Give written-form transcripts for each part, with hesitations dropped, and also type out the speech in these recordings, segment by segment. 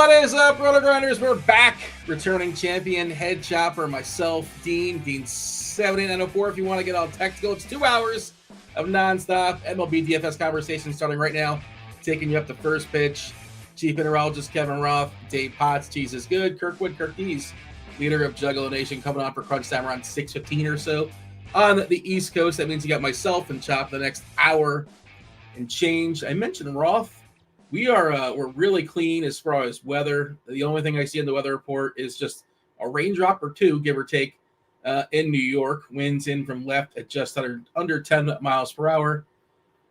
What is up, RotoGrinders? We're back. Returning champion, head chopper, myself, Dean 78904. If you want to get all technical, it's 2 hours of nonstop MLB DFS conversation starting right now. Taking you up to first pitch. Chief Mineralogist Kevin Roth, Dave Potts, Cheeseisgood, Kirkwood, Kirkdiese, leader of Juggalo Nation, coming on for crunch time around 6:15 or so on the East Coast. That means you got myself and Chop the next hour and change. I mentioned Roth. We're really clean as far as weather. The only thing I see in the weather report is just a raindrop or two, give or take, in New York. Winds in from left at just under 10 miles per hour.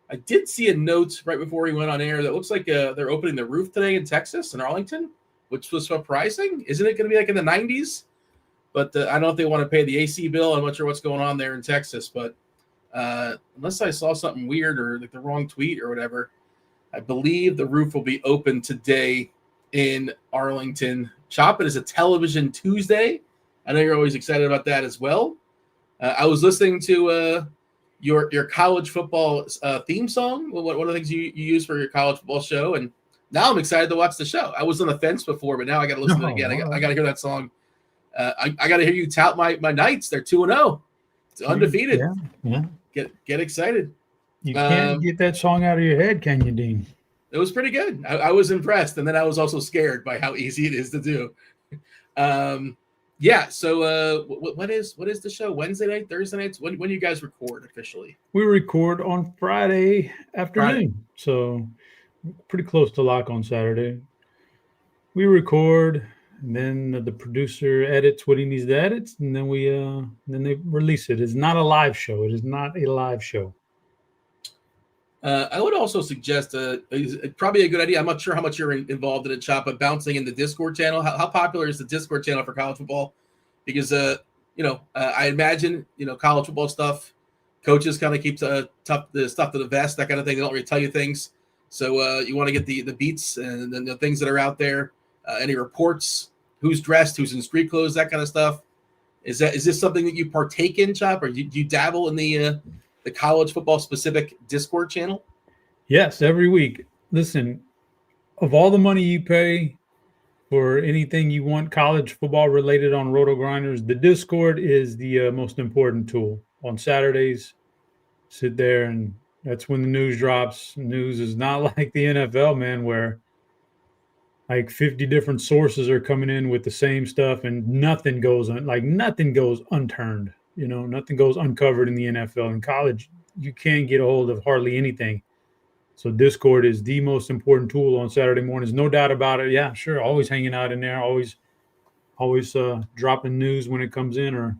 I did see a note right before we went on air that looks like they're opening the roof today in Texas and Arlington, which was surprising. Isn't it going to be like in the 90s? But I don't know if they want to pay the AC bill. I'm not sure what's going on there in Texas. But unless I saw something weird or like the wrong tweet or whatever, I believe the roof will be open today in Arlington. Chop, it is a television Tuesday. I know you're always excited about that as well. I was listening to your college football theme song, one of the things you use for your college football show, and now I'm excited to watch the show. I was on the fence before, but now I got to listen to it again. I got to hear that song. I got to hear you tout my Knights. They're 2-0. It's undefeated. Yeah. Get excited. You can't get that song out of your head, can you, Dean? It was pretty good. I was impressed, and then I was also scared by how easy it is to do. So what is the show? Wednesday night, Thursday nights? When do you guys record officially? We record on Friday afternoon, so pretty close to lock on Saturday. We record, and then the producer edits what he needs to edit, and then then they release it. It's not a live show. It is not a live show. I would also suggest probably a good idea. I'm not sure how much you're involved in it, Chop, but bouncing in the Discord channel. How popular is the Discord channel for college football? Because I imagine college football stuff, coaches kind of keep the stuff to the vest, that kind of thing. They don't really tell you things, so you want to get the beats and then the things that are out there. Any reports, who's dressed, who's in street clothes, that kind of stuff. Is this something that you partake in, Chop, or do you dabble in the college football specific Discord channel? Yes, every week. Listen, of all the money you pay for anything you want college football related on RotoGrinders, the Discord is the most important tool. On Saturdays, sit there, and that's when the news drops. News is not like the NFL, man, where like 50 different sources are coming in with the same stuff and nothing goes unturned. Nothing goes uncovered in the NFL. In college, you can't get a hold of hardly anything. So Discord is the most important tool on Saturday mornings. No doubt about it. Yeah, sure. Always hanging out in there. Always dropping news when it comes in. Or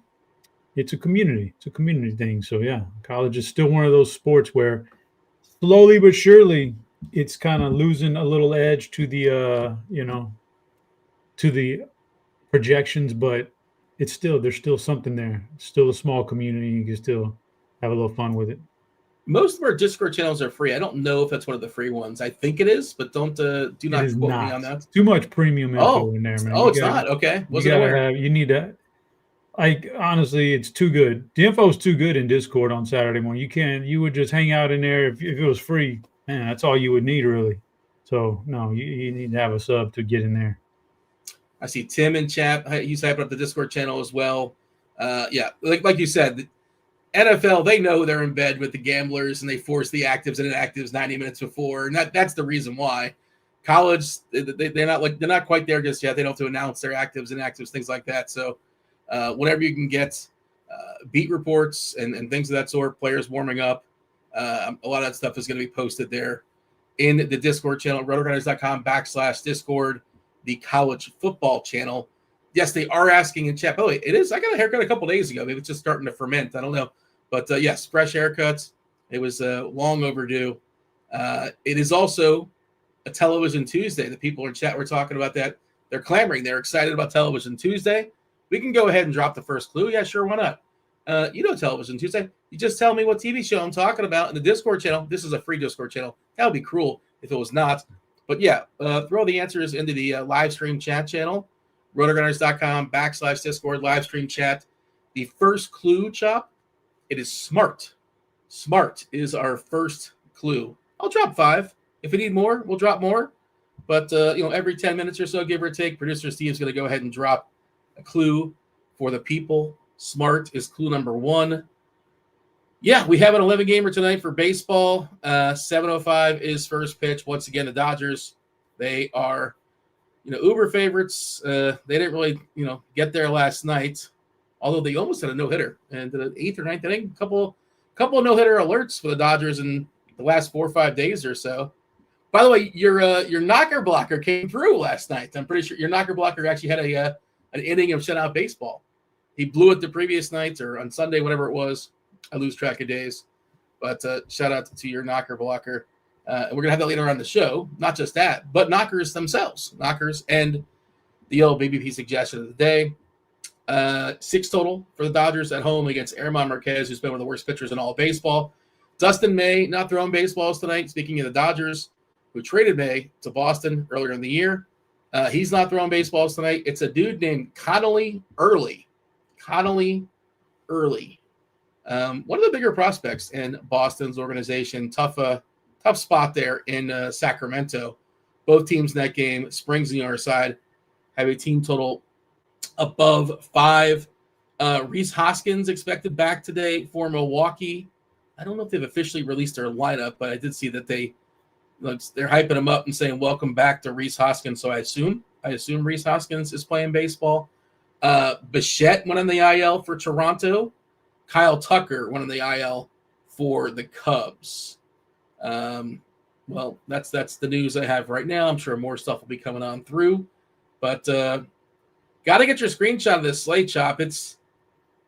it's a community. It's a community thing. So, yeah, college is still one of those sports where slowly but surely it's kind of losing a little edge to the, to the projections, but there's still something there. It's still a small community. You can still have a little fun with it. Most of our Discord channels are free. I don't know if that's one of the free ones. I think it is, but do not quote me on that. Too much premium info in there, man. It's not. Okay. You need to, honestly, it's too good. The info is too good in Discord on Saturday morning. You would just hang out in there if it was free. Man, that's all you would need, really. So, no, you need to have a sub to get in there. I see Tim in chat. He's hyping up the Discord channel as well. Like you said, the NFL, they know they're in bed with the gamblers and they force the actives and inactives 90 minutes before. And that's the reason why. College, they're not quite there just yet. They don't have to announce their actives, inactives, things like that. So whenever you can get beat reports and things of that sort, players warming up, a lot of that stuff is going to be posted there in the Discord channel, RotoGrinders.com/Discord. The college football channel. Yes, they are asking in chat. Oh, it is. I got a haircut a couple days ago. Maybe it's just starting to ferment. I don't know. But yes, fresh haircuts. It was long overdue. It is also a television Tuesday. The people in chat were talking about that. They're clamoring. They're excited about television Tuesday. We can go ahead and drop the first clue. Yeah, sure. Why not? Television Tuesday. You just tell me what TV show I'm talking about in the Discord channel. This is a free Discord channel. That would be cruel if it was not. But yeah, throw the answers into the live stream chat channel, RotoGrinders.com/Discord live stream chat. The first clue, Chop, it is smart. Smart is our first clue. I'll drop 5. If we need more, we'll drop more. But, every 10 minutes or so, give or take, producer Steve's going to go ahead and drop a clue for the people. Smart is clue number 1. Yeah, we have an 11-gamer tonight for baseball. 7:05 is first pitch. Once again, the Dodgers, they are, uber favorites. They didn't really, get there last night, although they almost had a no-hitter. And the 8th or 9th inning, couple of no-hitter alerts for the Dodgers in the last 4 or 5 days or so. By the way, your knocker blocker came through last night. I'm pretty sure your knocker blocker actually had an inning of shutout baseball. He blew it the previous night or on Sunday, whatever it was. I lose track of days. But shout out to your knocker blocker. And we're going to have that later on the show. Not just that, but knockers themselves. Knockers and the old BBP suggestion of the day. 6 total for the Dodgers at home against Herman Marquez, who's been one of the worst pitchers in all of baseball. Dustin May not throwing baseballs tonight. Speaking of the Dodgers, who traded May to Boston earlier in the year. He's not throwing baseballs tonight. It's a dude named Connolly Early. One of the bigger prospects in Boston's organization. Tough spot there in Sacramento. Both teams in that game, Springs and the other side, have a team total above 5. Rhys Hoskins expected back today for Milwaukee. I don't know if they've officially released their lineup, but I did see that they're hyping him up and saying welcome back to Rhys Hoskins. So I assume Rhys Hoskins is playing baseball. Bichette went on the IL for Toronto. Kyle Tucker went on the IL for the Cubs. Well, that's the news I have right now. I'm sure more stuff will be coming on through, but got to get your screenshot of this slate, Chop. It's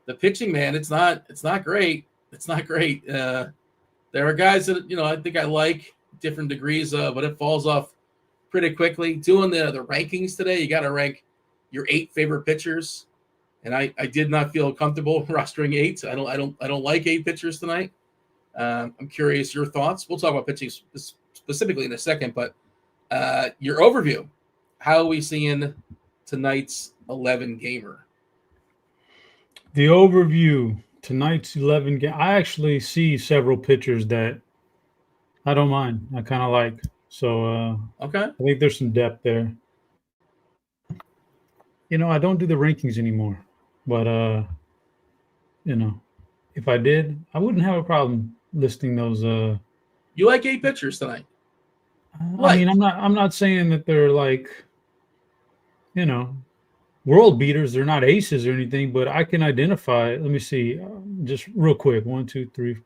the pitching, man. It's not great. It's not great. There are guys that I think I like different degrees of, but it falls off pretty quickly. Doing the rankings today, you got to rank your 8 favorite pitchers, and I did not feel comfortable rostering 8. I don't like 8 pitchers tonight. I'm curious your thoughts. We'll talk about pitching specifically in a second, but your overview. How are we seeing tonight's 11-gamer? The overview, tonight's 11 game. I actually see several pitchers that I don't mind. I kind of like. So okay. I think there's some depth there. I don't do the rankings anymore, but if I did, I wouldn't have a problem listing those. You like 8 pitchers tonight? I mean, I'm not saying that they're like, world beaters. They're not aces or anything, but I can identify. Let me see, just real quick. 1, 2, 3,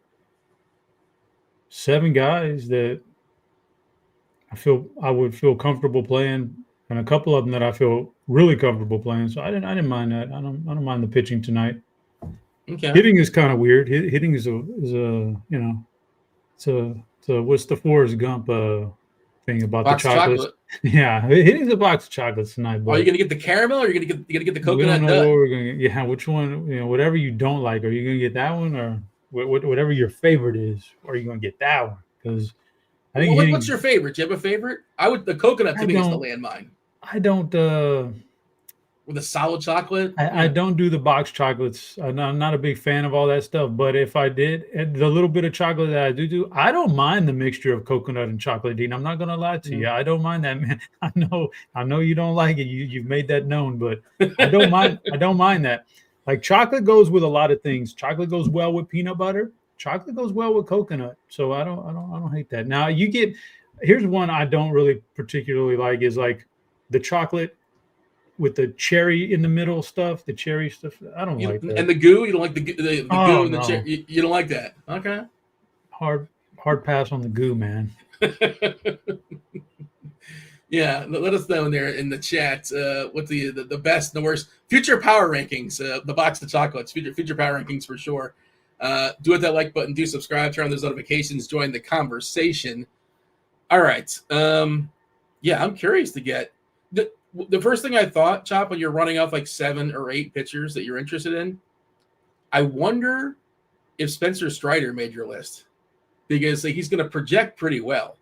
7 guys that I would feel comfortable playing, and a couple of them that I feel really comfortable playing. So I didn't mind that. I don't mind the pitching tonight. Okay. Hitting is kind of weird. Hitting is a what's the Forrest Gump thing about box the chocolates? Chocolate. Yeah, hitting's a box of chocolates tonight. Are you gonna get the caramel, or are you gonna get the coconut? We don't know nut? what we're gonna get. Yeah, which one? Whatever you don't like. Are you gonna get that one, or whatever your favorite is? Or are you gonna get that one? Because I think. What's your favorite? Do you have a favorite? The coconut to me is the landmine. I don't. With a solid chocolate? I don't do the box chocolates. I'm not a big fan of all that stuff. But if I did, the little bit of chocolate that I do, I don't mind the mixture of coconut and chocolate, Dean. I'm not going to lie to you. I don't mind that, man. I know you don't like it. You've made that known, but I don't mind. I don't mind that. Like, chocolate goes with a lot of things. Chocolate goes well with peanut butter. Chocolate goes well with coconut. So I don't hate that. Now here's one I don't really particularly like is like the chocolate with the cherry in the middle stuff, the cherry stuff. I don't like that. And the goo? You don't like the goo and the cherry? You don't like that? Okay. Hard pass on the goo, man. Yeah, let us know in there in the chat what the best and the worst future power rankings. The box of chocolates, future power rankings for sure. Do hit that like button, do subscribe, turn on those notifications, join the conversation. All right. Yeah, I'm curious to get the first thing I thought, Chop, when you're running off like 7 or 8 pitchers that you're interested in, I wonder if Spencer Strider made your list, because he's going to project pretty well,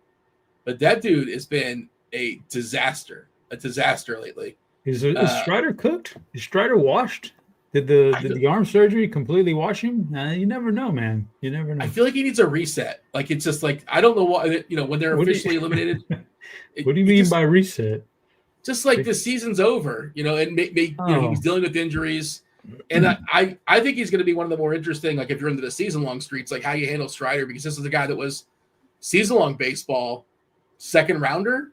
but that dude has been a disaster lately. Is Strider cooked? Is Strider washed? Did the arm surgery completely wash him? You never know, man. You never know. I feel like he needs a reset. Like, it's just like, I don't know what, when they're officially eliminated. What do you mean by reset? Just like the season's over, and he's dealing with injuries. And I think he's going to be one of the more interesting, like if you're into the season-long streets, like how you handle Strider, because this is a guy that was season-long baseball second rounder,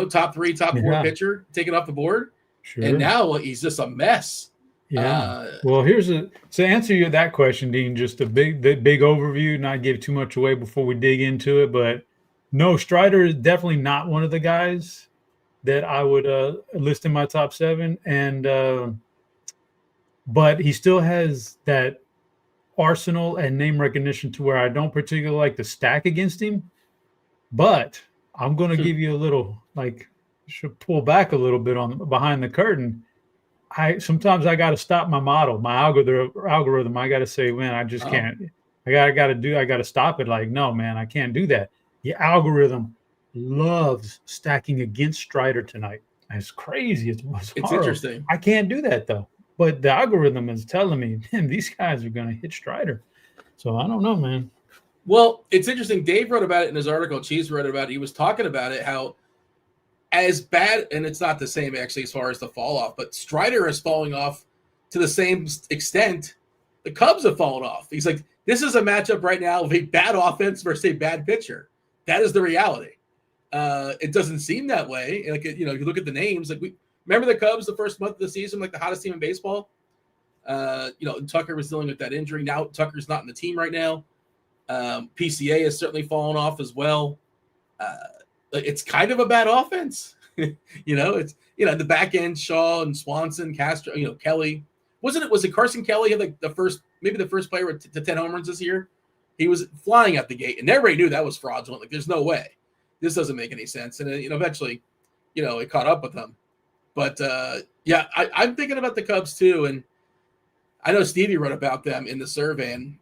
top 3, top 4 pitcher, taken off the board. Sure. And now he's just a mess. Yeah. Well, to answer that question, Dean, just the big overview, not give too much away before we dig into it. But no, Strider is definitely not one of the guys that I would list in my top 7. And but he still has that arsenal and name recognition to where I don't particularly like to stack against him. But I'm going to give you a little, should pull back a little bit on behind the curtain. Sometimes I got to stop my model, my algorithm. I got to say, man, I just can't. I got to stop it. Like, no, man, I can't do that. The algorithm loves stacking against Strider tonight. It's crazy. It's interesting. I can't do that though. But the algorithm is telling me, man, these guys are going to hit Strider. So I don't know, man. Well, it's interesting. Dave wrote about it in his article. Cheese wrote about it. He was talking about it, how as bad, and it's not the same actually as far as the fall off, but Strider is falling off to the same extent the Cubs have fallen off. He's like, this is a matchup right now of a bad offense versus a bad pitcher. That is the reality. It doesn't seem that way. Like, if you look at the names, like remember the Cubs the first month of the season, like the hottest team in baseball. Tucker was dealing with that injury. Now Tucker's not in the team right now. PCA has certainly fallen off as well. It's kind of a bad offense. It's the back end, Shaw and Swanson, Castro, Kelly. Was it Carson Kelly had like the first player with to 10 home runs this year? He was flying at the gate, and everybody knew that was fraudulent. Like, there's no way. This doesn't make any sense. And eventually, it caught up with them. But I'm thinking about the Cubs too, and I know Stevie wrote about them in the survey, and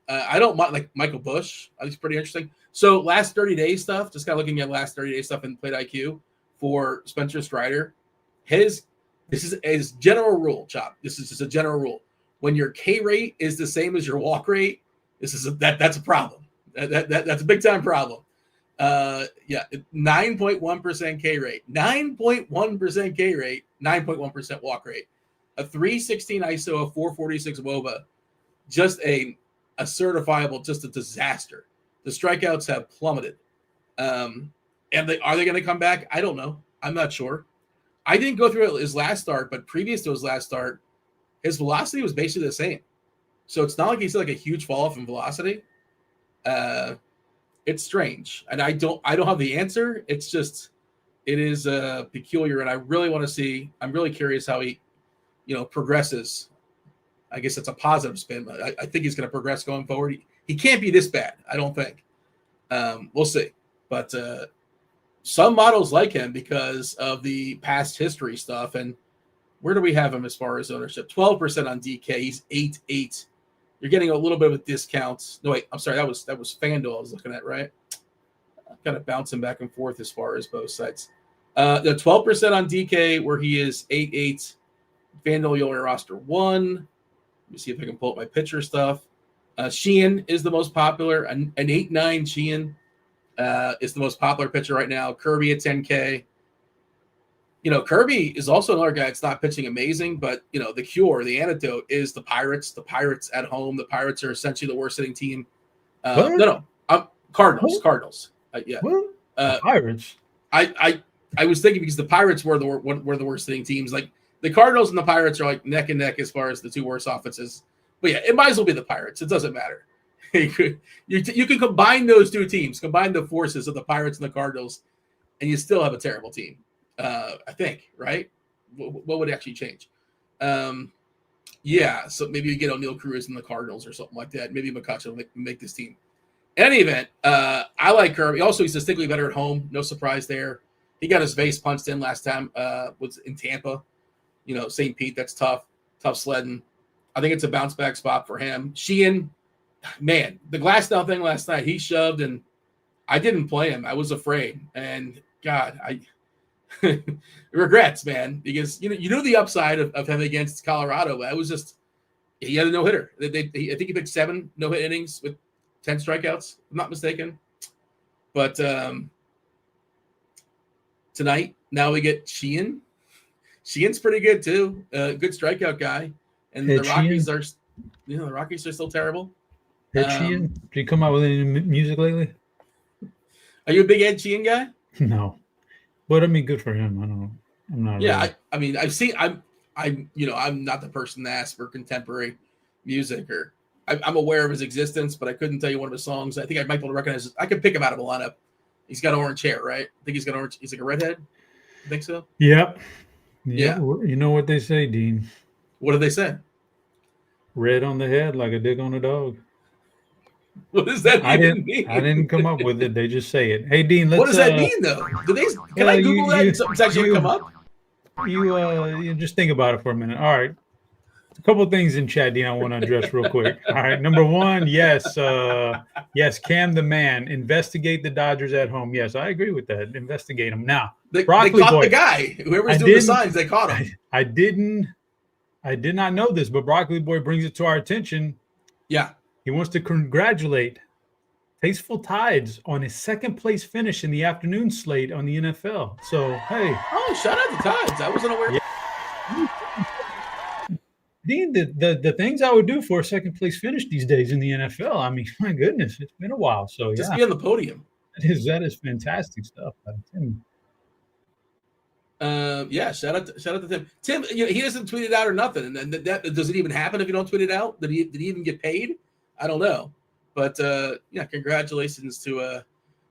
I don't mind, like Michael Busch. I think it's pretty interesting. So last 30 days stuff, just kind of looking at last 30 days stuff in Plate IQ for Spencer Strider. This is a general rule, Chop. This is just a general rule. When your K rate is the same as your walk rate, that's a problem. That's a big time problem. 9.1% K rate, 9.1% K rate, 9.1% walk rate, a 316 ISO, a 446 WOBA, just a certifiable, just a disaster. The strikeouts have plummeted. And are they going to come back? I don't know. I'm not sure. I didn't go through his last start, but previous to his last start, his velocity was basically the same. So it's not like he's like a huge fall off in velocity. It's strange, and I don't have the answer. It's just, it is peculiar, and I really want to see. I'm really curious how he, progresses. I guess it's a positive spin, but I think he's going to progress going forward. He can't be this bad, I don't think. We'll see, but some models like him because of the past history stuff. And where do we have him as far as ownership? 12% on DK. He's 8.8. You're getting a little bit of a discount. No, wait, I'm sorry. That was FanDuel I was looking at, right? I'm kind of bouncing back and forth as far as both sites. The 12% on DK, where he is 8.8. FanDuel, you only roster 1. Let me see if I can pull up my pitcher stuff. Sheehan is the most popular. An 8.9 Sheehan is the most popular pitcher right now. Kirby at 10K. Kirby is also another guy that's not pitching amazing, but, the cure, the antidote is the Pirates. The Pirates at home. The Pirates are essentially the worst hitting team. Cardinals. What? Cardinals. Yeah. Pirates. I was thinking because the Pirates were the worst hitting teams. Like the Cardinals and the Pirates are like neck and neck as far as the two worst offenses. But yeah, it might as well be the Pirates. It doesn't matter. You can combine those two teams, combine the forces of the Pirates and the Cardinals, and you still have a terrible team. I think, right? What would actually change? So maybe you get O'Neal Cruz and the Cardinals or something like that. Maybe McCutcheon will make this team. In any event, I like Kirby. Also, he's distinctly better at home. No surprise there. He got his face punched in last time. Was in Tampa. St. Pete. That's tough sledding. I think it's a bounce back spot for him. Sheehan, man, the Glasnow thing last night, he shoved, and I didn't play him. I was afraid, and God, regrets, man, because you know the upside of him against Colorado. I was just, he had a no hitter. I think he picked 7 no hit innings with 10 strikeouts, if I'm not mistaken. But tonight. Now we get Sheehan. Sheehan's pretty good too. Good strikeout guy. And Ed the Rockies Sheehan? the Rockies are still terrible. Ed Sheehan? Did he come out with any music lately? Are you a big Ed Sheehan guy? No, but I mean, good for him. I don't know. I'm not. Yeah, really. I mean, I'm not the person to ask for contemporary music, or I'm aware of his existence, but I couldn't tell you one of his songs. I think I might be able to recognize it. I could pick him out of a lineup. He's got orange hair, right? I think he's got orange. He's like a redhead. I think so. Yep. Yeah. You know what they say, Dean? What did they say? Red on the head, like a dick on a dog. What does that even mean? I didn't come up with it. They just say it. Hey, Dean, let's. What does that mean, though? Can I Google that? And something's actually gonna come up. You just think about it for a minute. All right. A couple of things in chat, Dean, I want to address real quick. All right. Number one, yes, Cam the man. Investigate the Dodgers at home. Yes, I agree with that. Investigate them. Now, they caught the guy. Whoever's doing the signs, they caught him. I did not know this, but Broccoli Boy brings it to our attention. Yeah. He wants to congratulate Tasteful Tides on his second place finish in the afternoon slate on the NFL. So, hey. Oh, shout out to Tides. I wasn't aware. Yeah. Dean, the things I would do for a second place finish these days in the NFL. I mean, my goodness, it's been a while. So just be on the podium. That is fantastic stuff. Yeah, shout out to Tim. Tim, he doesn't tweet it out or nothing. And that does it even happen if you don't tweet it out? Did he even get paid? I don't know. But congratulations to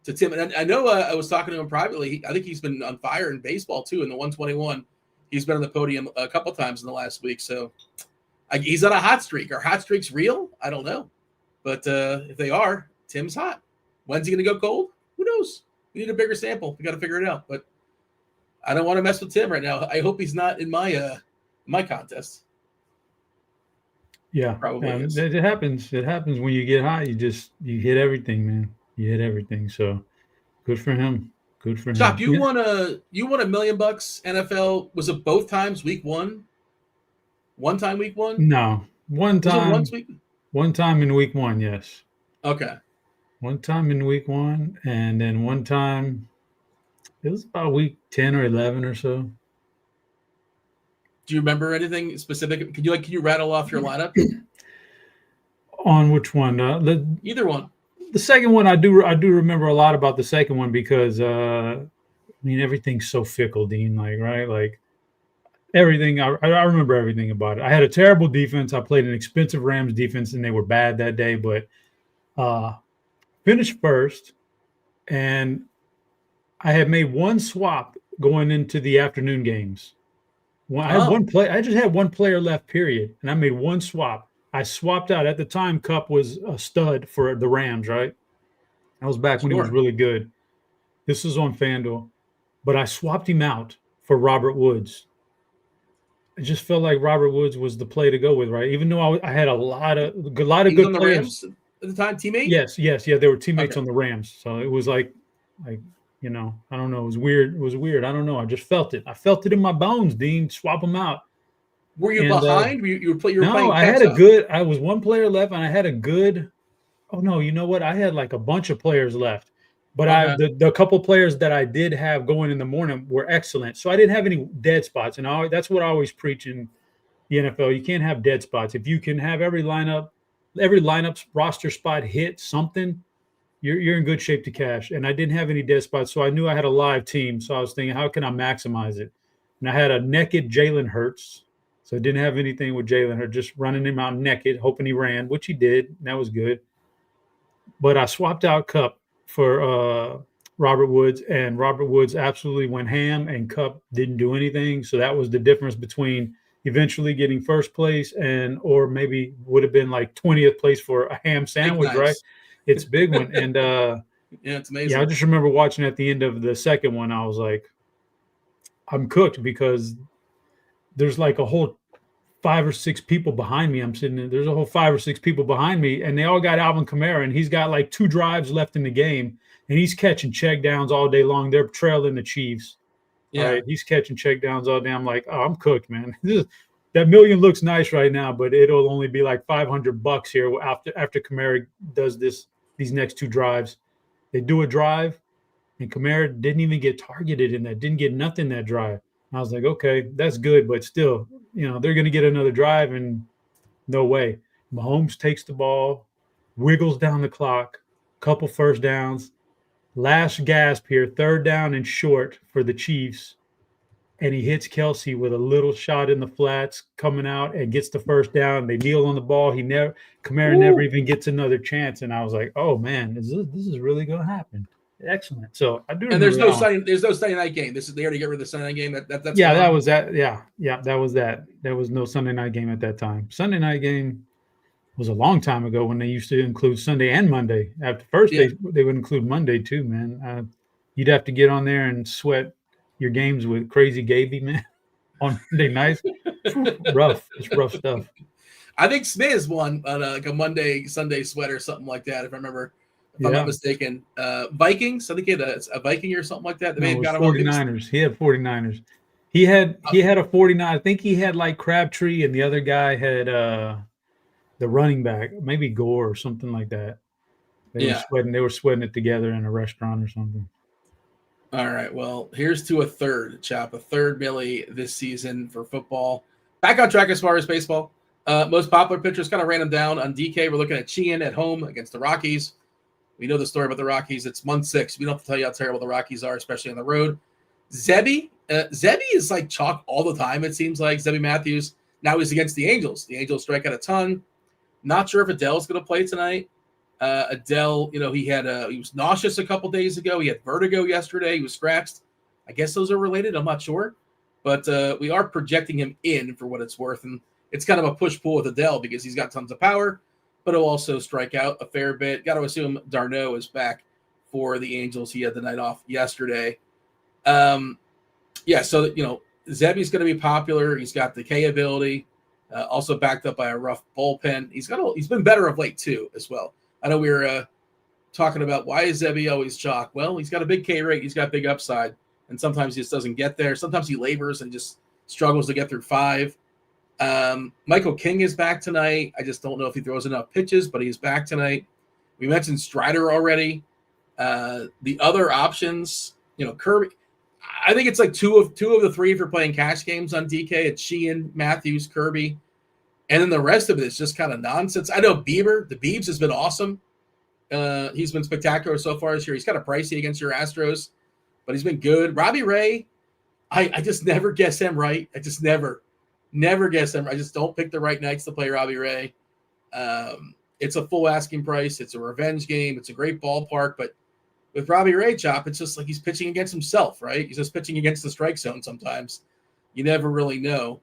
Tim. And I know I was talking to him privately. I think he's been on fire in baseball too in the 121. He's been on the podium a couple times in the last week. So he's on a hot streak. Are hot streaks real? I don't know. But if they are, Tim's hot. When's he going to go cold? Who knows? We need a bigger sample. We got to figure it out. But I don't want to mess with Tim right now. I hope he's not in my contest. Yeah, probably. It happens. It happens when you get hot. You hit everything, man. You hit everything. So good for him. Good for him. Chop, you won $1 million NFL. Was it both times week one? One time week one? No, one time. Was it once one time in week one, yes. Okay. One time in week one, and then one time. It was about week 10 or 11 or so. Do you remember anything specific? Can you rattle off your lineup? On which one? Either one. The second one, I do remember a lot about the second one because everything's so fickle, Dean. Like everything. I remember everything about it. I had a terrible defense. I played an expensive Rams defense, and they were bad that day. But finished first, and I had made one swap going into the afternoon games. I had one play. I just had one player left, period, and I made one swap. I swapped out. At the time, Kupp was a stud for the Rams, right? That was back when he was really good. This was on FanDuel, but I swapped him out for Robert Woods. I just felt like Robert Woods was the play to go with, right? Even though I had a lot of good players. The Rams at the time, teammate? Yes, yeah, they were teammates on the Rams, so it was like. I don't know. It was weird. I don't know. I just felt it. I felt it in my bones, Dean. Swap them out. Were you behind? You were playing I was one player left, and I had a good. Oh no! You know what? I had like a bunch of players left, but the couple players that I did have going in the morning were excellent. So I didn't have any dead spots, and that's what I always preach in the NFL. You can't have dead spots. If you can have every lineup's roster spot hit something. You're in good shape to cash. And I didn't have any dead spots, so I knew I had a live team. So I was thinking, how can I maximize it? And I had a naked Jalen Hurts. So I didn't have anything with Jalen Hurts, just running him out naked, hoping he ran, which he did. And that was good. But I swapped out Kupp for Robert Woods, and Robert Woods absolutely went ham, and Kupp didn't do anything. So that was the difference between eventually getting first place or maybe would have been like 20th place for a ham sandwich, nice. Right? It's a big one. And yeah, it's amazing. Yeah, I just remember watching at the end of the second one, I was like, I'm cooked because there's like a whole 5 or 6 people behind me. I'm sitting there. There's a whole 5 or 6 people behind me, and they all got Alvin Kamara, and he's got like 2 drives left in the game, and he's catching check downs all day long. They're trailing the Chiefs. Yeah. Right? He's catching check downs all day. I'm like, oh, I'm cooked, man. That million looks nice right now, but it'll only be like $500 here after Kamara does these next 2 drives. They do a drive, And Kamara didn't even get targeted in that, didn't get nothing that drive. I was like, okay, that's good, but still, they're going to get another drive, and no way. Mahomes takes the ball, wiggles down the clock, couple first downs, last gasp here, third down and short for the Chiefs, and he hits Kelsey with a little shot in the flats coming out and gets the first down. They kneel on the ball. Kamara never even gets another chance, and I was like, oh man, this is really going to happen. Excellent. So I do. And there's no Sunday night game. They already get rid of the Sunday night game. That's yeah, gone. that was that. Yeah, that was that. There was no Sunday night game at that time. Sunday night game was a long time ago when they used to include Sunday and Monday. After first, they would include Monday too, man. You'd have to get on there and sweat your games with Crazy Gaby, man, on Monday nights. Rough. It's rough stuff. I think Smiz won on like a Monday, Sunday sweat or something like that, if I remember. If I'm not mistaken. Vikings, I think he had a Viking or something like that. No, it was 49ers. He had 49ers. He had a 49. I think he had like Crabtree, and the other guy had the running back, maybe Gore or something like that. They were sweating it together in a restaurant or something. All right. Well, here's to a third, Chop. A third milli this season for football. Back on track as far as baseball. Most popular pitchers, kind of ran them down on DK. We're looking at Sheehan at home against the Rockies. We know the story about the Rockies. It's month 6. We don't have to tell you how terrible the Rockies are, especially on the road. Zebby is like chalk all the time, it seems like. Zebby Matthews. Now he's against the Angels. The Angels strike out a ton. Not sure if Adele's going to play tonight. Adele, he was nauseous a couple days ago. He had vertigo yesterday. He was scratched. I guess those are related. I'm not sure. But we are projecting him in for what it's worth. And it's kind of a push-pull with Adele because he's got tons of power, but he'll also strike out a fair bit. Got to assume Darno is back for the Angels. He had the night off yesterday. So, Zebby's going to be popular. He's got the K ability, also backed up by a rough bullpen. He's been better of late, too, as well. I know we were talking about why is Zebby always chalk? Well, he's got a big K rate. He's got big upside, and sometimes he just doesn't get there. Sometimes he labors and just struggles to get through 5. Michael King is back tonight. I just don't know if he throws enough pitches, but he's back tonight. We mentioned Strider already. The other options, Kirby. I think it's like two of the 3 if you're playing cash games on DK. It's Sheehan, Matthews, Kirby, and then the rest of it is just kind of nonsense. I know Bieber, the Biebs has been awesome. He's been spectacular so far this year. He's kind of pricey against your Astros, but he's been good. Robbie Ray, I just never guess him right. I just never guess him. I just don't pick the right nights to play Robbie Ray. It's a full asking price. It's a revenge game. It's a great ballpark, but with Robbie Ray, Chop, it's just like he's pitching against himself, right? He's just pitching against the strike zone sometimes. You never really know.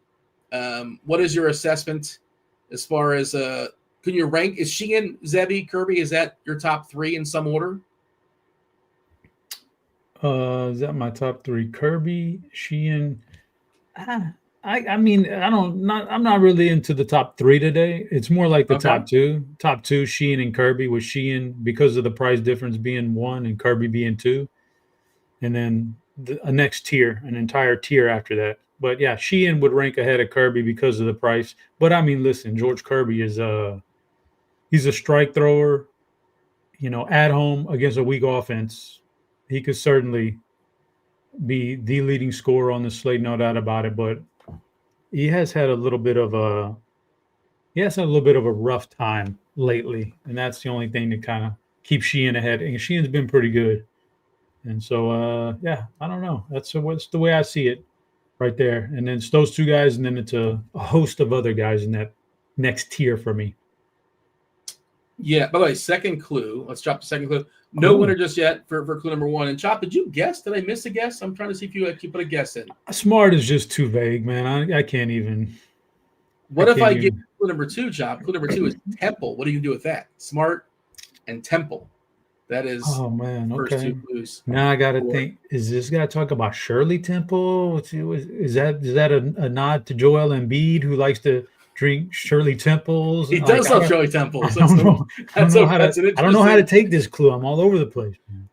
What is your assessment as far as can you rank? Is Sheehan, Zebby, Kirby, is that your top 3 in some order? Is that my top 3? Kirby, Sheehan. I'm not really into the top 3 today. It's more like the top 2. Top 2, Sheehan and Kirby, with Sheehan because of the price difference being 1 and Kirby being 2. And then a next tier, an entire tier after that. But yeah, Sheehan would rank ahead of Kirby because of the price. But I mean, listen, George Kirby is he's a strike thrower, at home against a weak offense. He could certainly be the leading scorer on the slate, no doubt about it. But he has had a little bit of a rough time lately, and that's the only thing that kind of keeps Sheehan ahead. And Sheehan's been pretty good, and so I don't know. That's the way I see it, right there. And then it's those 2 guys, and then it's a host of other guys in that next tier for me. Yeah. By the way, second clue. Let's drop the second clue. No winner just yet for clue number 1. And Chop, did you guess? Did I miss a guess? I'm trying to see if you put a guess in. Smart is just too vague, man. I can't even. What if I give clue number 2, Chop? Clue number 2 is Temple. What do you do with that? Smart and Temple. That is first 2 clues. Now I got to think, is this guy talk about Shirley Temple? Is that a nod to Joel Embiid, who likes to drink Shirley Temples? He does love Shirley Temples. I don't know how to take this clue. I'm all over the place, man.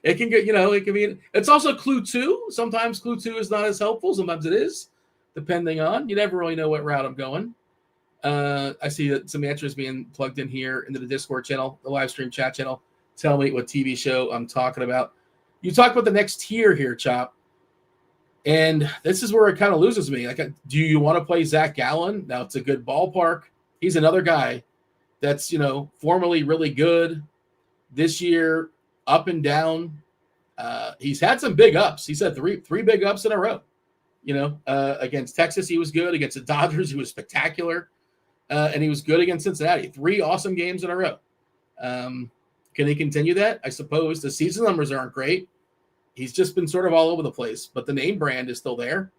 It can get, it can be. It's also clue 2. Sometimes clue 2 is not as helpful. Sometimes it is, depending on. You never really know what route I'm going. I see that some answers being plugged in here into the Discord channel, the live stream chat channel. tell me what TV show I'm talking about. You talk about the next tier here, Chop. And this is where it kind of loses me. Like, do you want to play Zach Gallen? Now, it's a good ballpark. He's another guy that's, formerly really good. This year, up and down. He's had some big ups. He's had three big ups in a row. Against Texas, he was good. Against the Dodgers, he was spectacular. And he was good against Cincinnati. 3 awesome games in a row. Can he continue that? I suppose. The season numbers aren't great. He's just been sort of all over the place, but the name brand is still there.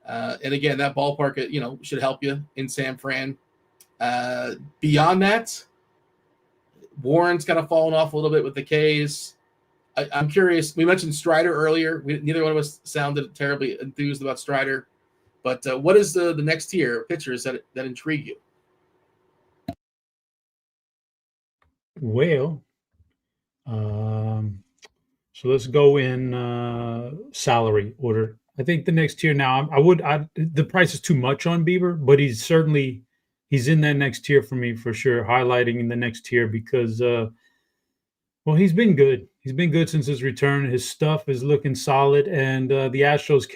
And again, that ballpark, should help you in San Fran. Beyond that, Warren's kind of fallen off a little bit with the K's. I'm curious. We mentioned Strider earlier. Neither one of us sounded terribly enthused about Strider. But what is the next tier of pitchers that intrigue you? Well, so let's go in salary order. I think the next tier now, the price is too much on Bieber, but he's in that next tier for me for sure, highlighting in the next tier because, he's been good. He's been good since his return. His stuff is looking solid, and the Astros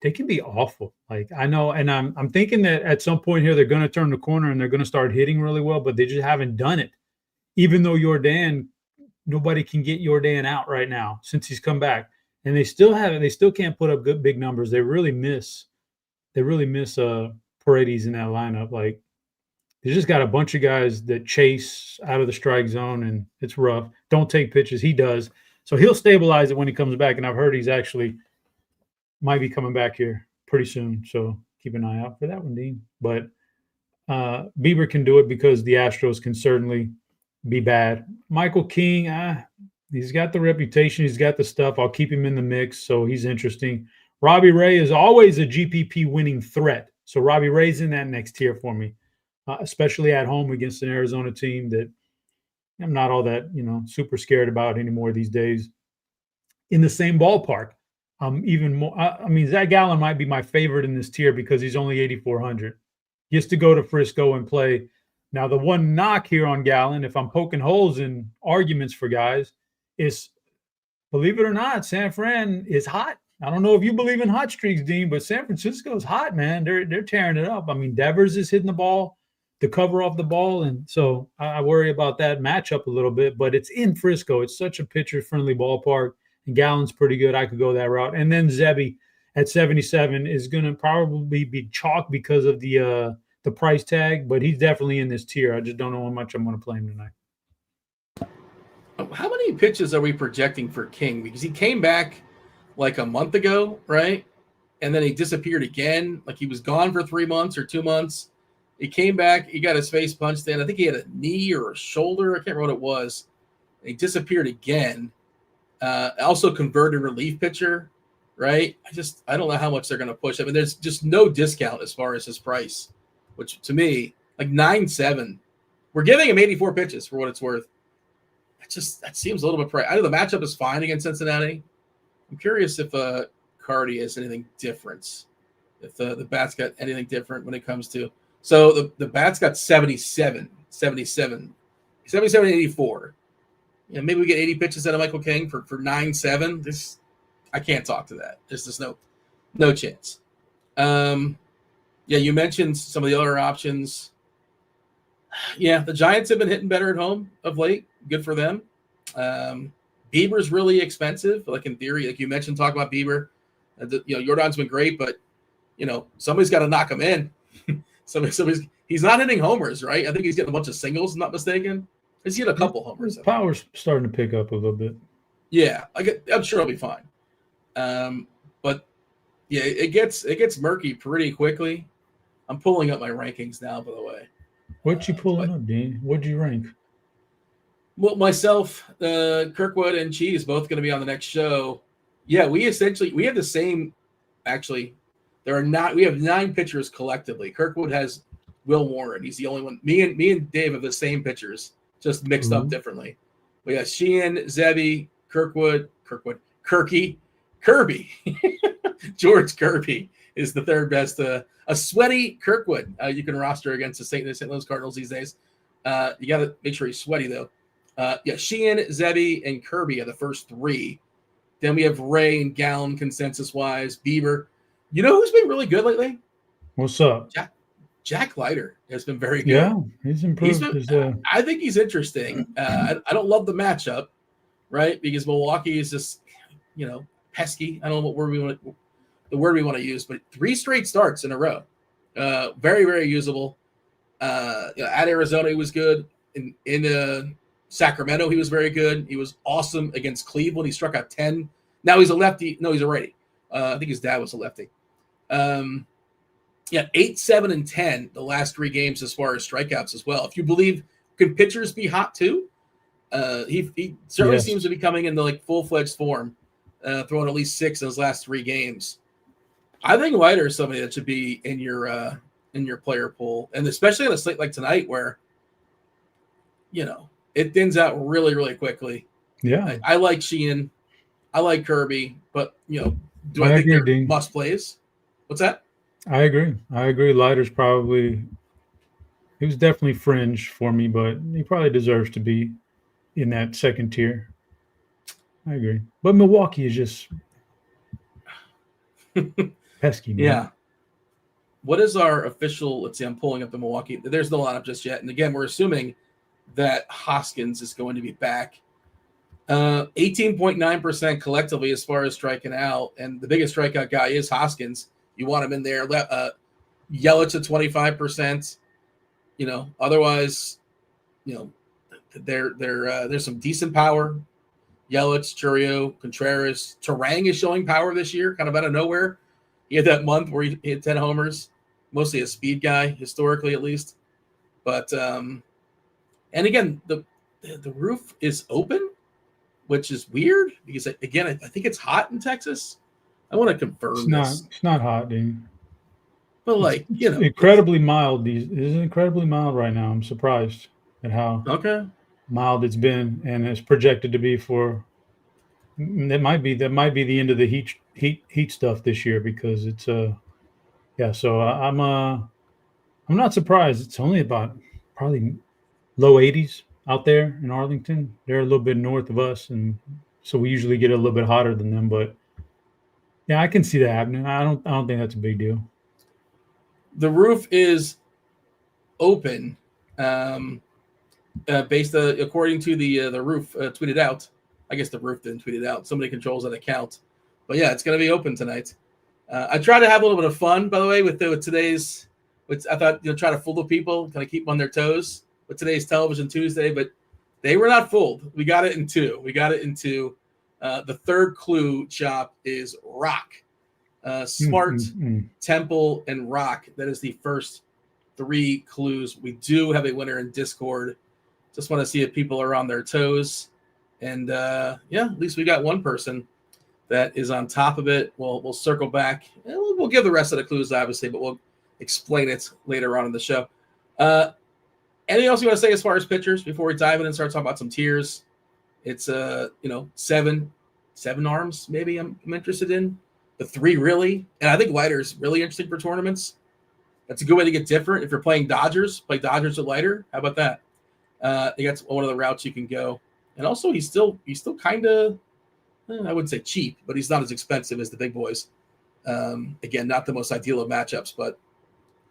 they can be awful. Like, I know, and I'm thinking that at some point here they're going to turn the corner and they're going to start hitting really well, but they just haven't done it. Even though nobody can get Jordan out right now since he's come back, and they still can't put up good big numbers. They really miss Paredes in that lineup. Like, they just got a bunch of guys that chase out of the strike zone, and it's rough. Don't take pitches. He does. So he'll stabilize it when he comes back, and I've heard he's actually might be coming back here pretty soon. So keep an eye out for that one, Dean. But Bieber can do it because the Astros can certainly be bad. Michael King, he's got the reputation. He's got the stuff. I'll keep him in the mix, so he's interesting. Robbie Ray is always a GPP winning threat. So Robbie Ray's in that next tier for me, especially at home against an Arizona team that I'm not all that, super scared about anymore these days. In the same ballpark, even more. Zach Gallen might be my favorite in this tier because he's only 8,400. He has to go to Frisco and play. Now, the one knock here on Gallen, if I'm poking holes in arguments for guys, is, believe it or not, San Fran is hot. I don't know if you believe in hot streaks, Dean, but San Francisco is hot, man. They're tearing it up. Devers is hitting the ball, the cover off the ball, and so I worry about that matchup a little bit. But it's in Frisco. It's such a pitcher-friendly ballpark, and Gallen's pretty good. I could go that route. And then Zebby at 77 is going to probably be chalk because of the price tag, but he's definitely in this tier. I just don't know how much I'm going to play him tonight. How many pitches are we projecting for King? Because he came back like a month ago, right? And then he disappeared again. Like, he was gone for 3 months or 2 months. He came back. He got his face punched in. I think he had a knee or a shoulder. I can't remember what it was. He disappeared again. Also converted relief pitcher, right? I don't know how much they're going to push. There's just no discount as far as his price, which to me, like 9.7, we're giving him 84 pitches for what it's worth. That seems a little bit I know the matchup is fine against Cincinnati. I'm curious if Cardi has anything different. If the Bats got anything different when it comes to. So the Bats got 77, 84. Maybe we get 80 pitches out of Michael King for 9.7. I can't talk to that. There's just no chance. You mentioned some of the other options. Yeah, the Giants have been hitting better at home of late. Good for them. Bieber's really expensive. Like, in theory, like you mentioned, talk about Bieber. Jordan's been great, but somebody's got to knock him in. He's not hitting homers, right? I think he's getting a bunch of singles, if I'm not mistaken. He's hit a couple homers. His power's starting to pick up a little bit. Yeah, I'm sure he'll be fine. But yeah, it gets murky pretty quickly. I'm pulling up my rankings now, by the way. What you pulling up, Dean? What'd you rank? Well, myself, Kirkwood, and Cheese both going to be on the next show. Yeah, we have the same. Actually, we have 9 pitchers collectively. Kirkwood has Will Warren. He's the only one. Me and Dave have the same pitchers, just mixed up differently. We got Sheehan, Zebby, Kirkwood, Kirby. George Kirby is the third best. A sweaty Kirkwood you can roster against the St. Louis Cardinals these days. You got to make sure he's sweaty, though. Sheehan, Zebby, and Kirby are the first three. Then we have Ray and Gallon consensus-wise. Bieber. You know who's been really good lately? What's up? Jack Leiter has been very good. Yeah, he's improved. I think he's interesting. I don't love the matchup, right? Because Milwaukee is just, pesky. I don't know what word we want to use, but 3 straight starts in a row. Very, very usable. At Arizona, he was good. In Sacramento, he was very good. He was awesome against Cleveland. He struck out 10. Now he's a lefty. No, he's a righty. I think his dad was a lefty. 8, 7, and 10 the last 3 games as far as strikeouts as well. If you believe, can pitchers be hot too? He certainly seems to be coming into like full-fledged form, throwing at least 6 in his last 3 games. I think Leiter is somebody that should be in your player pool, and especially on a slate like tonight where, it thins out really, really quickly. Yeah, I like Sheehan, I like Kirby, but do I think they're must plays? What's that? I agree. Leiter's he was definitely fringe for me, but he probably deserves to be in that second tier. I agree. But Milwaukee is just pesky, man. Yeah. What is our official? Let's see. I'm pulling up the Milwaukee. There's no lineup just yet. And again, we're assuming that Hoskins is going to be back. 18.9% collectively as far as striking out. And the biggest strikeout guy is Hoskins. You want him in there. Yelich at 25%. Otherwise, there's some decent power. Yelich, Churio, Contreras. Terang is showing power this year, kind of out of nowhere. He had that month where he hit 10 homers, mostly a speed guy, historically at least. But and again, the roof is open, which is weird because again, I think it's hot in Texas. I want to confirm this. It's not hot, dude. But it's incredibly mild. It is incredibly mild right now. I'm surprised at how mild it's been, and it's projected to be for. That might be the end of the heat stuff this year because it's So I'm not surprised. It's only about probably low 80s out there in Arlington. They're a little bit north of us, and so we usually get a little bit hotter than them. But yeah, I can see that happening. I don't think that's a big deal. The roof is open, based according to the roof tweeted out. I guess the roof didn't tweet it out. Somebody controls that account, but yeah, it's going to be open tonight. I try to have a little bit of fun, by the way, with today's. I thought try to fool the people, kind of keep them on their toes with today's Television Tuesday, but they were not fooled. We got it in 2. The third clue chop is Rock. Smart, Temple, and Rock. That is the first 3 clues. We do have a winner in Discord. Just want to see if people are on their toes. And at least we got one person that is on top of it. We'll circle back. And we'll give the rest of the clues, obviously, but we'll explain it later on in the show. Anything else you want to say as far as pitchers before we dive in and start talking about some tiers? It's 7 arms maybe I'm interested in. The 3 really, and I think Leiter's really interesting for tournaments. That's a good way to get different. If you're playing Dodgers, play Dodgers with Leiter. How about that? I think that's one of the routes you can go. And also, he's still kind of, I wouldn't say cheap, but he's not as expensive as the big boys. Again, not the most ideal of matchups, but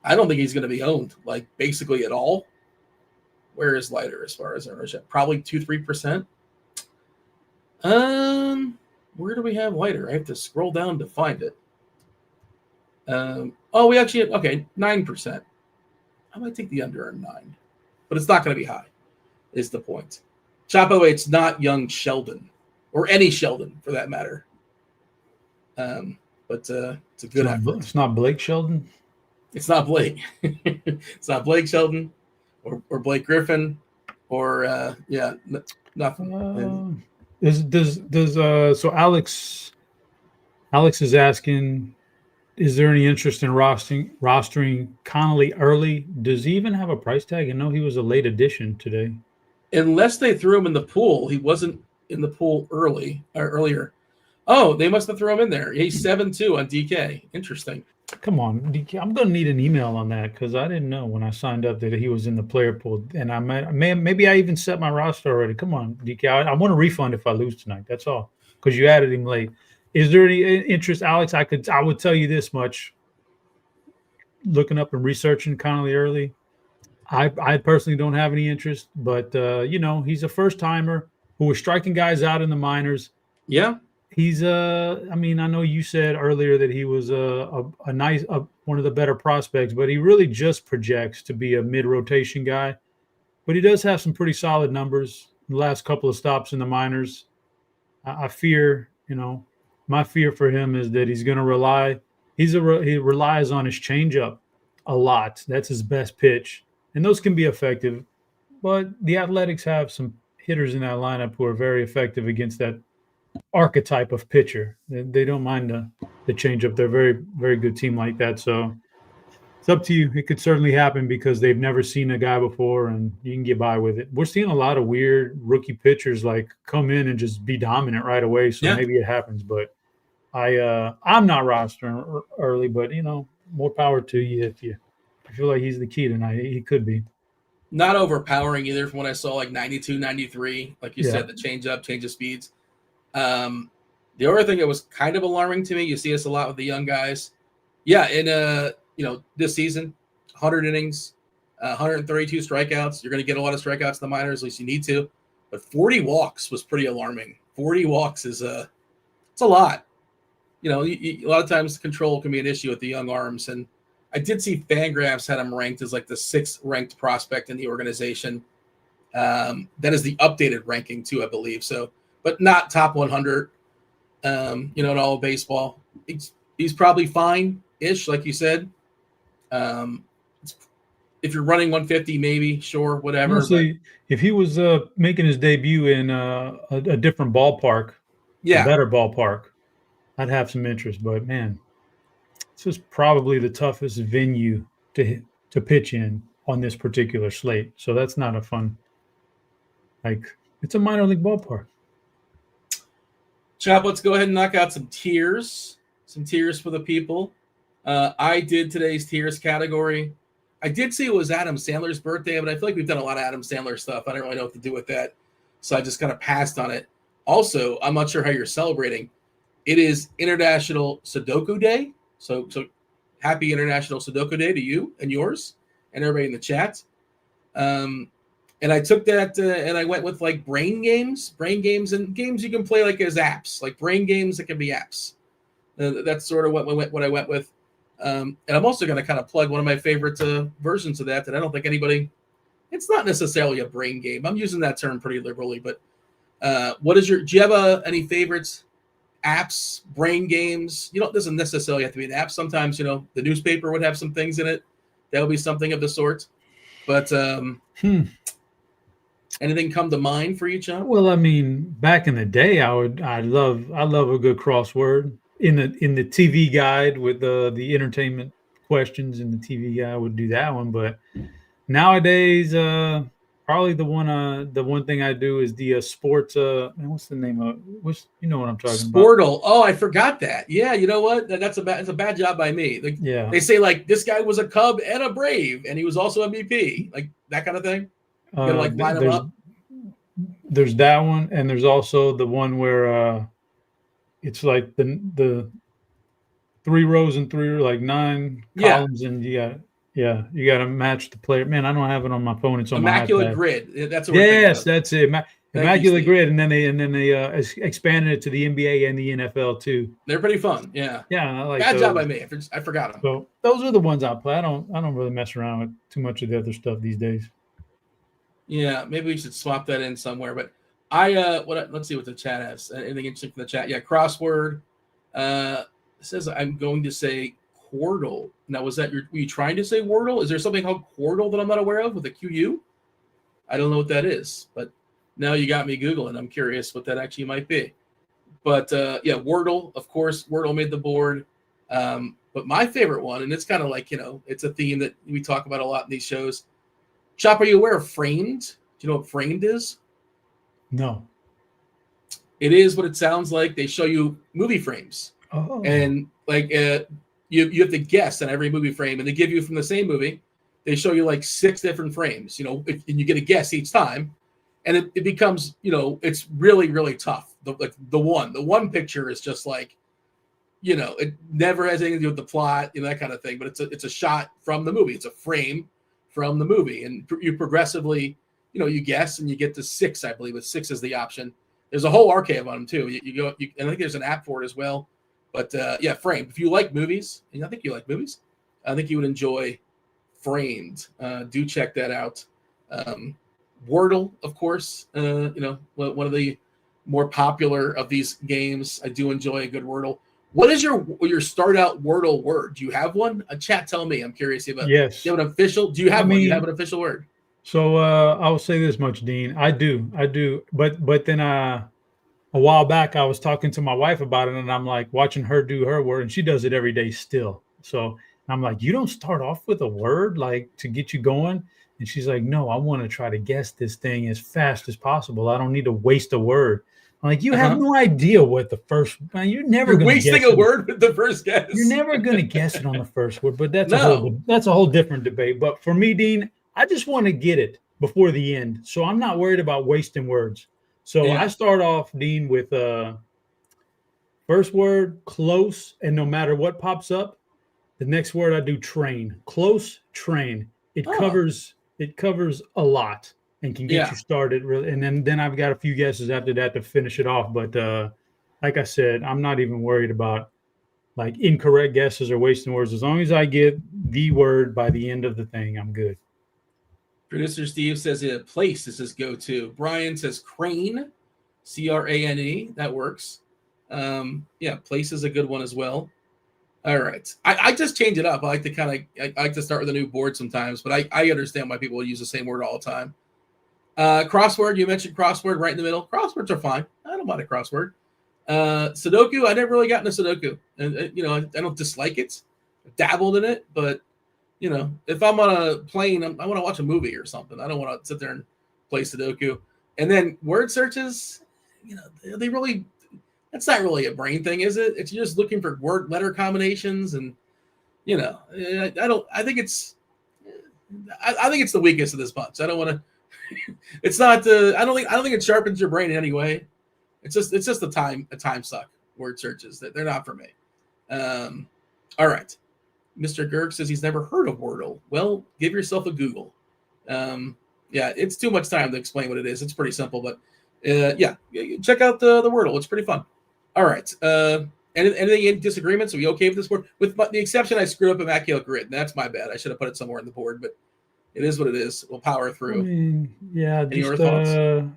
I don't think he's going to be owned basically at all. Where is Leiter as far as ownership? Probably 2-3%. Where do we have Leiter? I have to scroll down to find it. We actually 9%. I might take the under on 9, but it's not going to be high. Is the point? Chop, by the way, it's not young Sheldon or any Sheldon for that matter. But it's a good effort. It's not Blake Sheldon. It's not Blake. It's not Blake Sheldon or Blake Griffin or nothing. So Alex is asking, is there any interest in rostering Connolly early? Does he even have a price tag? I know he was a late addition today. Unless they threw him in the pool, he wasn't in the pool earlier. Oh, they must have thrown him in there. He's 7-2 on DK. Interesting. Come on, DK. I'm going to need an email on that because I didn't know when I signed up that he was in the player pool, and maybe I even set my roster already. Come on, DK. I want a refund if I lose tonight. That's all because you added him late. Is there any interest, Alex? I would tell you this much. Looking up and researching Connolly early, I personally don't have any interest, but he's a first timer who was striking guys out in the minors. Yeah. He's I mean, I know you said earlier that he was a nice one of the better prospects, but he really just projects to be a mid-rotation guy. But he does have some pretty solid numbers the last couple of stops in the minors. I fear, my fear for him is that he's going to rely. He relies on his changeup a lot. That's his best pitch, and those can be effective. But the Athletics have some hitters in that lineup who are very effective against that archetype of pitcher. They don't mind the changeup. They're a very, very good team like that. So it's up to you. It could certainly happen because they've never seen a guy before, and you can get by with it. We're seeing a lot of weird rookie pitchers like come in and just be dominant right away. So maybe it happens, but I'm not rostering early. But more power to you if you feel like he's the key tonight. He could be. Not overpowering either from what I saw, like 92, 93. Like you said, the change of speeds. The other thing that was kind of alarming to me, you see this a lot with the young guys. Yeah, in this season, 100 innings, 132 strikeouts. You're going to get a lot of strikeouts in the minors, at least you need to. But 40 walks was pretty alarming. 40 walks is it's a lot. A lot of times control can be an issue with the young arms. And I did see Fangraphs had him ranked as like the 6th ranked prospect in the organization. That is the updated ranking too, I believe. So, but not top 100, in all of baseball. He's probably fine-ish, like you said. If you're running 150, maybe, sure, whatever. Honestly, if he was making his debut in a different ballpark, a better ballpark, I'd have some interest. But, man, this is probably the toughest venue to pitch in on this particular slate. So that's not a fun – it's a minor league ballpark. Chop, let's go ahead and knock out some tiers for the people. I did today's tiers category. I did see it was Adam Sandler's birthday, but I feel like we've done a lot of Adam Sandler stuff. I don't really know what to do with that, so I just kind of passed on it. Also, I'm not sure how you're celebrating. It is International Sudoku Day, so happy International Sudoku Day to you and yours and everybody in the chat. And I took that and I went with like brain games and games you can play like as apps, like brain games that can be apps. That's sort of what I went with. And I'm also going to kind of plug one of my favorite versions of that I don't think anybody, it's not necessarily a brain game. I'm using that term pretty liberally, but do you have any favorites, apps, brain games? It doesn't necessarily have to be an app. Sometimes, the newspaper would have some things in it. That would be something of the sort. But anything come to mind for you, John? Well, I mean, back in the day, I love a good crossword in the TV guide with the entertainment questions in the TV guide. I would do that one, but nowadays, probably the one thing I do is the sports. What's the name of it? You know what I'm talking about? Sportle. Oh, I forgot that. Yeah, you know what? That's a bad job by me. They say like this guy was a Cub and a Brave, and he was also MVP, like that kind of thing. You gotta line them up. There's that one, and there's also the one where it's like the 3 rows and 9 columns, and you got to match the player. Man, I don't have it on my phone. It's on Immaculate my iPad. Grid. That's what that's it. Immaculate Grid, and then they expanded it to the NBA and the NFL too. They're pretty fun. Yeah. Yeah, I like bad those. job by me. I forgot them. So those are the ones I play. I don't really mess around with too much of the other stuff these days. Yeah, maybe we should swap that in somewhere. But let's see what the chat has. Anything interesting from the chat? Yeah, crossword. It says I'm going to say Quordle. Now, were you trying to say Wordle? Is there something called Quordle that I'm not aware of with a QU? I don't know what that is, but now you got me Googling. I'm curious what that actually might be. But Wordle, of course, Wordle made the board. But my favorite one, and it's kind of like, it's a theme that we talk about a lot in these shows. Chop, are you aware of Framed? Do you know what Framed is? No. It is what it sounds like. They show you movie frames. Oh. And like you have to guess on every movie frame, and they give you from the same movie. They show you like 6 different frames, and you get a guess each time, and it becomes, it's really, really tough. The one picture is just like, it never has anything to do with the plot, that kind of thing. But it's a shot from the movie. It's a frame from the movie, and you progressively, you guess, and you get to 6. I believe it's 6 is the option. There's a whole archive on them too. And I think there's an app for it as well. But Framed. If you like movies, and I think you like movies, I think you would enjoy Framed. Do check that out. Wordle, of course, one of the more popular of these games. I do enjoy a good Wordle. What is your start out Wordle word? Do you have one? A chat, tell me. I'm curious about. Yes. Do you have an official? Do you have one? Do you have an official word? So I will say this much, Dean. I do. But then a while back I was talking to my wife about it, and I'm like watching her do her word, and she does it every day still. So I'm like, you don't start off with a word like to get you going? And she's like, no, I want to try to guess this thing as fast as possible. I don't need to waste a word. I'm like, you have no idea what the first. You're never going to wasting a word with the first guess. You're never going to guess it on the first word. But that's a whole different debate. But for me, Dean, I just want to get it before the end, so I'm not worried about wasting words. So I start off, Dean, with first word close, and no matter what pops up, the next word I do train. Close, train. It covers a lot and can get you started really. And then I've got a few guesses after that to finish it off. But like I said, I'm not even worried about like incorrect guesses or wasting words. As long as I get the word by the end of the thing, I'm good. Producer Steve says place is his go-to. Brian says crane, C-R-A-N-E. That works. Place is a good one as well. All right. I just change it up. I like to start with a new board sometimes, but I understand why people use the same word all the time. Crossword, you mentioned crossword right in the middle. Crosswords are fine. I don't mind a crossword. Sudoku, I never really got into Sudoku. And, I don't dislike it. I've dabbled in it, but, if I'm on a plane, I want to watch a movie or something. I don't want to sit there and play Sudoku. And then word searches, they really... That's not really a brain thing, is it? It's just looking for word letter combinations, and I think it's the weakest of this bunch. I don't want to. It's not. I don't think it sharpens your brain in any way. It's just a time suck. Word searches that they're not for me. All right, Mr. Gerg says he's never heard of Wordle. Well, give yourself a Google. It's too much time to explain what it is. It's pretty simple, but check out the Wordle. It's pretty fun. All right. Anything in disagreements? Are we okay with this word? With the exception, I screwed up Immaculate Grid. That's my bad. I should have put it somewhere on the board, but it is what it is. We'll power through. Any other thoughts?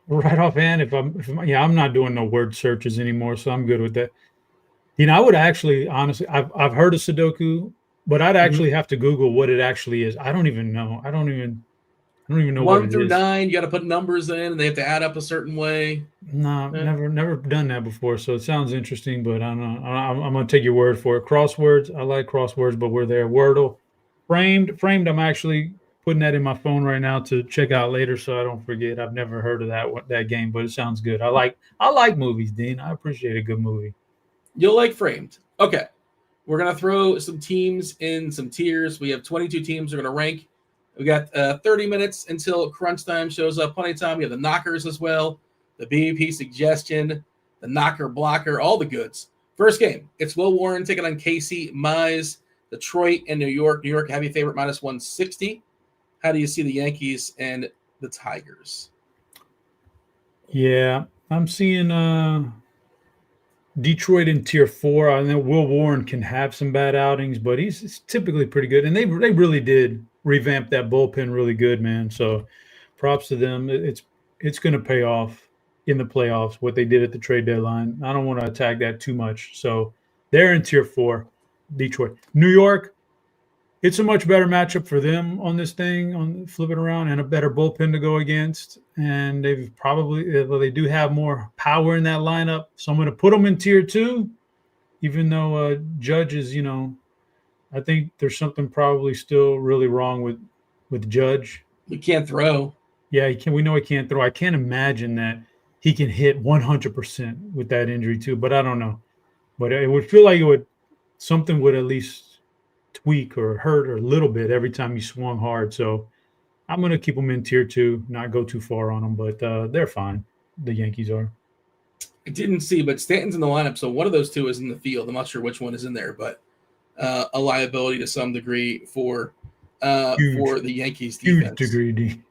Right offhand, I'm not doing no word searches anymore, so I'm good with that. I would actually, honestly, I've heard of Sudoku, but I'd actually have to Google what it actually is. I don't even know. I don't even know 1 through 9. You got to put numbers in, and they have to add up a certain way. No, never done that before. So it sounds interesting, but I don't know. I'm gonna take your word for it. Crosswords, I like crosswords, but we're there. Wordle, framed. I'm actually putting that in my phone right now to check out later, so I don't forget. I've never heard of that game, but it sounds good. I like movies, Dean. I appreciate a good movie. You'll like Framed. Okay, we're gonna throw some teams in some tiers. We have 22 teams. We're gonna rank. We got 30 minutes until crunch time shows up. Plenty of time. We have the knockers as well, the BVP suggestion, the knocker blocker, all the goods. First game, it's Will Warren taking on Casey Mize, Detroit and New York. New York, heavy favorite, minus 160. How do you see the Yankees and the Tigers? Yeah, I'm seeing Detroit in tier 4. I know Will Warren can have some bad outings, but he's typically pretty good. And they really did revamp that bullpen really good, man. So props to them. It's going to pay off in the playoffs, what they did at the trade deadline. I don't want to attack that too much. So they're in tier 4, Detroit. New York, it's a much better matchup for them on this thing, flip it around, and a better bullpen to go against. And they do have more power in that lineup. So I'm going to put them in tier 2, even though Judge is, I think there's something probably still really wrong with Judge. He can't throw. Yeah, we know he can't throw. I can't imagine that he can hit 100% with that injury too, but I don't know. But it would feel like it would something would at least tweak or hurt a little bit every time you swung hard. So I'm going to keep them in tier 2, not go too far on them, but they're fine. The Yankees are. I didn't see, but Stanton's in the lineup, so one of those two is in the field. I'm not sure which one is in there, but a liability to some degree for the Yankees defense.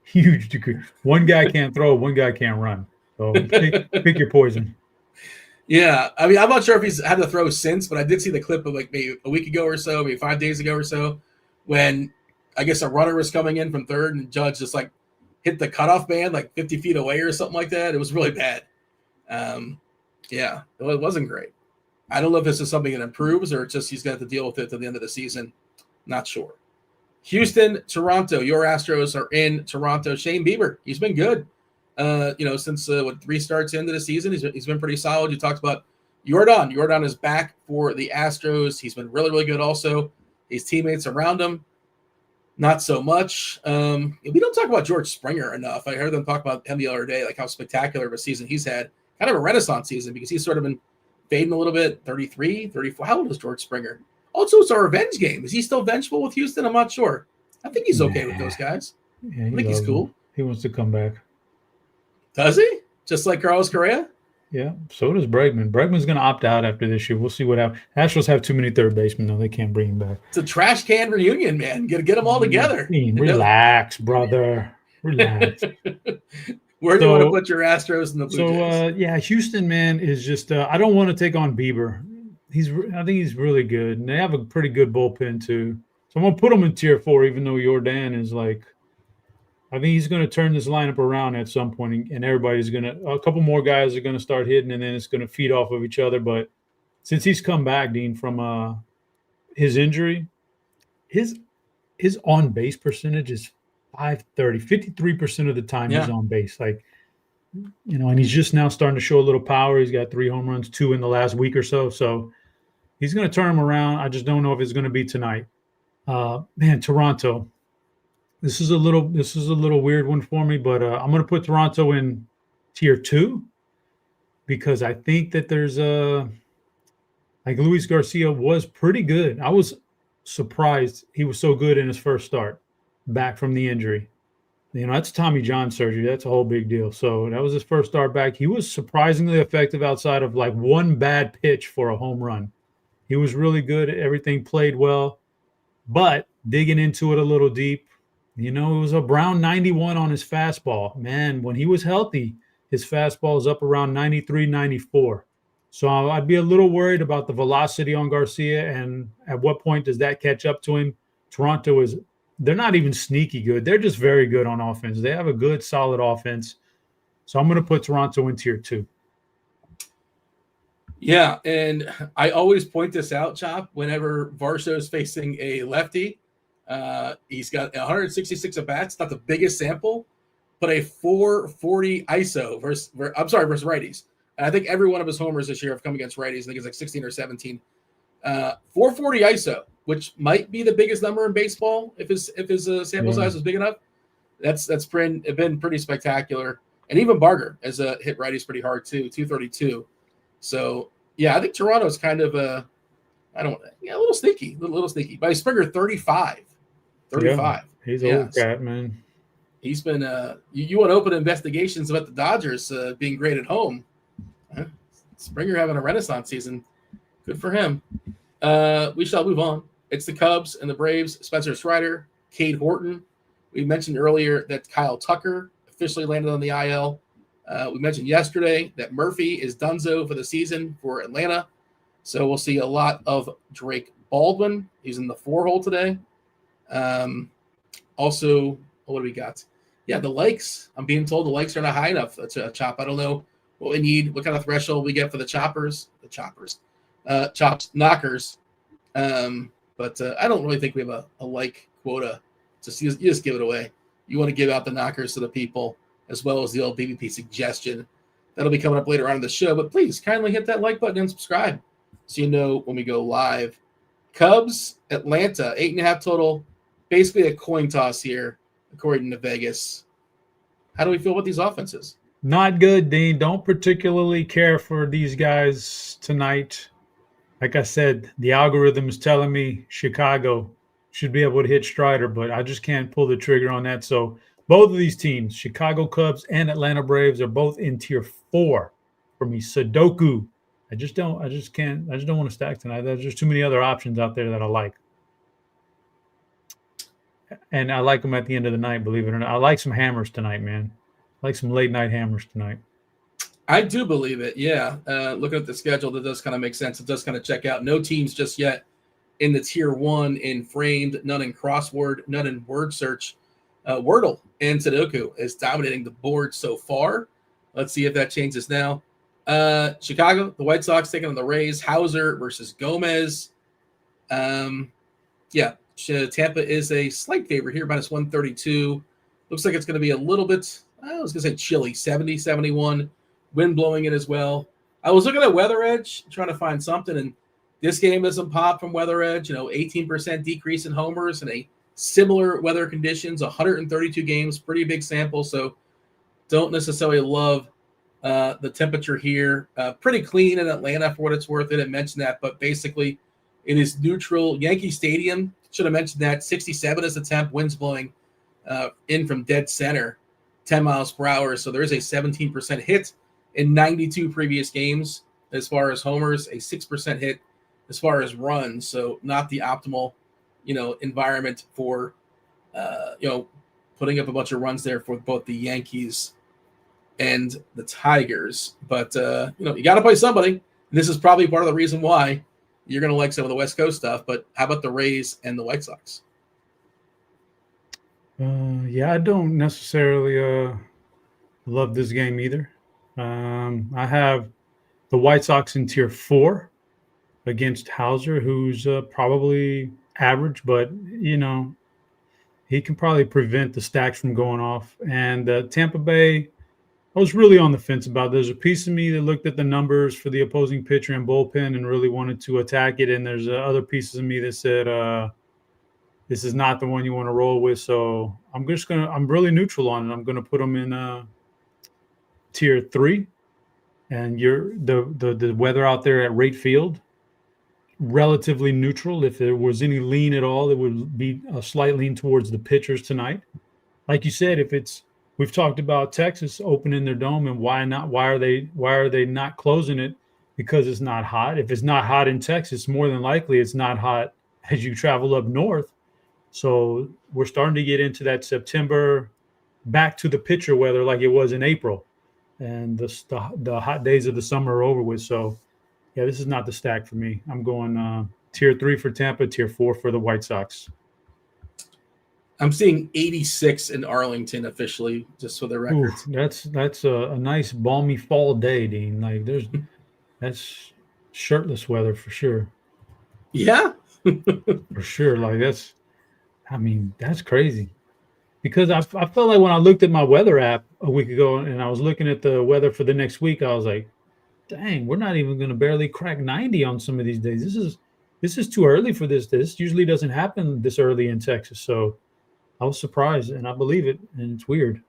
Huge degree. One guy can't throw, one guy can't run. So pick your poison. Yeah, I mean, I'm not sure if he's had to throw since, but I did see the clip of like maybe a week ago or so, maybe 5 days ago or so, when I guess a runner was coming in from third and Judge just like hit the cutoff man like 50 feet away or something like that. It was really bad. Yeah, it wasn't great. I don't know if this is something that improves or it's just he's going to have to deal with it to the end of the season. Not sure. Houston, Toronto. Your Astros are in Toronto. Shane Bieber, he's been good. Since 3 starts into the season, he's been pretty solid. You talked about Jordan. Jordan is back for the Astros. He's been really, really good also. His teammates around him, not so much. We don't talk about George Springer enough. I heard them talk about him the other day, like how spectacular of a season he's had. Kind of a renaissance season because he's sort of been fading a little bit. 33, 34. How old is George Springer? Also, it's a revenge game. Is he still vengeful with Houston? I'm not sure. I think he's okay with those guys. Yeah, I think he's cool. Him. He wants to come back. Does he? Just like Carlos Correa? Yeah, so does Bregman. Bregman's going to opt out after this year. We'll see what happens. Astros have too many third basemen, though. They can't bring him back. It's a trash can reunion, man. Get them all together. Relax, brother. Relax. Where do you want to put your Astros in the Blue Jays? Houston, man, is just I don't want to take on Bieber. I think he's really good. And they have a pretty good bullpen, too. So I'm going to put him in tier 4, even though Jordan is like – I think he's going to turn this lineup around at some point, and everybody's going to – a couple more guys are going to start hitting, and then it's going to feed off of each other. But since he's come back, Dean, from his injury, his on-base percentage is .530. 53% of the time he's on base. Like, and he's just now starting to show a little power. He's got 3 home runs, 2 in the last week or so. So he's going to turn him around. I just don't know if it's going to be tonight. Toronto. This is a little weird one for me, but I'm going to put Toronto in tier 2 because I think that there's like Luis Garcia was pretty good. I was surprised he was so good in his first start back from the injury. That's Tommy John surgery. That's a whole big deal. So that was his first start back. He was surprisingly effective outside of like one bad pitch for a home run. He was really good. Everything played well, but digging into it a little deep, it was around 91 on his fastball. Man, when he was healthy, his fastball is up around 93, 94. So I'd be a little worried about the velocity on Garcia, and at what point does that catch up to him? Toronto they're not even sneaky good. They're just very good on offense. They have a good, solid offense. So I'm going to put Toronto in tier 2. Yeah, and I always point this out, Chop, whenever Varsho is facing a lefty. He's got 166 at-bats, not the biggest sample, but a 440 ISO versus righties. And I think every one of his homers this year have come against righties. I think it's like 16 or 17. 440 ISO, which might be the biggest number in baseball if his sample size was big enough. That's been pretty spectacular. And even Barger has hit righties pretty hard too, 232. So yeah, I think Toronto's kind of a little sneaky, little sneaky. By Springer, 35. Yeah, he's an old cat, man. He's been you want to open investigations about the Dodgers being great at home. Springer having a renaissance season. Good for him. We shall move on. It's the Cubs and the Braves. Spencer Strider, Cade Horton. We mentioned earlier that Kyle Tucker officially landed on the IL. We mentioned yesterday that Murphy is donezo for the season for Atlanta. So we'll see a lot of Drake Baldwin. He's in the 4-hole today. Also, what do we got? Yeah, the likes. I'm being told the likes are not high enough to chop. I don't know what we need, what kind of threshold we get for the choppers. Knockers. But I don't really think we have a like quota. You just give it away. You want to give out the knockers to the people, as well as the old BBP suggestion. That'll be coming up later on in the show. But please kindly hit that like button and subscribe so you know when we go live. Cubs, Atlanta, 8.5 total. Basically a coin toss here, according to Vegas. How do we feel about these offenses? Not good, Dean. Don't particularly care for these guys tonight. like I said, the algorithm is telling me Chicago should be able to hit Strider, but I just can't pull the trigger on that. So both of these teams, Chicago Cubs and Atlanta Braves, are both in tier 4 for me. Sudoku. I just don't want to stack tonight. There's just too many other options out there that I like. And I like them at the end of the night, believe it or not. I like some hammers tonight, man. I like some late night hammers tonight. I do believe it, yeah. Looking at the schedule, that does kind of make sense. It does kind of check out. No teams just yet in the tier 1 in framed, none in crossword, none in word search. Wordle and Sudoku is dominating the board so far. Let's see if that changes now. Chicago, the White Sox taking on the Rays. Hauser versus Gomez. Yeah, Tampa is a slight favorite here, minus 132. Looks like it's going to be a little bit, I was going to say chilly, 70, 71. Wind blowing it as well. I was looking at Weather Edge, trying to find something, and this game doesn't pop from Weather Edge. 18% decrease in homers and a similar weather conditions, 132 games, pretty big sample. So don't necessarily love the temperature here. Pretty clean in Atlanta for what it's worth. I didn't mention that, but basically it is neutral. Yankee Stadium, should have mentioned that. 67 is the temp, winds blowing in from dead center, 10 miles per hour. So there is a 17% hit in 92 previous games as far as homers, a 6% hit as far as runs. So not the optimal, environment for, putting up a bunch of runs there for both the Yankees and the Tigers. But, you got to play somebody. This is probably part of the reason why you're going to like some of the West Coast stuff. But how about the Rays and the White Sox? Yeah, I don't necessarily love this game either. I have the White Sox in tier 4 against Hauser, who's probably average, but he can probably prevent the stacks from going off. And Tampa Bay, I was really on the fence about. There's a piece of me that looked at the numbers for the opposing pitcher and bullpen and really wanted to attack it, and there's other pieces of me that said this is not the one you want to roll with. So I'm really neutral on it. I'm gonna put them in tier 3, and the weather out there at Rate Field, relatively neutral. If there was any lean at all, it would be a slight lean towards the pitchers tonight. Like you said, we've talked about Texas opening their dome, and why not? Why are they not closing it? Because it's not hot. If it's not hot in Texas, more than likely it's not hot as you travel up north. So we're starting to get into that September, back to the pitcher weather like it was in April, and the hot days of the summer are over with. So yeah, this is not the stack for me. I'm going tier 3 for Tampa, tier 4 for the White Sox. I'm seeing 86 in Arlington officially, just for the record. That's a nice balmy fall day, Dean. Like that's shirtless weather for sure. Yeah, for sure. Like that's crazy. Because I felt like when I looked at my weather app a week ago and I was looking at the weather for the next week, I was like, dang, we're not even going to barely crack 90 on some of these days. This is too early for this. This usually doesn't happen this early in Texas. So I was surprised, and I believe it, and it's weird.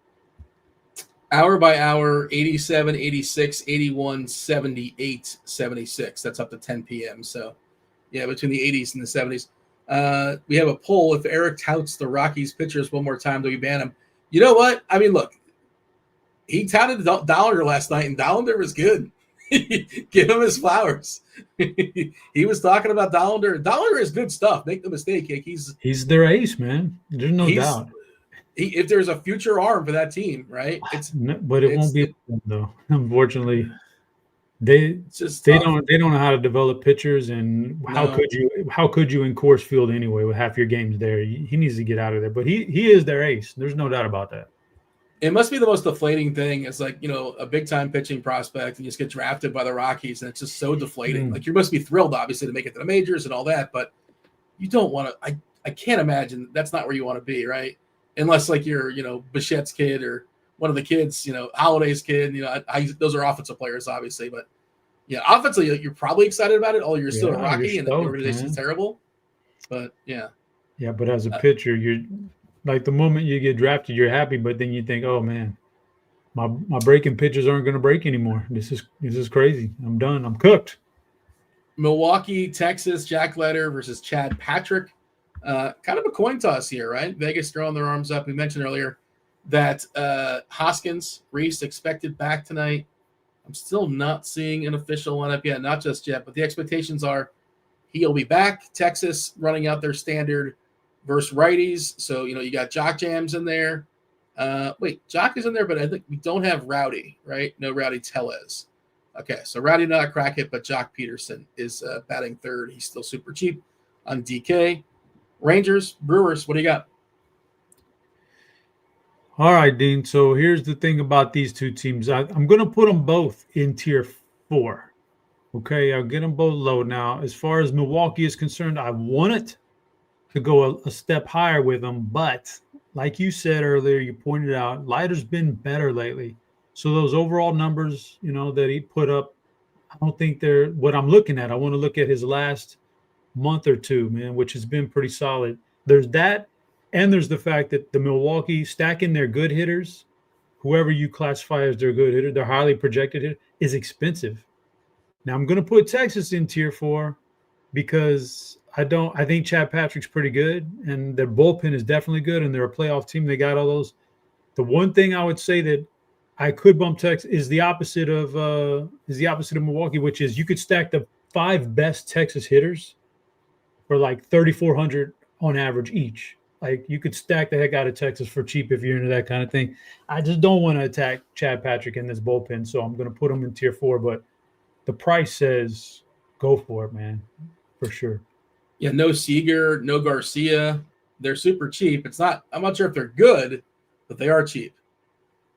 Hour by hour, 87, 86, 81, 78, 76. That's up to 10 p.m. So, yeah, between the 80s and the 70s. We have a poll. If Eric touts the Rockies pitchers one more time, do we ban him? You know what? I mean, look, he touted Dollander last night, and Dollander was good. Give him his flowers. He was talking about Dollander. Dollander is good stuff. Make no mistake. He's their ace, man. There's no doubt. If there's a future arm for that team, right? But it won't be though. Unfortunately, they don't know how to develop pitchers, and how could you in Coors Field anyway with half your games there? He needs to get out of there. But he is their ace. There's no doubt about that. It must be the most deflating thing. It's like, a big-time pitching prospect and you just get drafted by the Rockies, and it's just so deflating. Like, you must be thrilled, obviously, to make it to the majors and all that, but you don't want to – I can't imagine that's not where you want to be, right? Unless, like, you're, Bichette's kid or one of the kids, Holiday's kid. Those are offensive players, obviously. But, yeah, offensively, you're probably excited about it, although you're still a Rocky and the organization's terrible. But, yeah. Yeah, but as a pitcher, you're – like the moment you get drafted, you're happy, but then you think, "Oh man, my breaking pitches aren't going to break anymore. This is crazy. I'm done. I'm cooked." Milwaukee, Texas, Jack Leiter versus Chad Patrick. Kind of a coin toss here, right? Vegas throwing their arms up. We mentioned earlier that Hoskins, Reese expected back tonight. I'm still not seeing an official lineup yet, not just yet, but the expectations are he'll be back. Texas running out their standard versus righties. So, you got Jock Jams in there. Jock is in there, but I think we don't have Rowdy, right? No Rowdy Tellez. Okay, so Rowdy not crack it, but Jock Peterson is batting third. He's still super cheap on DK. Rangers, Brewers, what do you got? All right, Dean. So here's the thing about these two teams. I'm going to put them both in tier 4. Okay, I'll get them both low. Now, as far as Milwaukee is concerned, I wanted to go a step higher with them, but like you said earlier, you pointed out, Leiter's been better lately. So those overall numbers, that he put up, I don't think they're what I'm looking at. I want to look at his last month or two, man, which has been pretty solid. There's that, and there's the fact that the Milwaukee stacking their good hitters, whoever you classify as their good hitter, their highly projected hitter, is expensive. Now I'm going to put Texas in tier 4 because I think Chad Patrick's pretty good, and their bullpen is definitely good, and they're a playoff team. They got all those. The one thing I would say that I could bump Texas is the opposite of Milwaukee, which is you could stack the 5 best Texas hitters for like 3,400 on average each. Like you could stack the heck out of Texas for cheap if you're into that kind of thing. I just don't want to attack Chad Patrick in this bullpen, so I'm going to put him in tier 4. But the price says go for it, man, for sure. Yeah, no Seager, no Garcia. They're super cheap. I'm not sure if they're good, but they are cheap.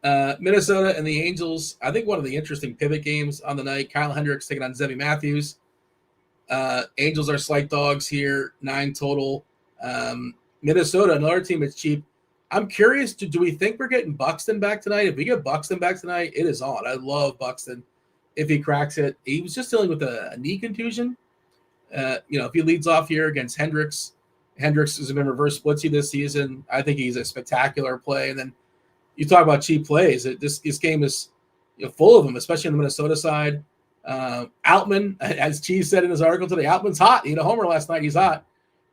Minnesota and the Angels, I think one of the interesting pivot games on the night. Kyle Hendricks taking on Zebby Matthews. Angels are slight dogs here, 9 total. Minnesota, another team that's cheap. I'm curious, do we think we're getting Buxton back tonight? If we get Buxton back tonight, it is on. I love Buxton if he cracks it. He was just dealing with a knee contusion. If he leads off here against Hendricks has been reverse splitsy this season. I think he's a spectacular play. And then you talk about cheap plays. This game is full of them, especially on the Minnesota side. Outman, as Cheese said in his article today, Outman's hot. He had a homer last night. He's hot.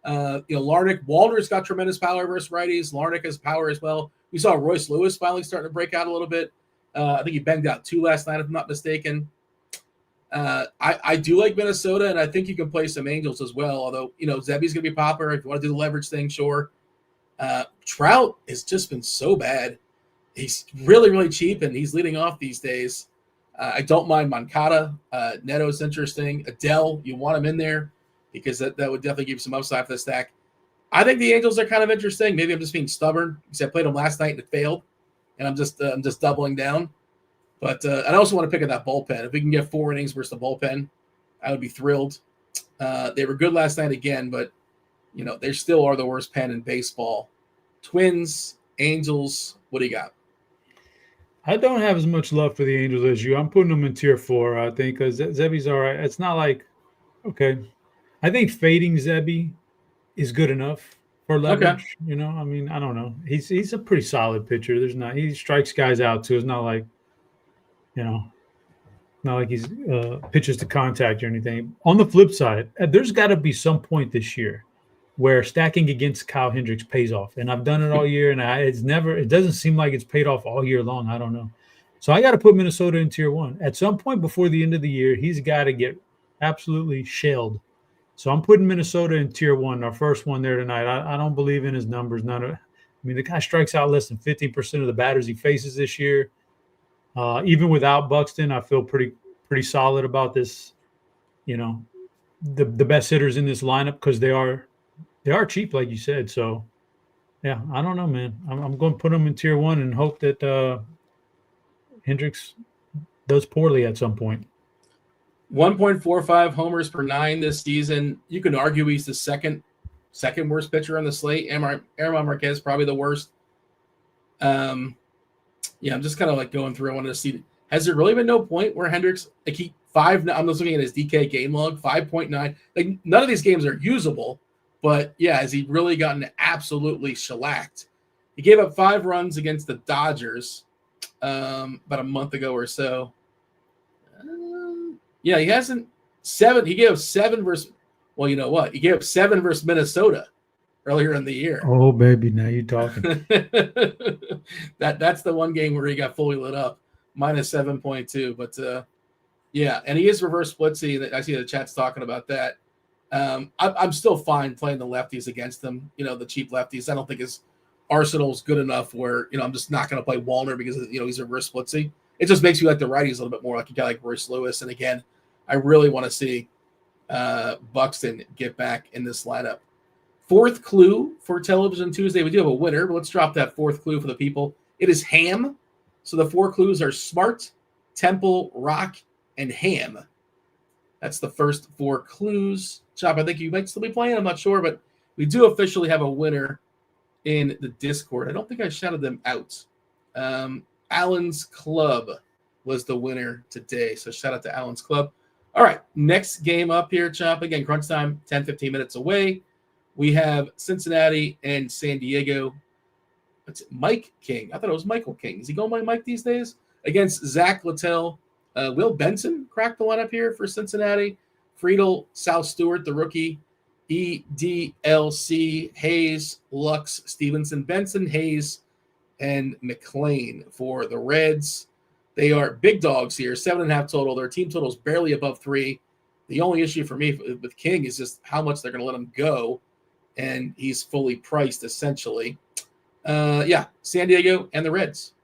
Larnach, Walner's got tremendous power versus righties. Larnach has power as well. We saw Royce Lewis finally starting to break out a little bit. I think he banged out 2 last night, if I'm not mistaken. I do like Minnesota, and I think you can play some Angels as well. Although, Zebby's going to be popular. If you want to do the leverage thing, sure. Trout has just been so bad. He's really, really cheap, and he's leading off these days. I don't mind Moncada. Neto's interesting. Adele, you want him in there because that would definitely give you some upside for the stack. I think the Angels are kind of interesting. Maybe I'm just being stubborn because I played them last night and it failed, and I'm just doubling down. But I also want to pick at that bullpen. If we can get 4 innings versus the bullpen, I would be thrilled. They were good last night again, but they still are the worst pen in baseball. Twins, Angels, what do you got? I don't have as much love for the Angels as you. I'm putting them in tier 4, I think, because Zebby's all right. It's not like, okay. I think fading Zebby is good enough for leverage. Okay. I don't know. He's a pretty solid pitcher. He strikes guys out too. It's not like, not like he's pitches to contact or anything. On the flip side, there's got to be some point this year where stacking against Kyle Hendricks pays off. And I've done it all year, and it doesn't seem like it's paid off all year long. I don't know. So I got to put Minnesota in tier 1. At some point before the end of the year, he's got to get absolutely shelled. So I'm putting Minnesota in tier 1, our first one there tonight. I don't believe in his numbers. The guy strikes out less than 15% of the batters he faces this year. Even without Buxton, I feel pretty solid about this. The best hitters in this lineup because they are cheap, like you said. So, yeah, I don't know, man. I'm going to put them in tier 1 and hope that Hendricks does poorly at some point. 1.45 homers per 9 this season. You can argue he's the second worst pitcher on the slate. Aaron Marquez probably the worst. I'm just kind of like going through. I wanted to see, has there really been no point where Hendricks, I'm just looking at his DK game log, 5.9. Like none of these games are usable, but yeah, has he really gotten absolutely shellacked? He gave up 5 runs against the Dodgers about a month ago or so. He hasn't 7. He gave up 7 versus. Well, you know what? He gave up 7 versus Minnesota earlier in the year. Oh, baby, now you're talking. That's the one game where he got fully lit up, minus 7.2. But yeah, and he is reverse splitsy. I see the chat's talking about that. I'm still fine playing the lefties against them. The cheap lefties. I don't think his arsenal is good enough where I'm just not going to play Wallner because he's reverse splitsy. It just makes me like the righties a little bit more, like a guy like Royce Lewis. And again, I really want to see Buxton get back in this lineup. Fourth clue for Television Tuesday. We do have a winner, but let's drop that fourth clue for the people. It is Ham. So the 4 clues are Smart, Temple, Rock, and Ham. That's the first 4 clues. Chop, I think you might still be playing. I'm not sure, but we do officially have a winner in the Discord. I don't think I shouted them out. Allen's Club was the winner today. So shout out to Allen's Club. All right, next game up here, Chop. Again, crunch time, 10, 15 minutes away. We have Cincinnati and San Diego. It's Mike King. I thought it was Michael King. Is he going by Mike these days? Against Zach Littell. Will Benson cracked the lineup here for Cincinnati. Friedel, South Stewart, the rookie. EDLC, Hayes, Lux, Stevenson, Benson, Hayes, and McLean for the Reds. They are big dogs here, 7.5 total. Their team total is barely above 3. The only issue for me with King is just how much they're going to let him go, and he's fully priced essentially. San Diego and the Reds.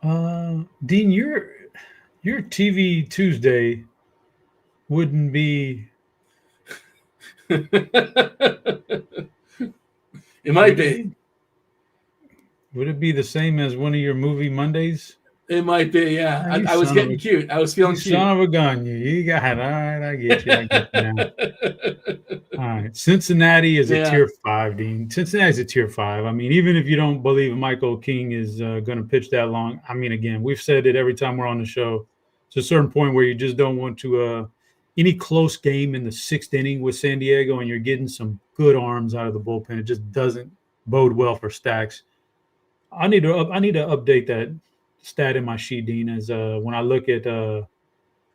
Dean, your TV Tuesday wouldn't be. It might be. Would it be the same as one of your movie Mondays? It might be, yeah. I was getting cute. I was feeling cute. Son of a gun, you got it. All right, I get you now. All right, Cincinnati is a tier 5, Dean. Cincinnati's a tier 5. I mean, even if you don't believe Michael King is going to pitch that long, I mean, again, we've said it every time we're on the show. It's a certain point where you just don't want to any close game in the 6th inning with San Diego and you're getting some good arms out of the bullpen. It just doesn't bode well for stacks. I need to update that stat in my sheet, Dean, as when I look at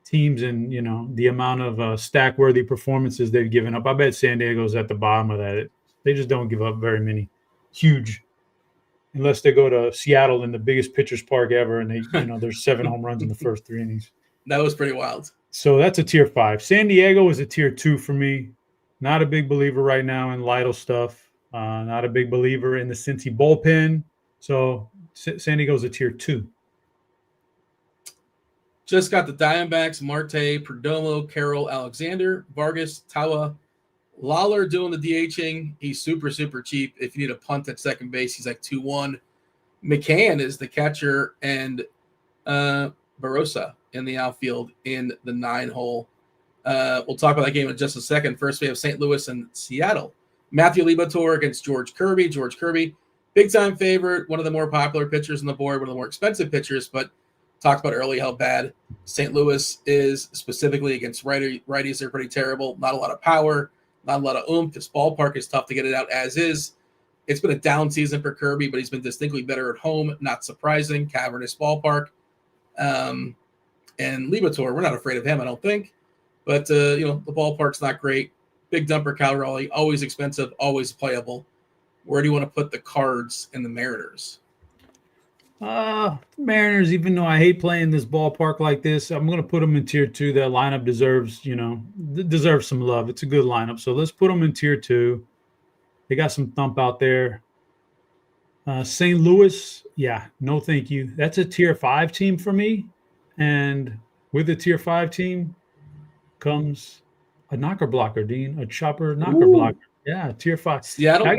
teams and the amount of stack-worthy performances they've given up. I bet San Diego's at the bottom of that. They just don't give up very many huge, unless they go to Seattle in the biggest pitcher's park ever, and there's 7 home runs in the first 3 innings. That was pretty wild. So that's a tier 5. San Diego is a tier 2 for me. Not a big believer right now in Lytle stuff. Not a big believer in the Cincy bullpen. So San Diego's a tier 2. Just got the Diamondbacks, Marte, Perdomo, Carroll, Alexander, Vargas, Tawa, Lawler doing the DHing. He's super, super cheap. If you need a punt at second base, he's like 2-1. McCann is the catcher, and Barossa in the outfield in the 9-hole. We'll talk about that game in just a second. First, we have St. Louis and Seattle. Matthew Liberatore against George Kirby. George Kirby, big-time favorite, one of the more popular pitchers on the board, one of the more expensive pitchers, but talked about earlier how bad St. Louis is, specifically against righties. They're pretty terrible. Not a lot of power, not a lot of oomph. This ballpark is tough to get it out as is. It's been a down season for Kirby, but he's been distinctly better at home. Not surprising. Cavernous ballpark. And Liberatore, we're not afraid of him, I don't think. But, the ballpark's not great. Big dumper Cal Raleigh, always expensive, always playable. Where do you want to put the Cards and the Mariners? Mariners, even though I hate playing this ballpark like this, I'm going to put them in tier 2. That lineup deserves some love. It's a good lineup. So let's put them in tier 2. They got some thump out there. St. Louis, no thank you. That's a tier 5 team for me. And with a tier 5 team comes a knocker blocker, Dean, a chopper knocker blocker. Yeah, tier 5. Seattle?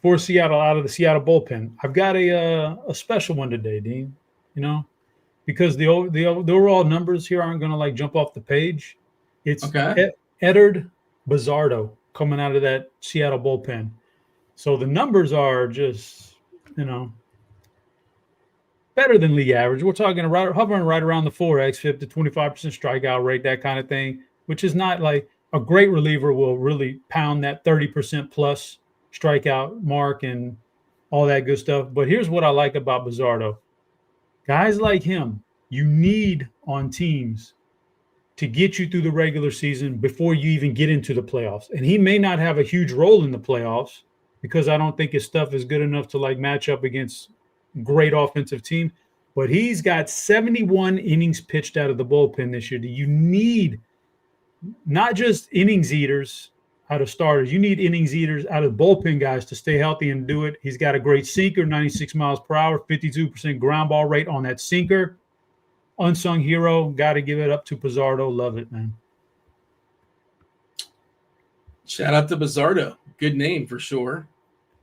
For Seattle out of the Seattle bullpen. I've got a special one today, Dean, because the overall numbers here aren't going to jump off the page. It's Edard Bizardo coming out of that Seattle bullpen. So the numbers are just, better than league average. We're talking hovering right around the 4x, 50 to 25% strikeout rate, that kind of thing, which is not like a great reliever will really pound that 30% plus strikeout mark and all that good stuff. But here's what I like about Bizardo. Guys like him you need on teams to get you through the regular season before you even get into the playoffs. And he may not have a huge role in the playoffs because I don't think his stuff is good enough to like match up against great offensive team. But he's got 71 innings pitched out of the bullpen this year. You need not just innings eaters out of starters. You need innings eaters out of bullpen guys to stay healthy and do it. He's got a great sinker, 96 miles per hour, 52% ground ball rate on that sinker. Unsung hero. Got to give it up to Pizzardo. Love it, man. Shout out to Pizzardo. Good name for sure.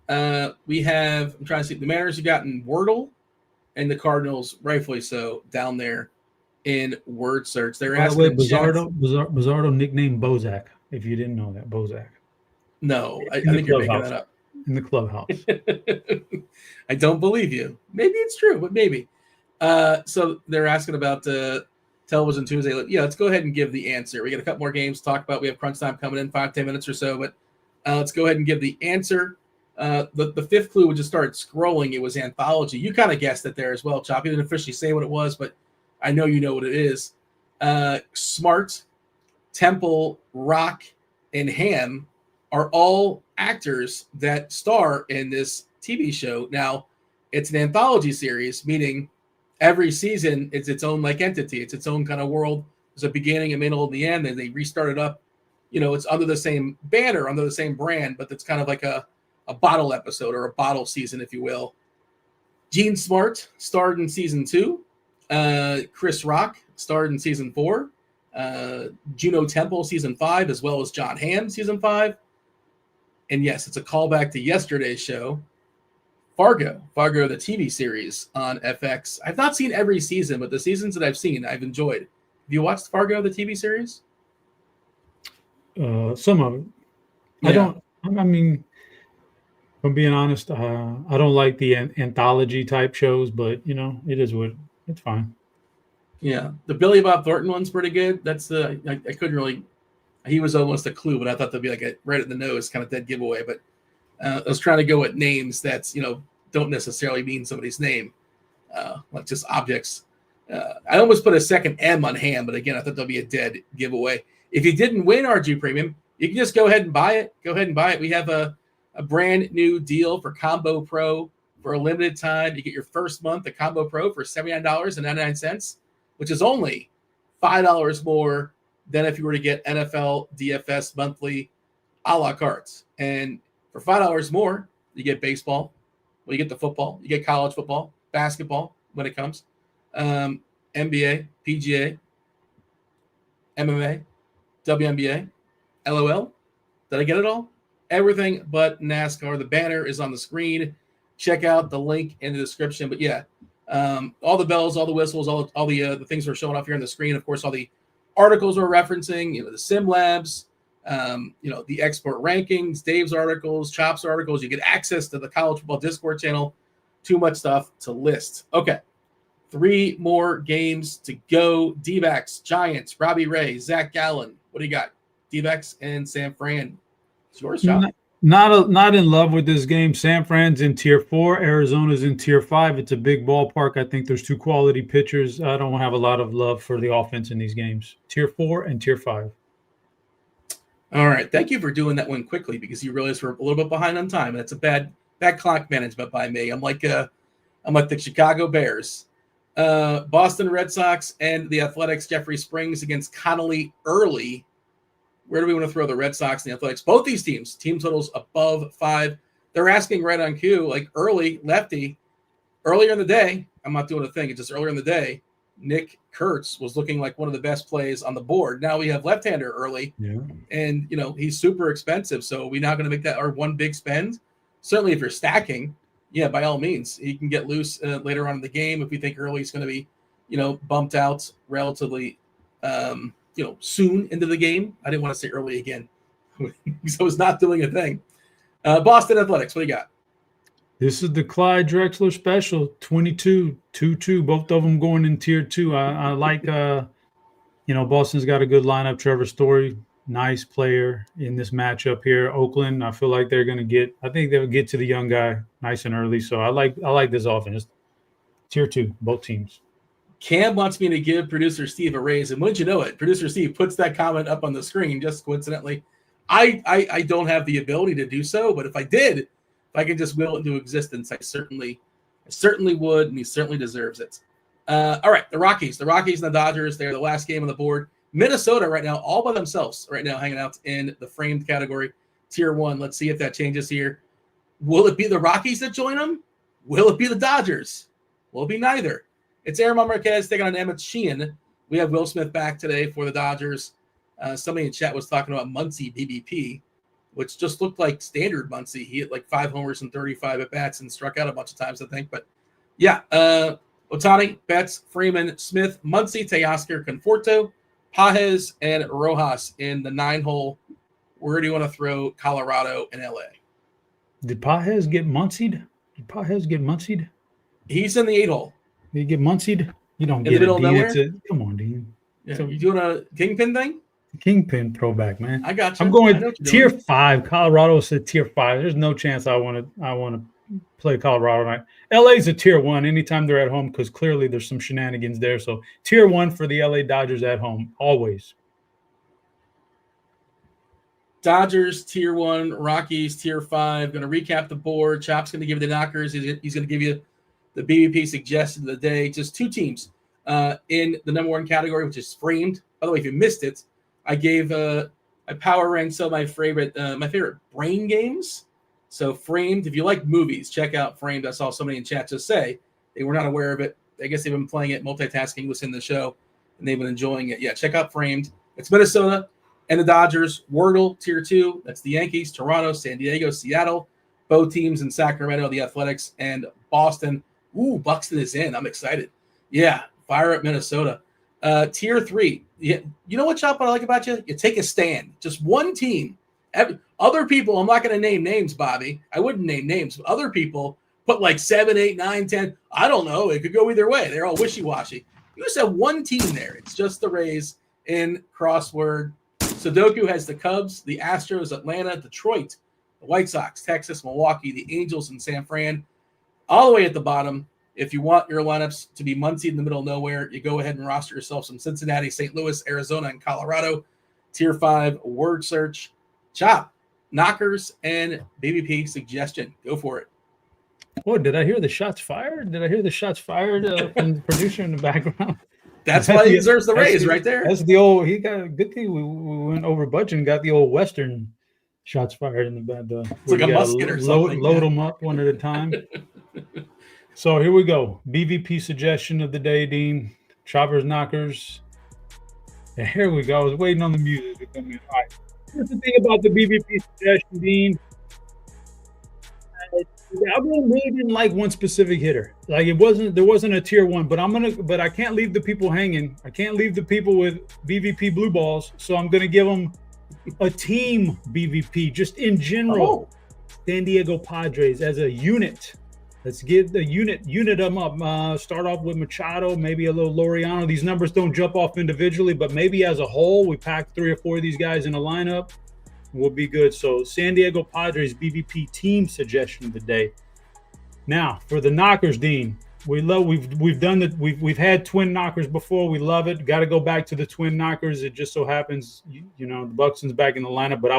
We have, I'm trying to see, the Mariners have gotten Wordle and the Cardinals, rightfully so, down there in word search. They're asking Pizzardo nicknamed Bozak, if you didn't know that. Bozak. No, I think you're making that up. In the clubhouse. I don't believe you. Maybe it's true, but maybe. So they're asking about Television Tuesday. Yeah, let's go ahead and give the answer. We got a couple more games to talk about. We have crunch time coming in 5-10 minutes or so, but let's go ahead and give the answer. The fifth clue would just start scrolling. It was anthology. You kind of guessed it there as well, Chop. You didn't officially say what it was, but I know you know what it is. Smart, Temple, Rock, and Ham are all actors that star in this TV show. Now, it's an anthology series, meaning every season it's its own like entity. It's its own kind of world. There's a beginning, a middle, and the end, and they restart it up. You know, it's under the same banner, under the same brand, but it's kind of like a bottle episode or a bottle season, if you will. Gene Smart starred in season 2. Chris Rock starred in season 4. Juno Temple season 5, as well as John Hamm season 5. And yes, it's a callback to yesterday's show. Fargo, the TV series on FX. I've not seen every season, but the seasons that I've seen, I've enjoyed. Have you watched Fargo, the TV series? Some of it. Yeah. I mean, if I'm being honest, I don't like the anthology type shows, but you know, it's fine. Yeah, the Billy Bob Thornton one's pretty good. That's I couldn't really. He was almost a clue, but I thought that'd be like a right at the nose kind of dead giveaway. But I was trying to go at names that's don't necessarily mean somebody's name, like just objects. I almost put a second M on Ham, but again, I thought that'd be a dead giveaway. If you didn't win RG Premium, you can just go ahead and buy it. Go ahead and buy it. We have a brand new deal for Combo Pro for a limited time. You get your first month of Combo Pro for $79.99, which is only $5 more than if you were to get NFL DFS monthly a la carte. And for $5 more, you get baseball. Well, you get the football. You get college football, basketball when it comes. NBA, PGA, MMA, WNBA, LOL. Did I get it all? Everything but NASCAR. The banner is on the screen. Check out the link in the description. But yeah, all the bells, all the whistles, all the things we're showing off here on the screen. Of course, all the articles we're referencing. The SimLabs. The export rankings, Dave's articles, Chop's articles. You get access to the college football Discord channel. Too much stuff to list. Okay. 3 more games to go. D-backs, Giants, Robbie Ray, Zach Gallen. What do you got? D-backs and San Fran. It's yours, Chop. Not in love with this game. San Fran's in tier 4. Arizona's in tier 5. It's a big ballpark. I think there's 2 quality pitchers. I don't have a lot of love for the offense in these games. Tier 4 and tier 5. All right. Thank you for doing that one quickly because you realize we're a little bit behind on time. That's a bad clock management by me. I'm like the Chicago Bears. Boston Red Sox and the Athletics, Jeffrey Springs against Connolly early. Where do we want to throw the Red Sox and the Athletics? Both these teams, team totals above 5. They're asking right on cue, like early, lefty. Earlier in the day, I'm not doing a thing. It's just earlier in the day, Nick Kurtz was looking like one of the best plays on the board. Now we have left-hander early, and he's super expensive. So we're not going to make that our one big spend. Certainly, if you're stacking, yeah, by all means, he can get loose later on in the game if we think early is going to be, bumped out relatively, soon into the game. I didn't want to say early again, so it's not doing a thing. Boston Athletics, what do you got? This is the Clyde Drexler special, 22-2-2. Both of them going in tier 2. I like, Boston's got a good lineup. Trevor Story, nice player in this matchup here. Oakland, I feel like they're going to I think they'll get to the young guy nice and early. So I like this offense. Tier 2, both teams. Cam wants me to give producer Steve a raise, and wouldn't you know it, producer Steve puts that comment up on the screen just coincidentally. I don't have the ability to do so, but if I did, if I could just will it into existence, I certainly would, and he certainly deserves it. All right, the Rockies and the Dodgers, they're the last game on the board. Minnesota right now, all by themselves right now, hanging out in the framed category, tier 1. Let's see if that changes here. Will it be the Rockies that join them? Will it be the Dodgers? Will it be neither? It's Aaron Marquez taking on Emmett Sheehan. We have Will Smith back today for the Dodgers. Somebody in chat was talking about Muncy BBP, which just looked like standard Muncy. He hit like 5 homers and 35 at-bats and struck out a bunch of times, I think. But, yeah, Ohtani, Betts, Freeman, Smith, Muncy, Teoscar, Conforto, Pages, and Rojas in the 9-hole. Where do you want to throw Colorado and LA? Did Pages get muncied? He's in the 8-hole. Did he get muncied? You don't in get the middle it, of Dean. nowhere? Come on, Dean. Yeah, So, you doing a kingpin thing? Kingpin throwback, man. I got you. I'm going tier 5. Colorado said tier 5. There's no chance I want to play Colorado tonight. LA's a tier 1 anytime they're at home because clearly there's some shenanigans there. So tier 1 for the LA Dodgers at home, always. Dodgers tier 1, Rockies tier 5. Going to recap the board. Chop's going to give you the knockers. He's going to give you the BVP suggestion of the day. Just 2 teams in the number 1 category, which is framed. By the way, if you missed it, I gave I power ranked some of my favorite brain games. So framed, if you like movies, check out Framed. I saw somebody in chat just say they were not aware of it. I guess they've been playing it, multitasking within the show, and they've been enjoying it. Yeah, check out Framed. It's Minnesota and the Dodgers. Wordle, tier 2. That's the Yankees, Toronto, San Diego, Seattle. Both teams in Sacramento, the Athletics, and Boston. Ooh, Buxton is in. I'm excited. Yeah, fire up Minnesota. Tier 3. You know what, Chop, what I like about you? You take a stand. Just one team. Other people, I'm not going to name names, Bobby. I wouldn't name names. But other people put like 7, 8, 9, 10. I don't know. It could go either way. They're all wishy-washy. You just have one team there. It's just the Rays in crossword. Sudoku has the Cubs, the Astros, Atlanta, Detroit, the White Sox, Texas, Milwaukee, the Angels, and San Fran. All the way at the bottom, if you want your lineups to be Muncie in the middle of nowhere, you go ahead and roster yourself some Cincinnati, St. Louis, Arizona, and Colorado. Tier 5, word search. Chop, knockers, and BVP suggestion. Go for it. Oh, did I hear the shots fired? From the producer in the background? That's why he deserves the raise right there. That's the old. He got a good thing. We went over budget and got the old Western shots fired in the bed. It's like a musket or something. Load them up one at a time. So here we go. BVP suggestion of the day, Dean. Choppers, knockers. And here we go. I was waiting on the music to come in. All right. Here's the thing about the BVP suggestion, Dean. I really didn't like one specific hitter. Like there wasn't a tier 1, but I can't leave the people hanging. I can't leave the people with BVP blue balls. So I'm gonna give them a team BVP just in general. San Diego Padres as a unit. Let's get the unit them up. Start off with Machado, maybe a little Laureano. These numbers don't jump off individually, but maybe as a whole, we pack 3 or 4 of these guys in a lineup. Will be good. So San Diego Padres BVP team suggestion of the day. Now for the knockers, Dean. We've had twin knockers before. We love it. Got to go back to the twin knockers. It just so happens, the Buxton's back in the lineup, but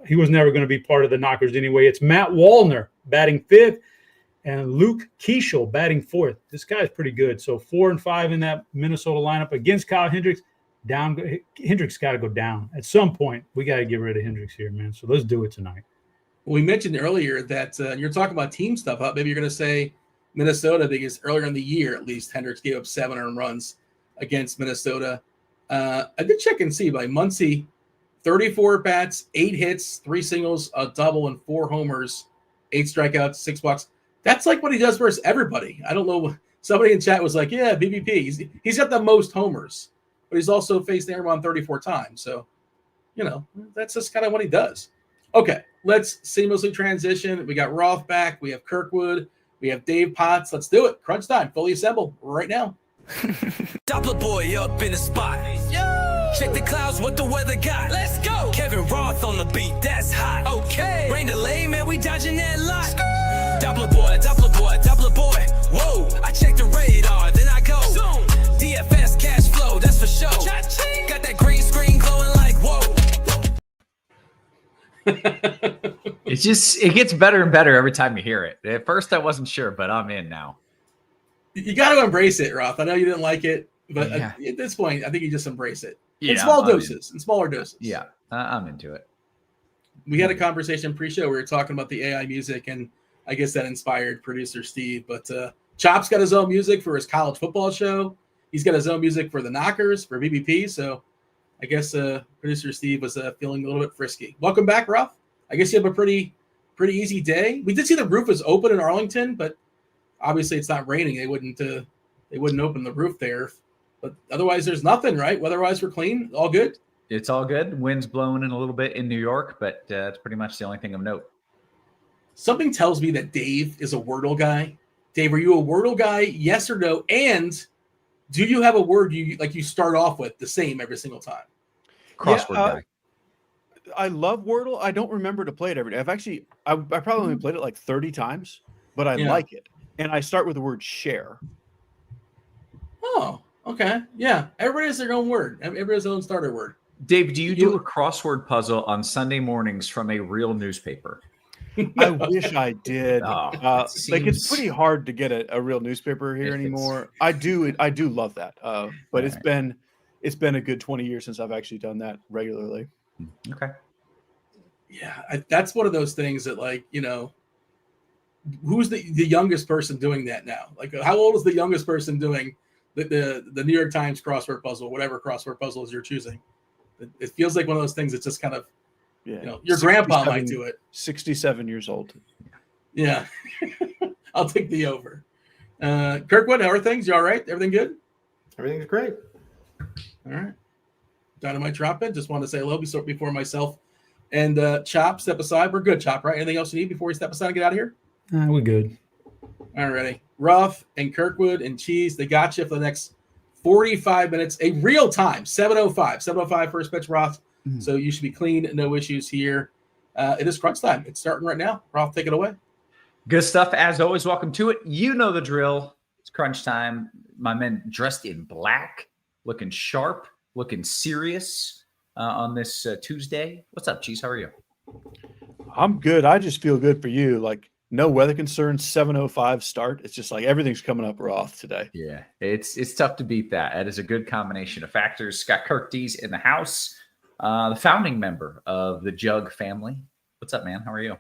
he was never gonna be part of the knockers anyway. It's Matt Wallner batting 5th and Luke Keeschel batting 4th. This guy's pretty good. So 4 and 5 in that Minnesota lineup against Kyle Hendricks. Hendricks got to go down at some point. We got to get rid of Hendricks here, man. So let's do it tonight. We mentioned earlier that you're talking about team stuff. Maybe you're going to say Minnesota because earlier in the year, at least, Hendricks gave up 7 earned runs against Minnesota. I did check and see by Muncie, 34 bats, 8 hits, 3 singles, a double, and 4 homers, 8 strikeouts, 6 walks. That's like what he does versus everybody. I don't know. Somebody in chat was like, yeah, BVP. He's got the most homers. But he's also faced Aaron 34 times. So, that's just kind of what he does. Okay, let's seamlessly transition. We got Roth back. We have Kirkwood. We have Dave Potts. Let's do it. Crunch time. Fully assembled right now. Doppler boy up in the spot. Yo! Check the clouds, what the weather got. Let's go. Kevin Roth on the beat. That's hot. Okay. Rain delay, man. We dodging that lot. Doppler boy. Whoa. I check the radar, then I go. for show. Got that green screen glowing like whoa. It gets better and better every time you hear it. At first I wasn't sure, but I'm in now. You got to embrace it, Roth. I know you didn't like it, but at this point, I think you just embrace it. In small doses, in smaller doses. Yeah, I'm into it. We had a conversation pre-show. We were talking about the AI music, and I guess that inspired producer Steve. But Chop's got his own music for his college football show. He's got his own music for the Knockers, for BBP. So I guess producer Steve was feeling a little bit frisky. Welcome back, Roth. I guess you have a pretty easy day. We did see the roof was open in Arlington, but obviously it's not raining. They wouldn't open the roof there. But otherwise, there's nothing, right? Weather-wise, we're clean. All good? It's all good. Wind's blowing in a little bit in New York, but it's pretty much the only thing of note. Something tells me that Dave is a Wordle guy. Dave, are you a Wordle guy? Yes or no? And do you have a word you start off with the same every single time? Crossword guy. I love Wordle. I don't remember to play it every day. I probably only played it like 30 times, but I like it. And I start with the word share. Oh, okay. Yeah. Everybody has their own word. Everybody has their own starter word. Dave, do you do a crossword puzzle on Sunday mornings from a real newspaper? I wish I did. Seems... Like it's pretty hard to get a real newspaper here anymore. I do love that. But it's been a good 20 years since I've actually done that regularly. Okay. Yeah, that's one of those things that, like, you know, who's the youngest person doing that now? Like, how old is the youngest person doing the New York Times crossword puzzle, whatever crossword puzzles you're choosing? It feels like one of those things that's just kind of, you know, your grandpa might do it. 67 years old. Yeah. I'll take the over. Kirkwood, how are things? You all right? Everything good? Everything's great. All right. Dynamite drop in. Just want to say hello before myself and Chop step aside. We're good, Chop, right? Anything else you need before we step aside and get out of here? We're good. All righty. Roth and Kirkwood and Cheese, they got you for the next 45 minutes. A real time, 7:05 first pitch, Roth. So you should be clean. No issues here. It is crunch time. It's starting right now. Roth, take it away. Good stuff. As always, welcome to it. You know the drill. It's crunch time. My men dressed in black, looking sharp, looking serious on this Tuesday. What's up, Cheese? How are you? I'm good. I just feel good for you. Like, no weather concerns, 7:05 start. It's just like everything's coming up Roth today. Yeah, it's tough to beat that. That is a good combination of factors. Got Kirkdiese in the house, the founding member of the Jug family. What's up, man? How are you?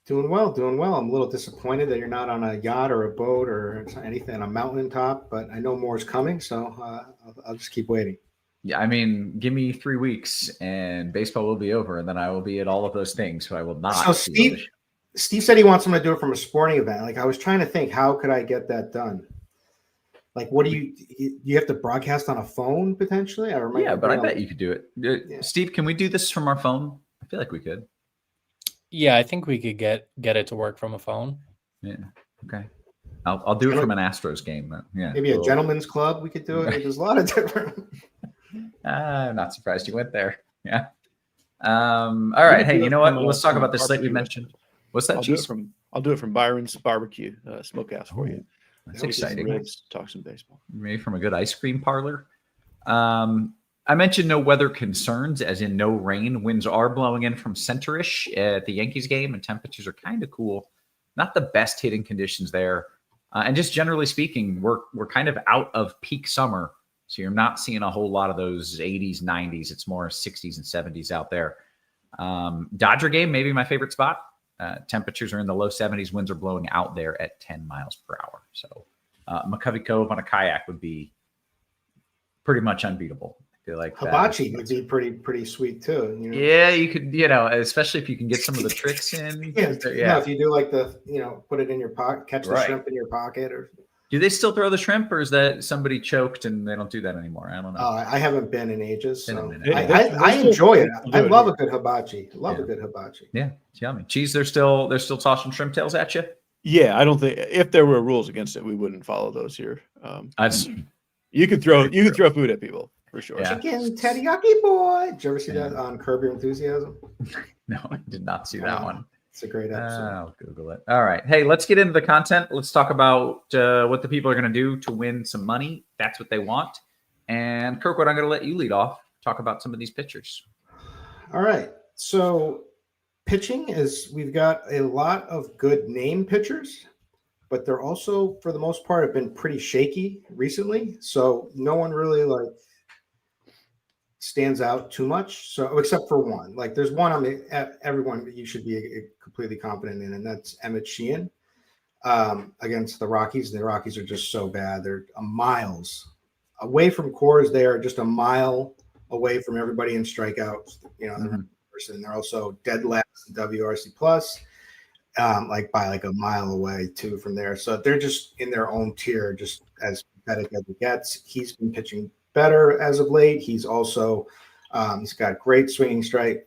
Doing well. I'm a little disappointed that you're not on a yacht or a boat or anything on a mountaintop, but I know more is coming, so I'll just keep waiting. Yeah, I mean, give me 3 weeks and baseball will be over, and then I will be at all of those things. So I will not. So Steve said he wants him to do it from a sporting event. Like, I was trying to think, how could I get that done? Like, what do you have to broadcast on a phone potentially? Yeah, but I bet you could do it. Yeah. Steve, can we do this from our phone? I feel like we could. Yeah, I think we could get it to work from a phone. Yeah. Okay. I'll do it from an Astros game. Yeah. Maybe a gentleman's club. We could do it. There's a lot of different. I'm not surprised you went there. Yeah. All right. Hey, you know what? Let's talk about the slate we mentioned. What's that, Cheese? I'll do it from Byron's Barbecue Smokehouse for you. That's exciting. Ribs, talk some baseball. Maybe from a good ice cream parlor. I mentioned no weather concerns, as in no rain. Winds are blowing in from center-ish at the Yankees game, and temperatures are kind of cool. Not the best hitting conditions there. And just generally speaking, we're kind of out of peak summer, so you're not seeing a whole lot of those 80s, 90s. It's more 60s and 70s out there. Dodger game, maybe my favorite spot. Temperatures are in the low 70s. Winds are blowing out there at 10 miles per hour. So McCovey Cove on a kayak would be pretty much unbeatable. I feel like hibachi would be pretty sweet too. You know? Yeah, you could, especially if you can get some of the tricks in. Yeah. No, if you do like put it in your pocket, catch the shrimp in your pocket, or. Do they still throw the shrimp, or is that somebody choked and they don't do that anymore? I don't know. I haven't been in ages, so I enjoy it. I love a good hibachi. A good hibachi. Yeah, it's yummy. Cheese, they're still tossing shrimp tails at you. Yeah, I don't think if there were rules against it, we wouldn't follow those here. You could throw food at people for sure. Yeah. Chicken teriyaki boy. Did you ever see that on Curb Your Enthusiasm? No, I did not see that one. It's a great episode. I'll Google it. All right. Hey, let's get into the content. Let's talk about what the people are going to do to win some money. That's what they want. And Kirkwood, I'm going to let you lead off. Talk about some of these pitchers. All right. So pitching is, we've got a lot of good name pitchers, but they're also, for the most part, have been pretty shaky recently. So no one really like stands out too much. So except for one, like there's one everyone you should be completely confident in, and that's Emmett Sheehan against the Rockies. The Rockies are just so bad. They're miles away from Coors. They are just a mile away from everybody in strikeouts. They're also dead last in WRC plus, like by like a mile away too from there. So they're just in their own tier, just as pathetic as it gets. He's been pitching better as of late. He's also he's got great swinging strike.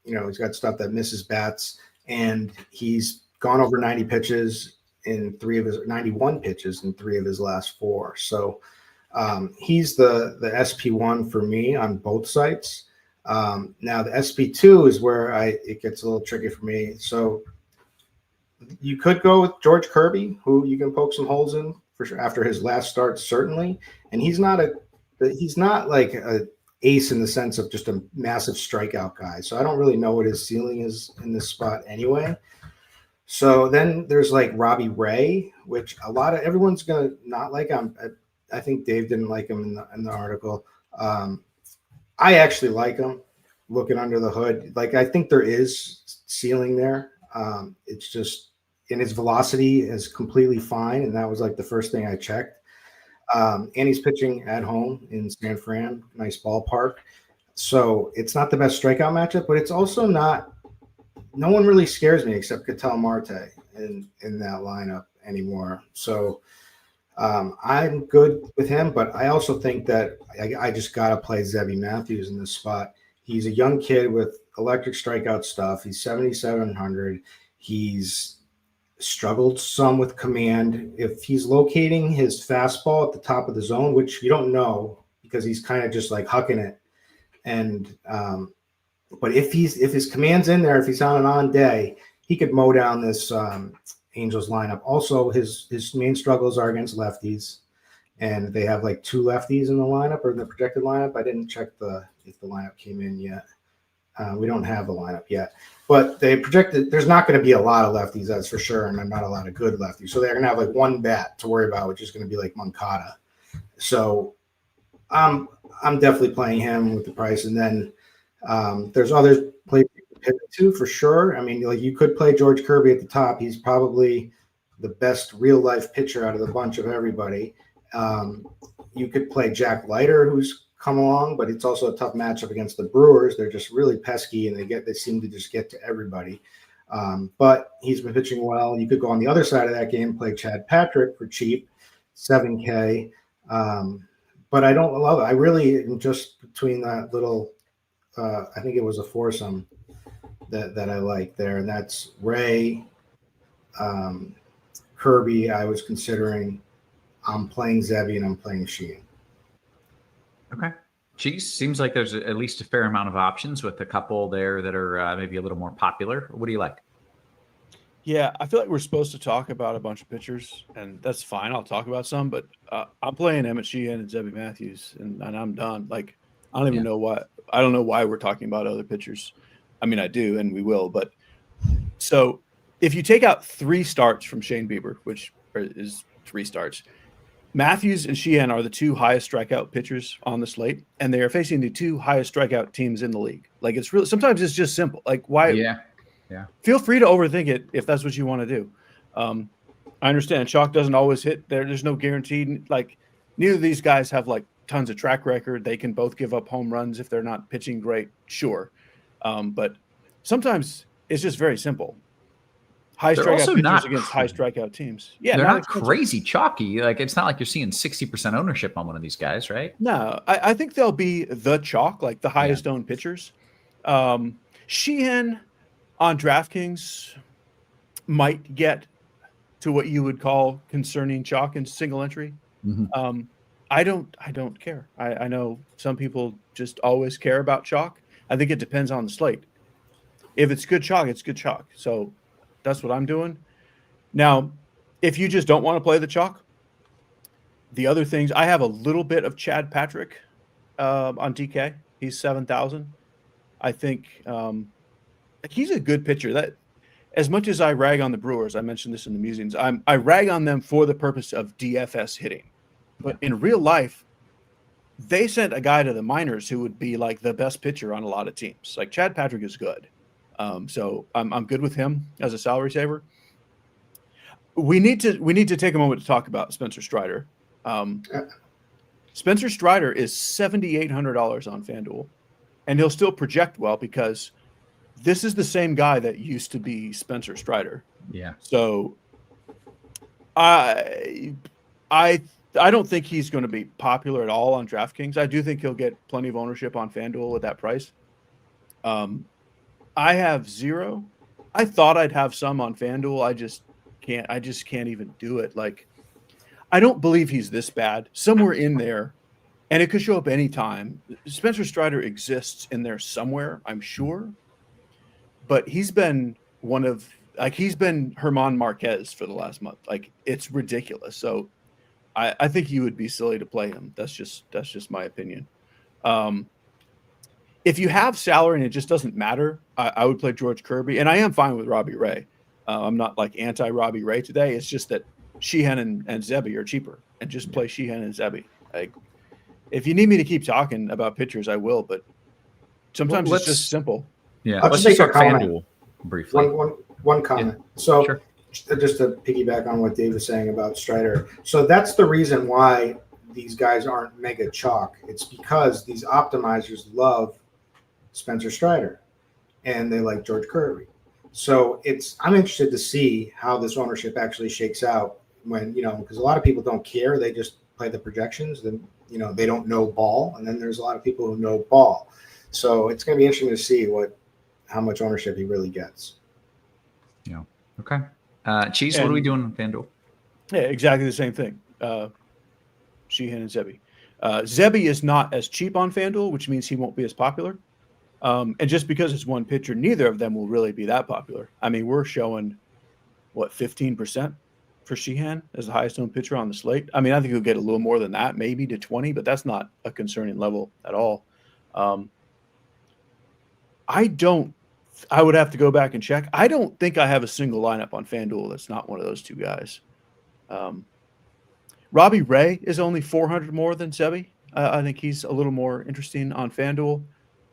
He's got stuff that misses bats, and he's gone over 90 pitches in 91 pitches in 3 of his last 4. So he's the SP1 for me on both sites. Now the SP2 is where it gets a little tricky for me. So you could go with George Kirby, who you can poke some holes in for sure after his last start, certainly. And he's not like a ace in the sense of just a massive strikeout guy. So I don't really know what his ceiling is in this spot anyway. So then there's like Robbie Ray, which everyone's gonna not like him. I think Dave didn't like him in the article. I actually like him. Looking under the hood, like I think there is ceiling there. It's just, and his velocity is completely fine, and that was like the first thing I checked. And he's pitching at home in San Fran, nice ballpark. So it's not the best strikeout matchup, but it's also not. No one really scares me except Ketel Marte in that lineup anymore. So I'm good with him, but I also think that I just got to play Zebby Matthews in this spot. He's a young kid with electric strikeout stuff. He's 7,700. He's struggled some with command. If he's locating his fastball at the top of the zone, which you don't know because he's kind of just like hucking it. And but if his command's in there, if he's on an on day, he could mow down this Angels lineup. Also, his main struggles are against lefties, and they have like 2 lefties in the lineup or in the projected lineup. I didn't check if the lineup came in yet. We don't have the lineup yet, but they projected there's not going to be a lot of lefties, that's for sure, and not a lot of good lefties. So they're going to have like one bat to worry about, which is going to be like Moncada. So I'm definitely playing him with the price, and then there's others play pivot too for sure. I mean, like you could play George Kirby at the top. He's probably the best real life pitcher out of the bunch of everybody. You could play Jack Leiter, who's come along, but it's also a tough matchup against the Brewers. They're just really pesky, and they seem to just get to everybody. But he's been pitching well. You could go on the other side of that game, play Chad Patrick for cheap, 7K. But I don't love it. I really am just between that little. I think it was a foursome that I like there, and that's Ray, Kirby. I was considering. I'm playing Zebby and I'm playing Sheehan. Okay. Cheese, seems like there's at least a fair amount of options with a couple there that are maybe a little more popular. What do you like? Yeah, I feel like we're supposed to talk about a bunch of pitchers, and that's fine. I'll talk about some, but I'm playing Emmett Sheehan and Zebby Matthews, and I'm done. Like, I don't even know why. I don't know why we're talking about other pitchers. I mean, I do, and we will. But so if you take out 3 starts from Shane Bieber, which is 3 starts, Matthews and Sheehan are the 2 highest strikeout pitchers on the slate, and they are facing the 2 highest strikeout teams in the league. Like, it's really, sometimes it's just simple. Like, why? Yeah. Feel free to overthink it if that's what you want to do. I understand chalk doesn't always hit there. There's no guarantee. Like, neither of these guys have like tons of track record. They can both give up home runs if they're not pitching great. Sure. But sometimes it's just very simple. High strikeout pitchers against high strikeout teams. Yeah, they're not crazy chalky. Like, it's not like you're seeing 60% ownership on one of these guys, right? No, I think they'll be the chalk, like the highest owned pitchers. Sheehan on DraftKings might get to what you would call concerning chalk in single entry. Mm-hmm. I don't care. I know some people just always care about chalk. I think it depends on the slate. If it's good chalk, it's good chalk. So that's what I'm doing. Now, if you just don't want to play the chalk, The other things, I have a little bit of Chad Patrick on DK. He's 7,000. I think he's a good pitcher. That, as much as I rag on the Brewers, I mentioned this in the musings, I rag on them for the purpose of DFS hitting. But in real life, they sent a guy to the minors who would be like the best pitcher on a lot of teams. Like Chad Patrick is good. So I'm good with him as a salary saver. We need to take a moment to talk about Spencer Strider. Spencer Strider is $7,800 on FanDuel, and he'll still project well because this is the same guy that used to be Spencer Strider. Yeah. So I don't think he's going to be popular at all on DraftKings. I do think he'll get plenty of ownership on FanDuel at that price. I have 0. I thought I'd have some on FanDuel. I just can't even do it. Like, I don't believe he's this bad. Somewhere in there, and it could show up anytime. Spencer Strider exists in there somewhere, I'm sure. But he's been he's been Herman Marquez for the last month. Like, it's ridiculous. So I think you would be silly to play him. That's just my opinion. If you have salary and it just doesn't matter, I would play George Kirby. And I am fine with Robbie Ray. I'm not like anti-Robbie Ray today. It's just that Sheehan and Zebby are cheaper, and just play Sheehan and Zebby. Like, if you need me to keep talking about pitchers, I will, but sometimes it's just simple. Yeah, I'll let's just just make a talk comment. FanDuel briefly. One comment. So Sure. just to piggyback on what Dave was saying about Strider. So that's the reason why these guys aren't mega chalk. It's because these optimizers love Spencer Strider and they like George Kirby. So I'm interested to see how this ownership actually shakes out when, because a lot of people don't care. They just play the projections. Then, they don't know ball. And then there's a lot of people who know ball. So it's going to be interesting to see how much ownership he really gets. Yeah. Okay. Cheese, what are we doing on FanDuel? Yeah, exactly the same thing. Sheehan and Zebby. Zebby is not as cheap on FanDuel, which means he won't be as popular. And just because it's one pitcher, neither of them will really be that popular. I mean, we're showing, 15% for Sheehan as the highest owned pitcher on the slate. I mean, I think he'll get a little more than that, maybe to 20, but that's not a concerning level at all. I would have to go back and check. I don't think I have a single lineup on FanDuel that's not one of those two guys. Robbie Ray is only 400 more than Zebby. I think he's a little more interesting on FanDuel.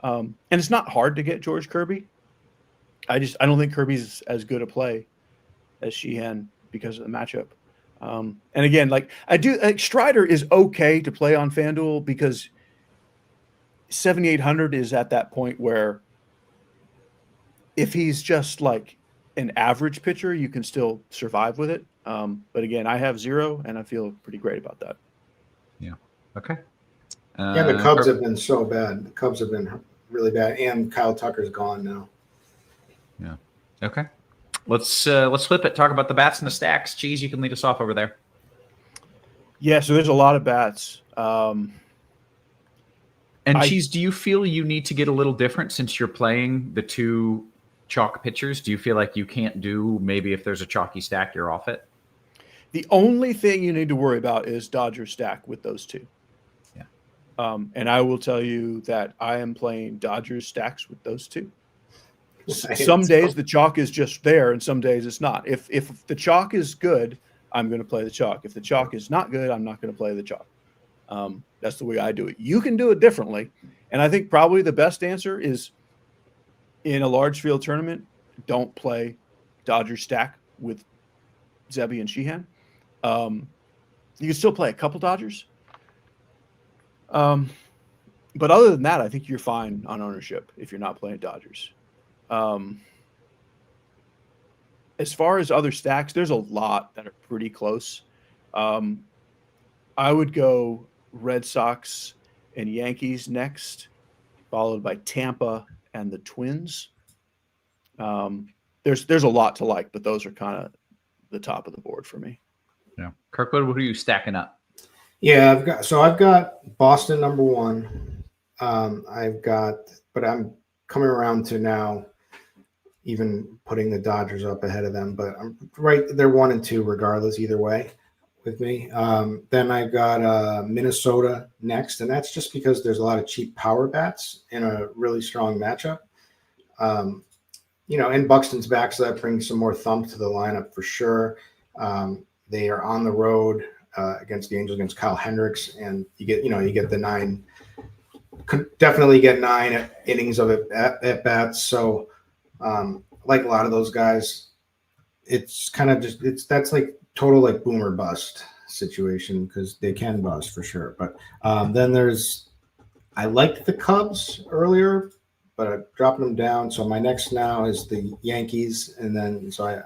And it's not hard to get George Kirby. I don't think Kirby's as good a play as Sheehan because of the matchup. And again, Strider is okay to play on FanDuel because 7,800 is at that point where if he's just like an average pitcher, you can still survive with it. But again, I have 0 and I feel pretty great about that. Yeah. Okay. The Cubs have been so bad. The Cubs have been really bad, and Kyle Tucker's gone now. Yeah. Okay. Let's flip it. Talk about the bats and the stacks. Cheese, you can lead us off over there. Yeah. So there's a lot of bats. Cheese, do you feel you need to get a little different since you're playing the two chalk pitchers? Do you feel like you can't do maybe if there's a chalky stack, you're off it? The only thing you need to worry about is Dodgers stack with those two. Yeah. And I will tell you that I am playing Dodgers stacks with those two. Some days the chalk is just there, and some days it's not. If the chalk is good, I'm going to play the chalk. If the chalk is not good, I'm not going to play the chalk. That's the way I do it. You can do it differently. And I think probably the best answer is in a large field tournament, don't play Dodgers stack with Zebby and Sheehan. You can still play a couple Dodgers. But other than that, I think you're fine on ownership if you're not playing Dodgers. As far as other stacks, there's a lot that are pretty close. I would go Red Sox and Yankees next, followed by Tampa and the Twins. There's a lot to like, but those are kind of the top of the board for me. Yeah. Kirkwood, what are you stacking up? Yeah, I've got Boston number 1. But I'm coming around to now even putting the Dodgers up ahead of them, but I'm right. They're 1 and 2 regardless, either way. with me. Then I got Minnesota next, and that's just because there's a lot of cheap power bats in a really strong matchup. And Buxton's back, so that brings some more thump to the lineup for sure. They are on the road against the Angels, against Kyle Hendricks, and you get the 9. Could definitely get 9 innings of it at bats. So, like a lot of those guys, it's kind of that's like total like boom or bust situation, because they can bust for sure. But then I liked the Cubs earlier, but I dropped them down. So my next now is the Yankees, and then so I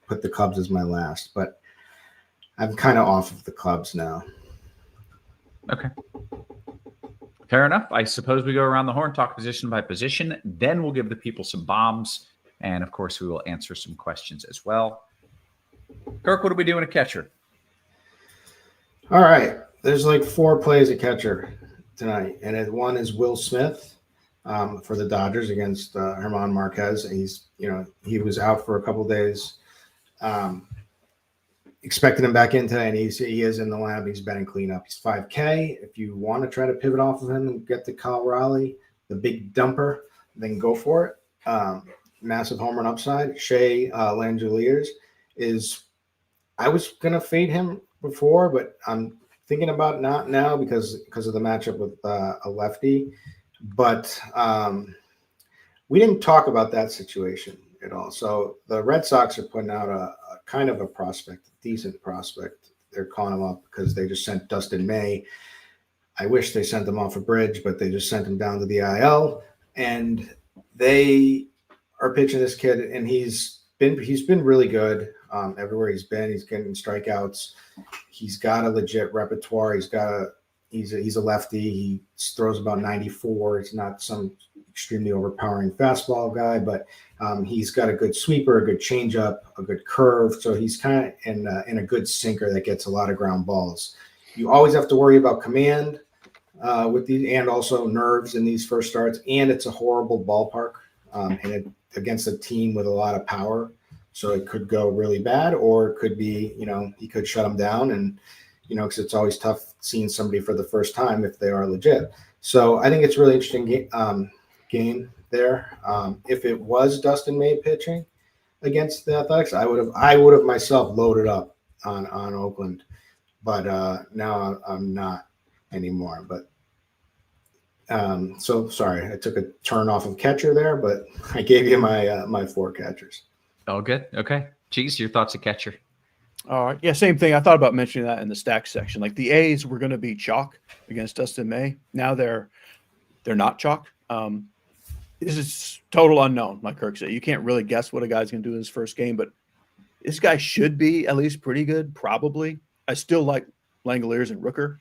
put the Cubs as my last. But I'm kind of off of the Cubs now. Okay. Fair enough. I suppose we go around the horn, talk position by position. Then we'll give the people some bombs. And, of course, we will answer some questions as well. Kirk, what are we doing at catcher? All right. There's like 4 plays at catcher tonight. And one is Will Smith for the Dodgers against German Marquez. He was out for a couple of days. Expected him back in today, and he is in the lineup. He's betting cleanup. He's 5K. If you want to try to pivot off of him and get the Kyle Raleigh, the big dumper, then go for it. Massive home run upside. Shea Langeliers I was going to fade him before, but I'm thinking about not now because of the matchup with a lefty. But we didn't talk about that situation at all. So the Red Sox are putting out a kind of a prospect, decent prospect. They're calling him up because they just sent Dustin May. I wish they sent him off a bridge, but they just sent him down to the IL, and they are pitching this kid, and he's been really good everywhere he's been. He's getting strikeouts. He's got a legit repertoire. He's a lefty. He throws about 94. It's not some extremely overpowering fastball guy, but he's got a good sweeper, a good changeup, a good curve. So he's kind of in a good sinker that gets a lot of ground balls. You always have to worry about command with these, and also nerves in these first starts. And it's a horrible ballpark, and against a team with a lot of power. So it could go really bad, or it could be, he could shut them down, and because it's always tough seeing somebody for the first time if they are legit. So I think it's really interesting game there. If it was Dustin May pitching against the Athletics, I would have myself loaded up on Oakland, but now I'm not anymore. But so sorry, I took a turn off of catcher there, but I gave you my 4 catchers. Oh, good. Okay. Cheese, your thoughts at catcher? All right. Yeah, same thing. I thought about mentioning that in the stack section. Like the A's were going to be chalk against Dustin May. Now they're not chalk. This is total unknown, like Kirk said. You can't really guess what a guy's going to do in his first game, but this guy should be at least pretty good, probably. I still like Langoliers and Rooker,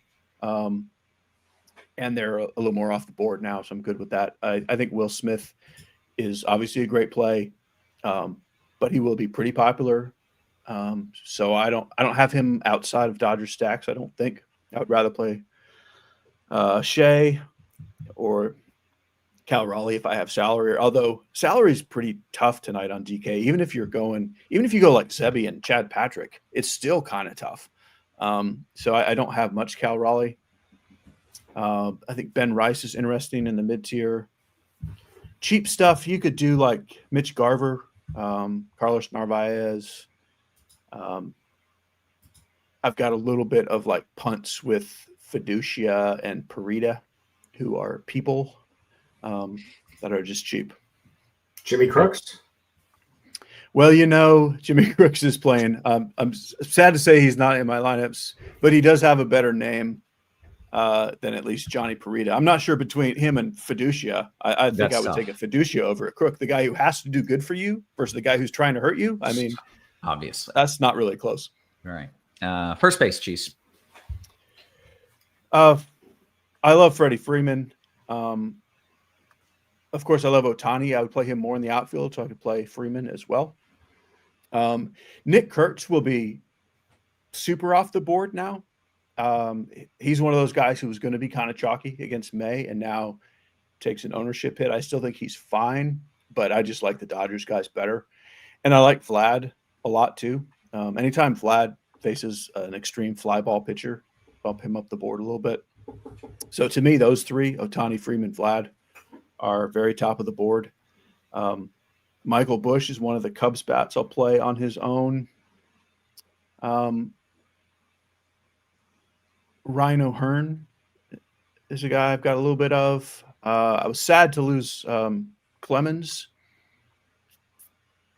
and they're a little more off the board now, so I'm good with that. I think Will Smith is obviously a great play, but he will be pretty popular. So I don't have him outside of Dodger stacks. I don't think. I would rather play Shea or Cal Raleigh if I have salary. Although salary is pretty tough tonight on DK. Even if you go like Zebby and Chad Patrick, it's still kind of tough. So I don't have much Cal Raleigh. I think Ben Rice is interesting in the mid tier. Cheap stuff you could do like Mitch Garver, Carlos Narvaez. I've got a little bit of like punts with Fiducia and Parita, who are people that are just cheap. Jimmy Crooks? Well, Jimmy Crooks is playing. I'm sad to say he's not in my lineups, but he does have a better name than at least Johnny Parita. I'm not sure between him and Fiducia. I think I would take a Fiducia over a Crook, the guy who has to do good for you versus the guy who's trying to hurt you. I mean, obviously, that's not really close. All right. First base, Cheese. I love Freddie Freeman. Of course, I love Ohtani. I would play him more in the outfield, so I could play Freeman as well. Nick Kurtz will be super off the board now. He's one of those guys who was going to be kind of chalky against May and now takes an ownership hit. I still think he's fine, but I just like the Dodgers guys better. And I like Vlad a lot too. Anytime Vlad faces an extreme fly ball pitcher, bump him up the board a little bit. So to me, those three, Ohtani, Freeman, Vlad, are very top of the board. Michael Busch is one of the Cubs bats I'll play on his own. Rhino Hearn is a guy I've got a little bit of. I was sad to lose Clemens.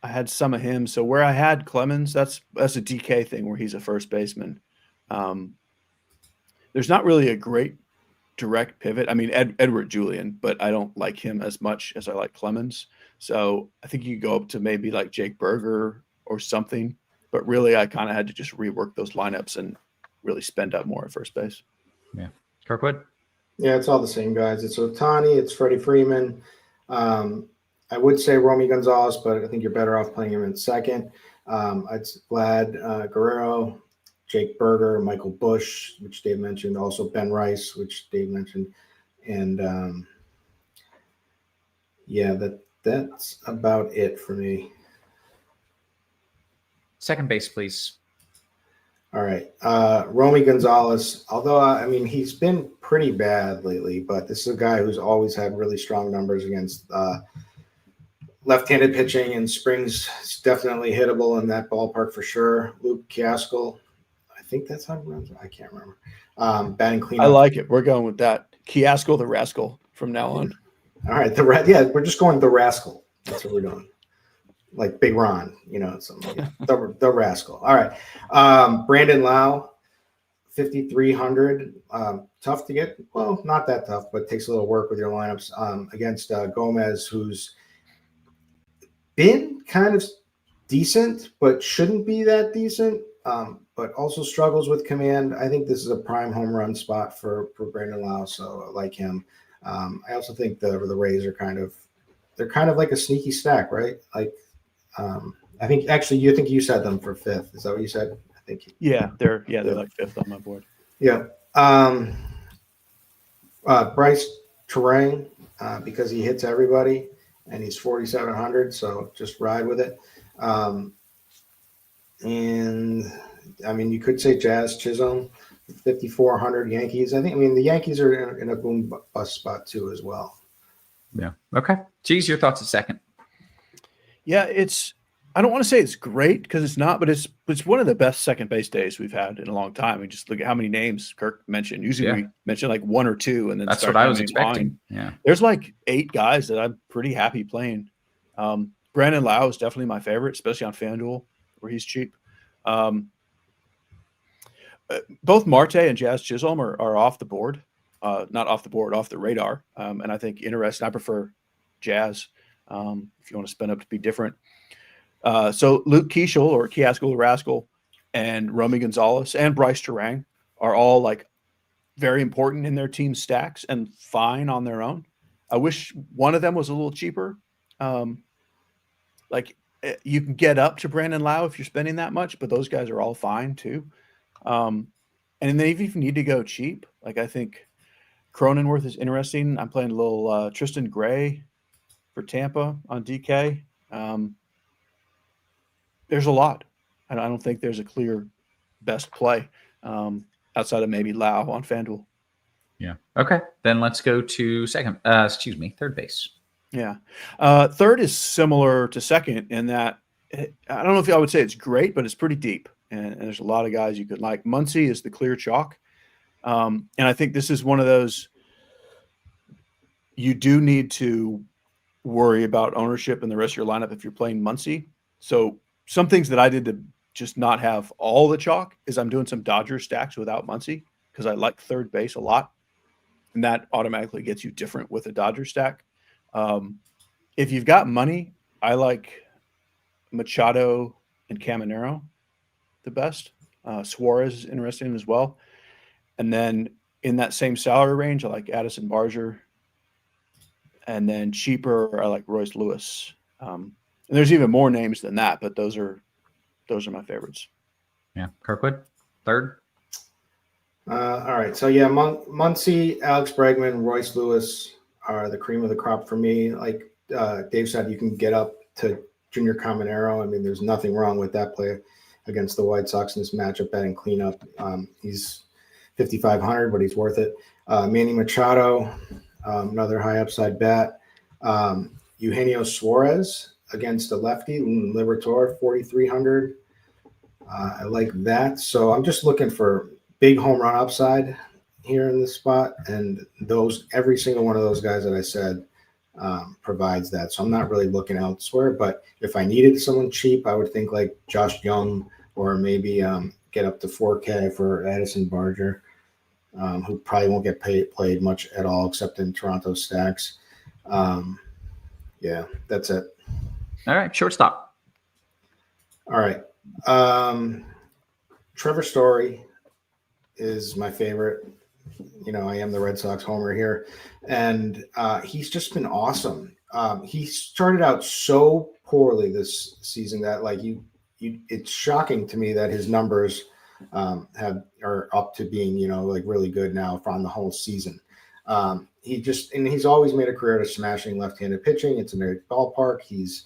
I had some of him. So where I had Clemens, that's a DK thing where he's a first baseman. There's not really a great direct pivot. I mean, Edward Julian, but I don't like him as much as I like Clemens. So I think you go up to maybe like Jake Berger or something. But really, I kind of had to just rework those lineups and really spend up more at first base. Yeah. Kirkwood? Yeah, it's all the same guys. It's Ohtani, it's Freddie Freeman. I would say Romy Gonzalez, but I think you're better off playing him in second. It's Vlad Guerrero, Jake Berger, Michael Busch, which Dave mentioned, also Ben Rice, which Dave mentioned. And yeah, that's about it for me. Second base, please. All right. Romy Gonzalez, although, I mean, he's been pretty bad lately, but this is a guy who's always had really strong numbers against left-handed pitching, and Springs is definitely hittable in that ballpark for sure. Luke Kiaskell, I think that's how it runs. I can't remember. Batting cleanup. I like it. We're going with that. Kiaskell the Rascal from now on. All right. We're just going the Rascal. That's what we're doing. Like Big Ron, something like that. the Rascal. All right. Brandon Lau, 5,300. Tough to get. Well, not that tough, but takes a little work with your lineups against Gomez, who's been kind of decent, but shouldn't be that decent, but also struggles with command. I think this is a prime home run spot for Brandon Lau, so I like him. I also think the Rays are kind of like a sneaky stack, right? Like, I think actually you said them for fifth. Is that what you said? I think. Yeah, they're like fifth on my board. Yeah. Bryce Terang, because he hits everybody and he's 4,700. So just ride with it. And I mean, you could say Jazz Chisholm, 5,400 Yankees. I mean, the Yankees are in a boom bust spot too, as well. Yeah. Okay. Cheese, your thoughts a second. Yeah, I don't want to say it's great because it's not, but it's one of the best second base days we've had in a long time. We just look at how many names Kirk mentioned. Usually we mention like one or two, and then that's what I was expecting. Yeah, there's like 8 guys that I'm pretty happy playing. Brandon Lau is definitely my favorite, especially on FanDuel where he's cheap. Both Marte and Jazz Chisholm are off the board, not off the board, off the radar. And I think interesting. I prefer Jazz if you want to spend up to be different. So Luke Kiesel or Kiaskell the Rascal and Romy Gonzalez and Bryce Terang are all like very important in their team stacks and fine on their own. I wish one of them was a little cheaper. Like you can get up to Brandon Lau if you're spending that much, but those guys are all fine too. And then if you need to go cheap, like I think Cronenworth is interesting. I'm playing a little Tristan Gray for Tampa on DK. There's a lot. I don't think there's a clear best play outside of maybe Lau on FanDuel. Yeah. Okay. Then let's go to third base. Yeah. Third is similar to second in that I don't know if I would say it's great, but it's pretty deep. And there's a lot of guys you could like. Muncy is the clear chalk. And I think this is one of those you do need to worry about ownership in the rest of your lineup if you're playing Muncy. So some things that I did to just not have all the chalk is I'm doing some Dodger stacks without Muncy because I like third base a lot. And that automatically gets you different with a Dodger stack. If you've got money, I like Machado and Caminero the best. Suarez is interesting as well. And then in that same salary range, I like Addison Barger. And then cheaper, I like Royce Lewis. And there's even more names than that, but those are my favorites. Yeah. Kirkwood, third. All right. So yeah, Muncy, Alex Bregman, Royce Lewis are the cream of the crop for me. Like Dave said, you can get up to Junior Caminero. I mean, there's nothing wrong with that play. against the White Sox in this matchup betting cleanup. He's 5,500, but he's worth it. Manny Machado, another high upside bet. Eugenio Suarez against a lefty, Liberatore, 4,300. I like that. So I'm just looking for big home run upside here in this spot, and every single one of those guys that I said provides that. So I'm not really looking elsewhere, but if I needed someone cheap, I would think like Josh Young, or maybe get up to 4K for Addison Barger, who probably won't get played much at all except in Toronto stacks. Yeah, that's it. All right, shortstop. All right. Trevor Story is my favorite. I am the Red Sox homer here, and he's just been awesome. He started out so poorly this season that it's shocking to me that his numbers are up to being really good now on the whole season. He's always made a career out of smashing left-handed pitching. It's in a ballpark. He's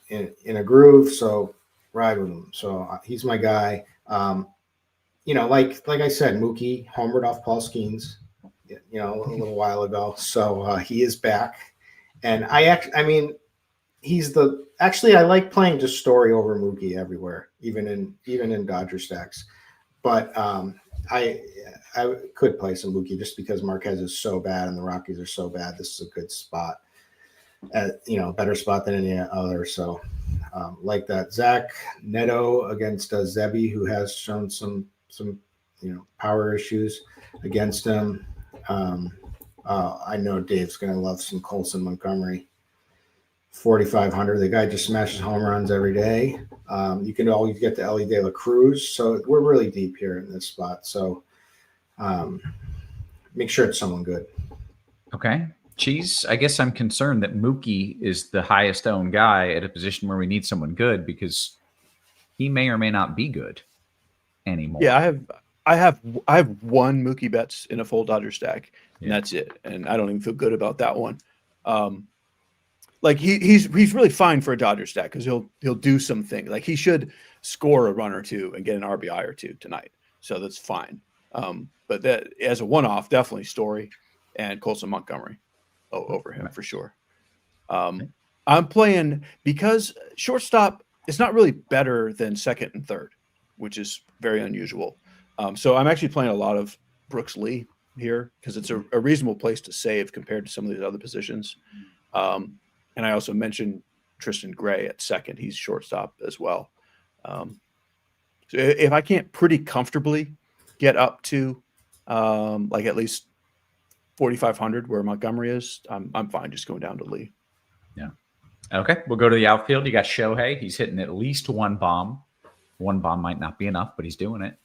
in a groove, so ride with him. So he's my guy. Like I said, Mookie homered off Paul Skeens, a little while ago. So he is back, and I like playing just Story over Mookie everywhere, even in Dodger stacks. But I could play some Mookie just because Marquez is so bad and the Rockies are so bad. This is a good spot, better spot than any other. So like that. Zach Neto against Zebi, who has shown some power issues against him. I know Dave's going to love some Colson Montgomery. 4,500. The guy just smashes home runs every day. You can always get to Ellie De La Cruz. So we're really deep here in this spot. So make sure it's someone good. Okay. Cheese, I guess I'm concerned that Mookie is the highest owned guy at a position where we need someone good, because he may or may not be good anymore. Yeah, I have one Mookie Betts in a full Dodger stack, and that's it. And I don't even feel good about that one. He's really fine for a Dodger stack because he'll do something. Like he should score a run or two and get an RBI or two tonight, so that's fine. But that as a one-off, definitely Story and Colson Montgomery over him for sure. I'm playing because shortstop is not really better than second and third, which is very unusual. So I'm actually playing a lot of Brooks Lee here because it's a reasonable place to save compared to some of these other positions. And I also mentioned Tristan Gray at second. He's shortstop as well. So if I can't pretty comfortably get up to at least 4,500 where Montgomery is, I'm fine just going down to Lee. Yeah. Okay. We'll go to the outfield. You got Shohei. He's hitting at least one bomb. One bomb might not be enough, but he's doing it.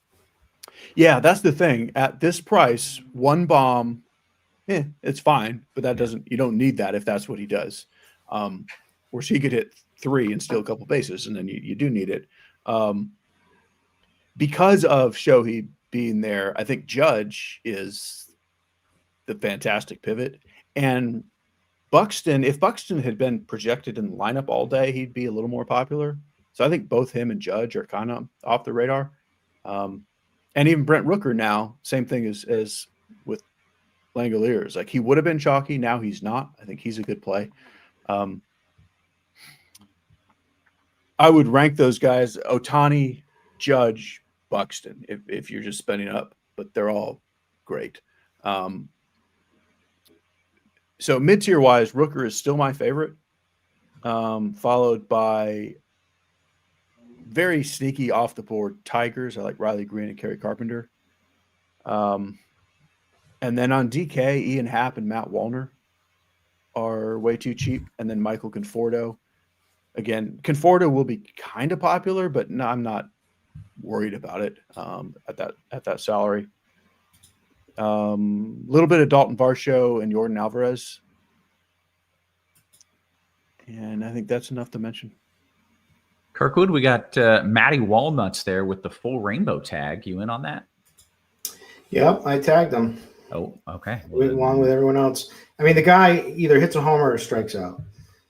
Yeah, that's the thing. At this price, one bomb, it's fine, but you don't need that if that's what he does. Whereas he could hit 3 and steal a couple bases, and then you do need it. Because of Shohei being there, I think Judge is the fantastic pivot. And Buxton, if Buxton had been projected in the lineup all day, he'd be a little more popular. So I think both him and Judge are kind of off the radar. And even Brent Rooker now, same thing as with Langoliers. Like he would have been chalky, now he's not. I think he's a good play. I would rank those guys: Ohtani, Judge, Buxton, if you're just spending up, but they're all great. So mid-tier wise, Rooker is still my favorite, followed by very sneaky off the board Tigers. I like Riley Green and Kerry Carpenter. And then on DK, Ian Happ and Matt Wallner are way too cheap. And then Michael Conforto. Again, Conforto will be kind of popular, but no, I'm not worried about it at that salary. Little bit of Dalton Varsho and Jordan Alvarez. And I think that's enough to mention. Kirkwood, we got Matty Walnuts there with the full rainbow tag. You in on that? Yep, I tagged him. Oh, okay. Along with everyone else. I mean, the guy either hits a homer or strikes out.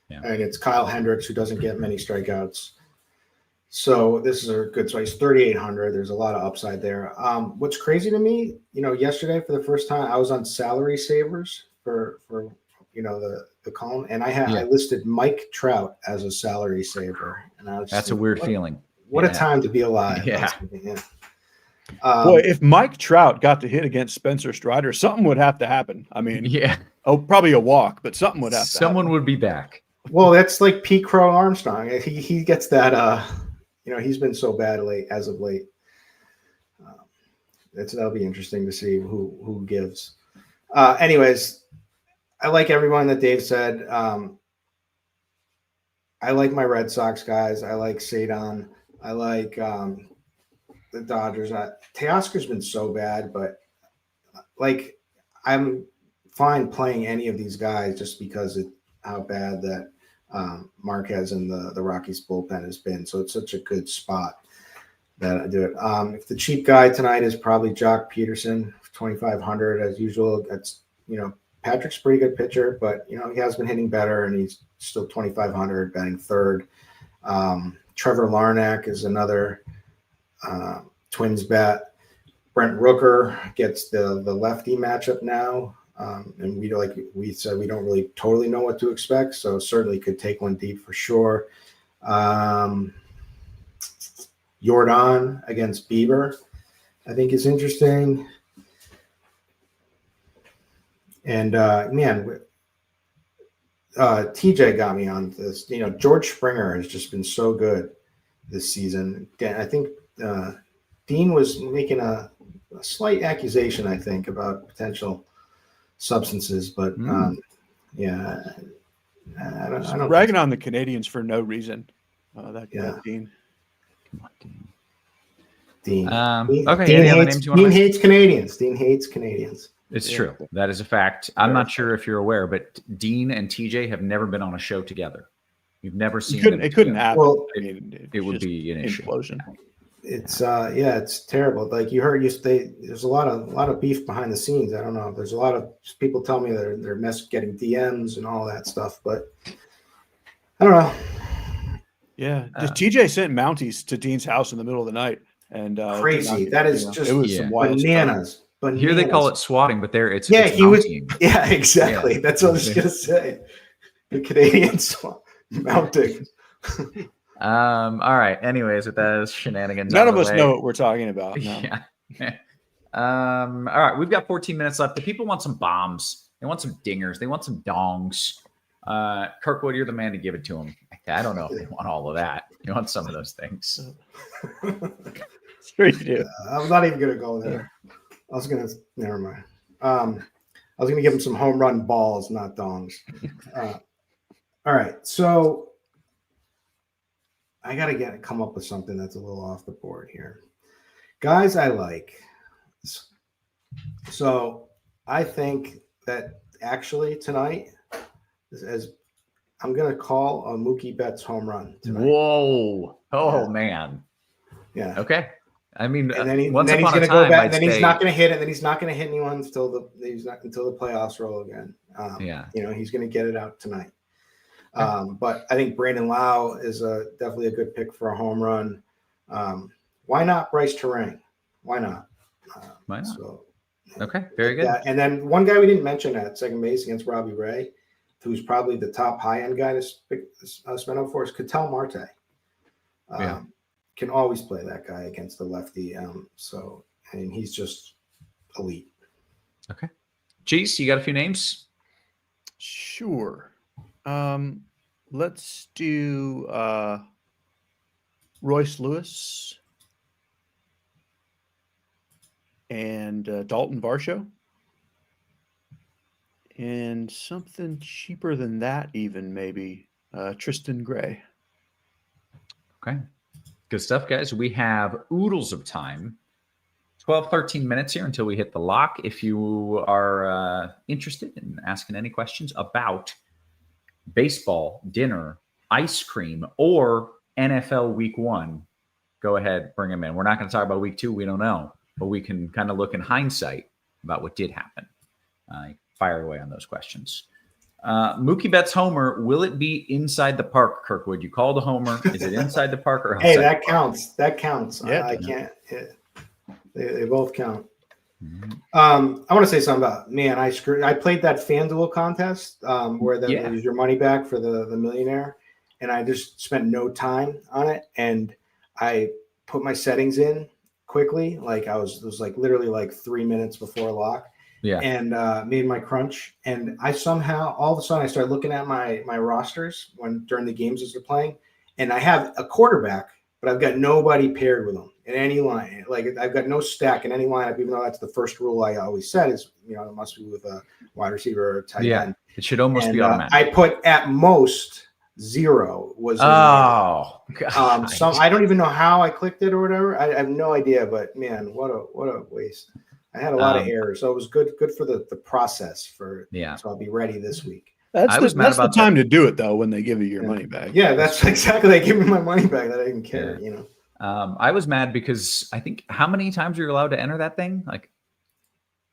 Yeah. And it's Kyle Hendricks, who doesn't get many strikeouts. So this is a good price, 3,800. There's a lot of upside there. What's crazy to me, yesterday for the first time, I was on salary savers for the column, and I listed Mike Trout as a salary saver, and I was just That's a weird feeling. What a time to be alive. Yeah. Boy, if Mike Trout got to hit against Spencer Strider, something would have to happen. I mean, probably a walk, but something would have to Someone happen. would be back. Well, that's like Pete Crow Armstrong. He gets that. He's been so bad as of late. That'll be interesting to see who gives. Anyways, I like everyone that Dave said. I like my Red Sox guys. I like Cedon. I like the Dodgers. Teoscar's been so bad, but I'm fine playing any of these guys just because of how bad that Marquez and the Rockies bullpen has been. So it's such a good spot that I do it. If the cheap guy tonight is probably Jock Peterson, 2,500 as usual. That's Patrick's a pretty good pitcher, but he has been hitting better, and he's still 2,500 batting third. Trevor Larnach is another Twins bat. Brent Rooker gets the lefty matchup now. And we said we don't really totally know what to expect, so certainly could take one deep for sure. Jordan against Bieber, I think is interesting. And TJ got me on this. George Springer has just been so good this season. I think Dean was making a slight accusation, I think, about potential substances, but I don't bragging on the Canadians for no reason. That Dean. Come on, Dean. Dean. Okay. Dean Any other hates, names you want to Dean mention? hates Canadians. Dean hates Canadians. It's true. That is a fact. I'm not sure if you're aware, but Dean and TJ have never been on a show together. You've never seen them. It couldn't happen. Well, it would be an issue. Implosion. It's it's terrible. Like you heard, there's a lot of beef behind the scenes. I don't know. There's a lot of people tell me they're getting DMs and all that stuff, but I don't know. Yeah, TJ sent Mounties to Dean's house in the middle of the night, and crazy. That is just it was some wild bananas. Bananas. Here they call it swatting, but there it's he was. mounting. Yeah, exactly. That's what I was gonna say. The Canadians mounting. All right. Anyways, with those shenanigans, none of us know what we're talking about. No. Yeah. All right. We've got 14 minutes left. The people want some bombs. They want some dingers. They want some dongs. Kirkwood, you're the man to give it to them. I don't know if they want all of that. You want some of those things. Sure you do. I'm not even gonna go there. Never mind. I was gonna give him some home run balls, not dongs. All right, so I gotta come up with something that's a little off the board here, guys. I like. So I think that actually tonight, as I'm gonna call a Mookie Betts home run tonight. Whoa! Oh man. Yeah. Okay. I mean, and then, he's going to go back. And then he's not going to hit it. And then he's not going to hit anyone until the playoffs roll again. He's going to get it out tonight. But I think Brandon Lau is definitely a good pick for a home run. Why not Bryce Terang? Why not? Why not? So, okay, very good. And then one guy we didn't mention at second base against Robbie Ray, who's probably the top high-end guy to spend up for, is Ketel Marte. Can always play that guy against the lefty. And he's just elite. Okay. Cheese, you got a few names? Sure. Let's do Royce Lewis and Dalton Varsho. And something cheaper than that, even maybe Tristan Gray. Okay. Good stuff, guys. We have oodles of time. 12, 13 minutes here until we hit the lock. If you are interested in asking any questions about baseball, dinner, ice cream, or NFL Week 1, go ahead, bring them in. We're not going to talk about Week 2. We don't know. But we can kind of look in hindsight about what did happen. Fire away on those questions. Mookie Betts homer. Will it be inside the park, Kirkwood? You called a homer. Is it inside the park or outside? Hey, that counts. That counts. Yeah, I can't. They both count. Mhm. I want to say something about, man, I played that FanDuel contest where there's your money back for the millionaire, and I just spent no time on it, and I put my settings in quickly, like it was like literally like 3 minutes before lock, and made my crunch, and I somehow all of a sudden I started looking at my rosters during the games as they're playing, and I have a quarterback, but I've got nobody paired with him in any line. Like I've got no stack in any lineup, even though that's the first rule I always said is, it must be with a wide receiver or tight end. It should almost be automatic. I put at most 0 was. God. I don't even know how I clicked it or whatever. I have no idea, but man, what a waste. I had a lot of errors, so it was good for the process so I'll be ready this week. That's the time to do it though, when they give you your money back. Yeah, that's exactly. They give me my money back that I didn't care. I was mad because I think how many times are you allowed to enter that thing? Like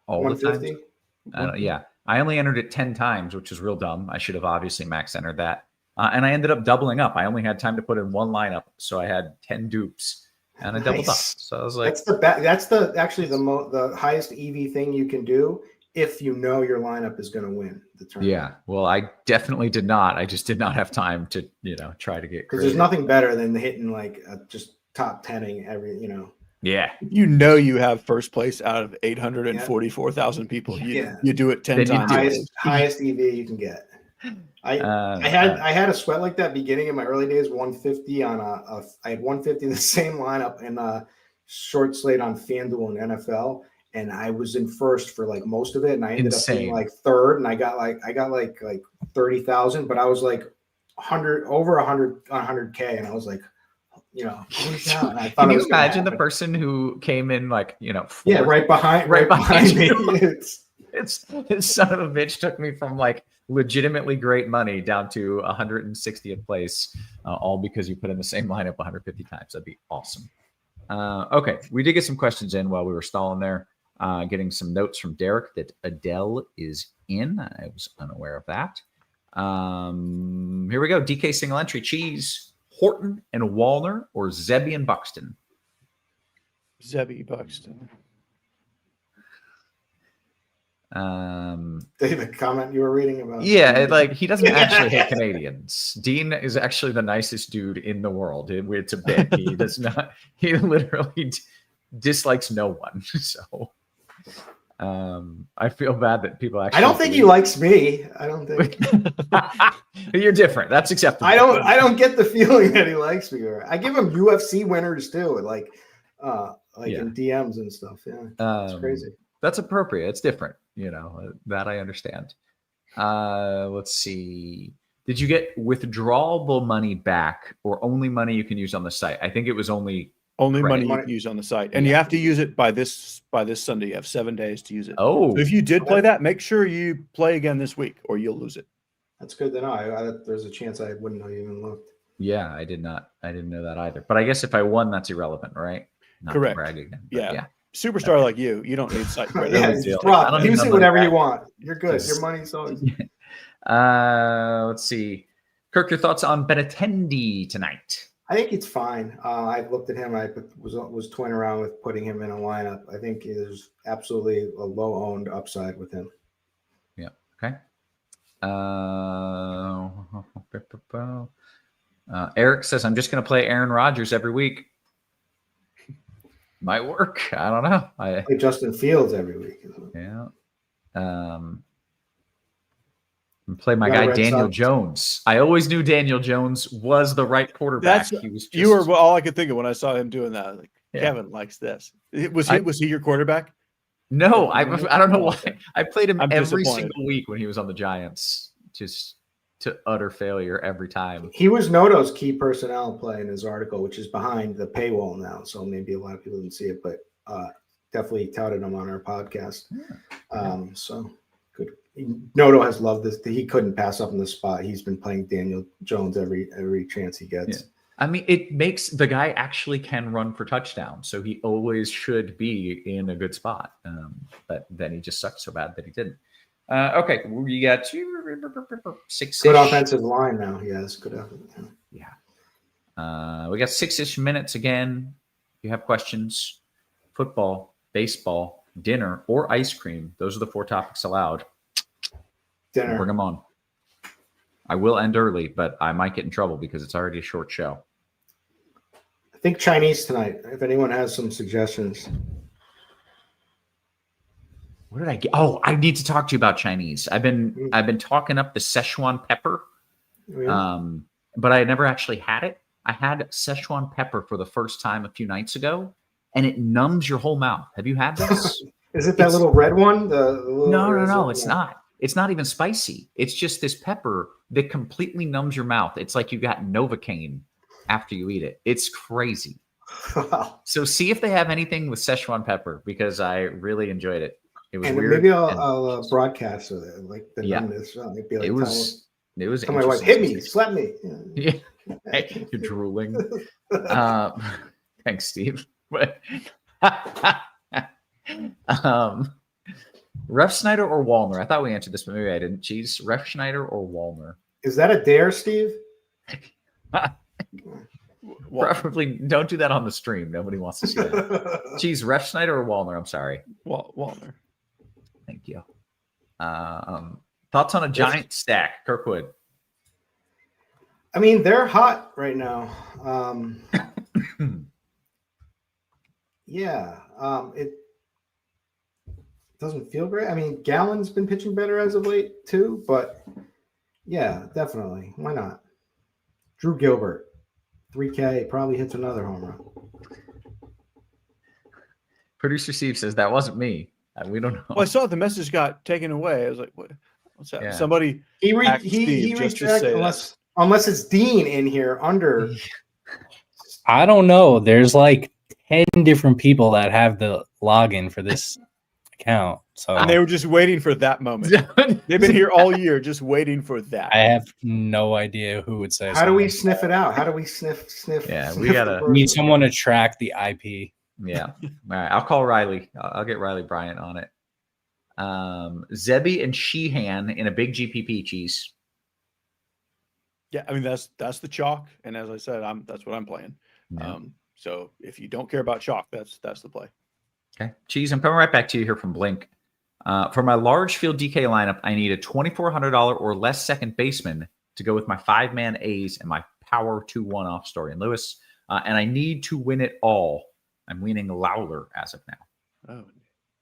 all the time. I only entered it 10 times, which is real dumb. I should have obviously max entered that, and I ended up doubling up. I only had time to put in one lineup, so I had 10 dupes, and I doubled up. So I was like, that's actually the highest EV thing you can do if you know your lineup is going to win the tournament. Yeah, well, I definitely did not. I just did not have time to, try to get. Because there's nothing better than hitting like just top 10ing every, Yeah. You have first place out of 844,000 people. You do it 10 times. Highest EV you can get. I had a sweat like that beginning in my early days, 150 on I had 150 in the same lineup in a short slate on FanDuel and NFL. And I was in first for like most of it, and I ended up being like third, and I got like 30,000, but I was like 100K, and I was like, holy cow. And I thought Can you imagine the person who came in like fourth, right behind me? It's son of a bitch took me from like legitimately great money down to 160th place, all because you put in the same lineup 150 times. That'd be awesome. Okay, we did get some questions in while we were stalling there. Getting some notes from Derek that Adele is in. I was unaware of that. Here we go. DK single entry. Cheese, Horton and Wallner, or Zebby and Buxton? Zebby Buxton. David, comment you were reading about. Yeah, like he doesn't actually hate Canadians. Dean is actually the nicest dude in the world. It's a bit. He does not. He literally dislikes no one. So I feel bad that people actually. I don't think he likes me. I don't think you're different. That's acceptable. I don't get the feeling that he likes me. I give him UFC winners too, in DMs and stuff. Yeah, it's crazy. That's appropriate. It's different. That I understand. Let's see. Did you get withdrawable money back or only money you can use on the site? I think it was only money you can use on the site. And you have to use it by this Sunday. You have 7 days to use it. Oh. So if you did play that, make sure you play again this week or you'll lose it. That's good to know. There's a chance I wouldn't know you even looked. Yeah, I didn't know that either. But I guess if I won, that's irrelevant, right? Not correct. Bragging, yeah. Superstar like you don't need site credit. You see whatever you want. You're good. Your money's always. Let's see. Kirk, your thoughts on Benintendi tonight? I think it's fine. I looked at him. I was toying around with putting him in a lineup. I think there's absolutely a low-owned upside with him. Yeah. Okay. Eric says, I'm just going to play Aaron Rodgers every week. Might work. I don't know. I play Justin Fields every week. Yeah. Play my guy Daniel Jones. I always knew Daniel Jones was the right quarterback. You were all I could think of when I saw him doing that. Like, Kevin likes this. Was he your quarterback? No, I don't know why. I played him every single week when he was on the Giants. Just to utter failure every time. He was Noto's key personnel play in his article, which is behind the paywall now. So maybe a lot of people didn't see it, but definitely touted him on our podcast. So good. Noto has loved this. He couldn't pass up in the spot. He's been playing Daniel Jones every chance he gets. Yeah. I mean, it makes the guy actually can run for touchdowns. So he always should be in a good spot. But then he just sucked so bad that he didn't. Okay, we got 6. Good offensive line now. Yes, good. We got 6-ish minutes again. If you have questions, football, baseball, dinner, or ice cream, those are the 4 topics allowed. Dinner. Bring them on. I will end early, but I might get in trouble because it's already a short show. I think Chinese tonight. If anyone has some suggestions. What did I get? Oh, I need to talk to you about Chinese. I've been talking up the Szechuan pepper, but I had never actually had it. I had Szechuan pepper for the first time a few nights ago, and it numbs your whole mouth. Have you had this? Is it that little red one? No, it's not. It's not even spicy. It's just this pepper that completely numbs your mouth. It's like you got Novocaine after you eat it. It's crazy. Wow. So see if they have anything with Szechuan pepper because I really enjoyed it. It was and weird. Maybe I'll broadcast with it, like the numbness. Maybe like it was tell my wife, hit me, slap me. Yeah. Hey, you're drooling. Thanks, Steve. Ref Schneider or Wallner? I thought we answered this, but maybe I didn't. Cheese, Ref Schneider or Wallner? Is that a dare, Steve? Preferably don't do that on the stream. Nobody wants to see that. Cheese, Ref Schneider or Wallner? I'm sorry. Wallner. Thank you. Thoughts on a giant stack, Kirkwood? I mean, they're hot right now. It doesn't feel great. I mean, Gallen's been pitching better as of late too, but yeah, definitely. Why not? Drew Gilbert, 3K, probably hits another home run. Producer Steve says that wasn't me. We don't know. Well, I saw the message got taken away. I was like, what's that? Yeah. Somebody he retracted unless it's Dean in here under. I don't know. There's like 10 different people that have the login for this account. So and they were just waiting for that moment. They've been here all year just waiting for that. I have no idea who would say. How do we sniff it out? How do we sniff? Yeah, sniff we gotta need someone to track the IP. Yeah. All right. I'll call Riley. I'll get Riley Bryant on it. Zebby and Sheehan in a big GPP, Cheese. Yeah, I mean that's the chalk, and as I said, that's what I'm playing. Yeah. So if you don't care about chalk, that's the play. Okay, Cheese. I'm coming right back to you here from Blink. For my large field DK lineup, I need a $2,400 or less second baseman to go with my 5-man A's and my power 2-1 off Storian Lewis, and I need to win it all. I'm leaning Lawler as of now. Oh,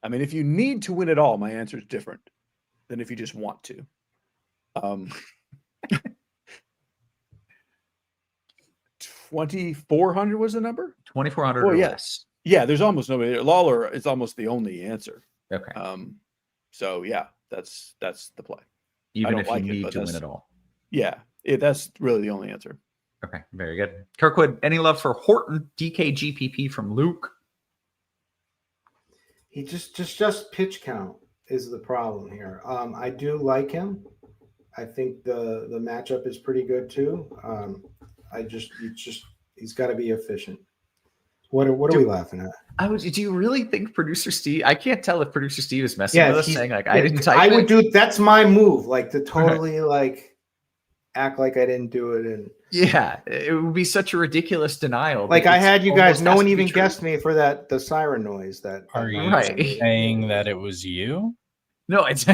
I mean, if you need to win it all, my answer is different than if you just want to. 2,400 was the number. 2,400 or less. Yeah, there's almost nobody. Lawler is almost the only answer. Okay. So yeah, that's the play. Even if you need to win it all. Yeah, that's really the only answer. Okay, very good. Kirkwood, any love for Horton DK GPP from Luke? He just pitch count is the problem here. I do like him. I think the matchup is pretty good too. He's got to be efficient. What are we laughing at? Do you really think Producer Steve? I can't tell if Producer Steve is messing with us, saying like I didn't type. I would do. That's my move. Like to totally like act like I didn't do it. And yeah, it would be such a ridiculous denial. Like I had you guys. No one even guessed me for the siren noise. Are you saying that it was you? No, it's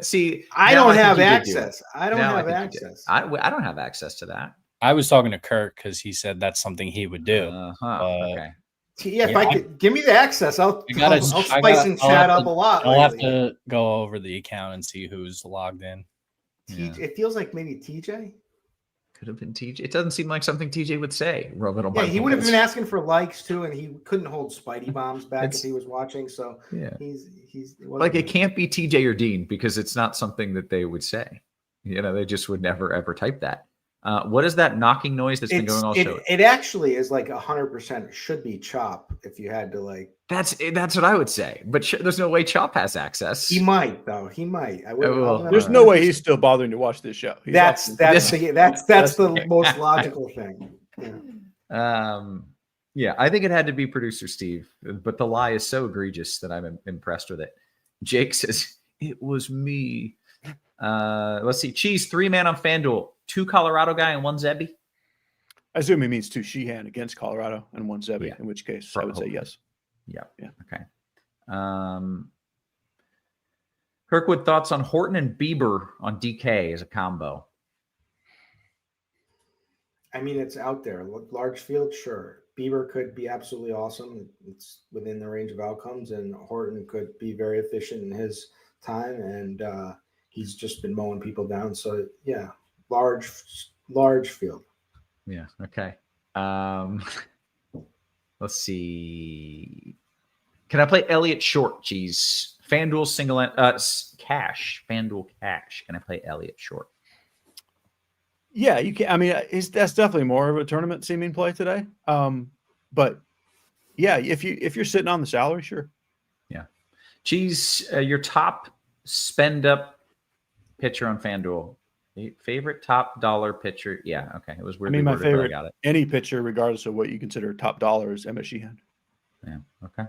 see. I don't have access. I don't have access. I don't have access to that. I was talking to Kirk because he said that's something he would do. Okay. Yeah, if I could give me the access, I'll spice and chat up a lot. I'll have to go over the account and see who's logged in. It feels like maybe TJ. Could have been TJ. It doesn't seem like something TJ would say. Yeah, he would have been asking for likes too, and he couldn't hold Spidey bombs back if he was watching. So yeah, he's like it can't be TJ or Dean because it's not something that they would say. You know, they just would never ever type that. What is that knocking noise that's been going all show? It actually is like 100% should be Chop if you had to like. That's what I would say, but there's no way Chop has access. He might though. He might. There's no way he's still bothering to watch this show. That's the most logical thing. Yeah, I think it had to be Producer Steve, but the lie is so egregious that I'm impressed with it. Jake says it was me. Let's see. Cheese, 3-man on FanDuel. 2 Colorado guy and 1 Zebby. I assume he means 2 Sheehan against Colorado and 1 Zebby, Yeah. in which case I would say yes. Yeah. Yeah. Okay. Kirkwood, thoughts on Horton and Bieber on DK as a combo? I mean, it's out there. Large field, sure. Bieber could be absolutely awesome. It's within the range of outcomes, and Horton could be very efficient in his time, and he's just been mowing people down. So, yeah, large field. Yeah. Okay. Let's see. Can I play Elliott short? Geez. FanDuel single cash. FanDuel cash. Can I play Elliott short? Yeah, you can. I mean, that's definitely more of a tournament seeming play today. But yeah, if you're sitting on the salary, sure. Yeah. Cheese, your top spend up pitcher on FanDuel. Favorite top dollar pitcher? Yeah, okay. It was weird. I mean, my worded, but favorite, I got it. any pitcher, regardless of what you consider top dollar, is Emmett Sheehan. Yeah, okay.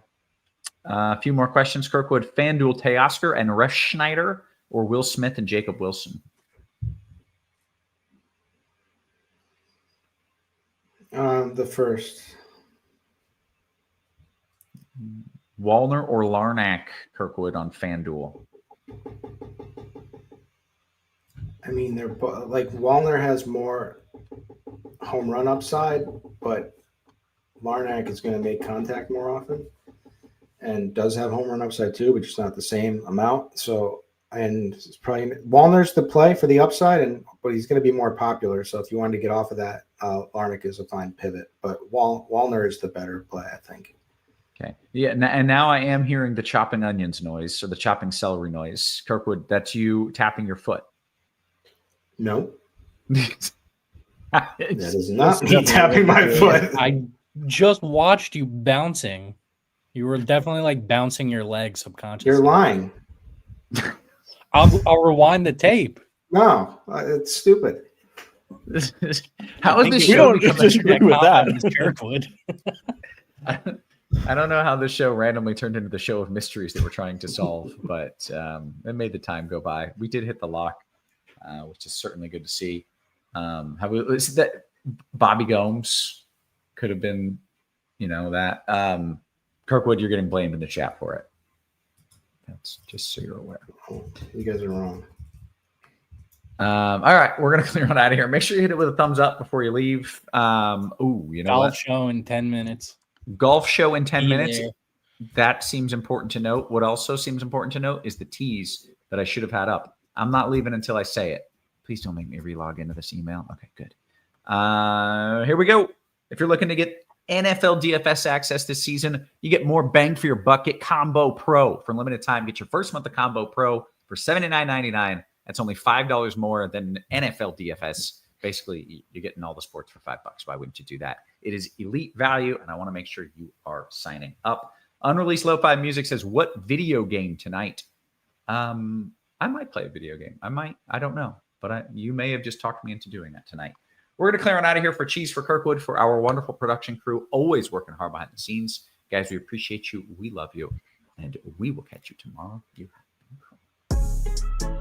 A few more questions. Kirkwood, FanDuel, Teoscar and Resch Schneider, or Will Smith and Jacob Wilson? The first. Wallner or Larnack, Kirkwood, on FanDuel? I mean, they're like Wallner has more home run upside, but Larnack is going to make contact more often and does have home run upside too, but just not the same amount. So, and it's probably Wallner's the play for the upside, but he's going to be more popular. So if you wanted to get off of that, Larnack is a fine pivot, but Wallner is the better play, I think. Okay. Yeah. And now I am hearing the chopping onions noise, or the chopping celery noise. Kirkwood, that's you tapping your foot. No. That is not me tapping my foot. I just watched you bouncing. You were definitely like bouncing your leg subconsciously. You're lying. I'll rewind the tape. No, it's stupid. How is this We show don't become disagree with that. Kirkwood. I don't know how this show randomly turned into the show of mysteries that we're trying to solve, but it made the time go by. We did hit the lock, which is certainly good to see. Is that Bobby Gomes could have been, that. Kirkwood, you're getting blamed in the chat for it. That's just so you're aware. You guys are wrong. All right, we're gonna clear on out of here. Make sure you hit it with a thumbs up before you leave. Golf show in 10 minutes. Golf show in 10 minutes. There. That seems important to note. What also seems important to note is the tease that I should have had up. I'm not leaving until I say it. Please don't make me relog into this email. Okay, good. Here we go. If you're looking to get NFL DFS access this season, you get more bang for your buck. Get Combo Pro for a limited time. Get your first month of Combo Pro for $79.99. That's only $5 more than NFL DFS. Basically, you're getting all the sports for $5. Why wouldn't you do that? It is elite value, and I want to make sure you are signing up. Unreleased Lo-Fi Music says, what video game tonight? I might play a video game. I don't know. But you may have just talked me into doing that tonight. We're going to clear on out of here for Cheese, for Kirkwood, for our wonderful production crew, always working hard behind the scenes. Guys, we appreciate you. We love you. And we will catch you tomorrow. You have been cool.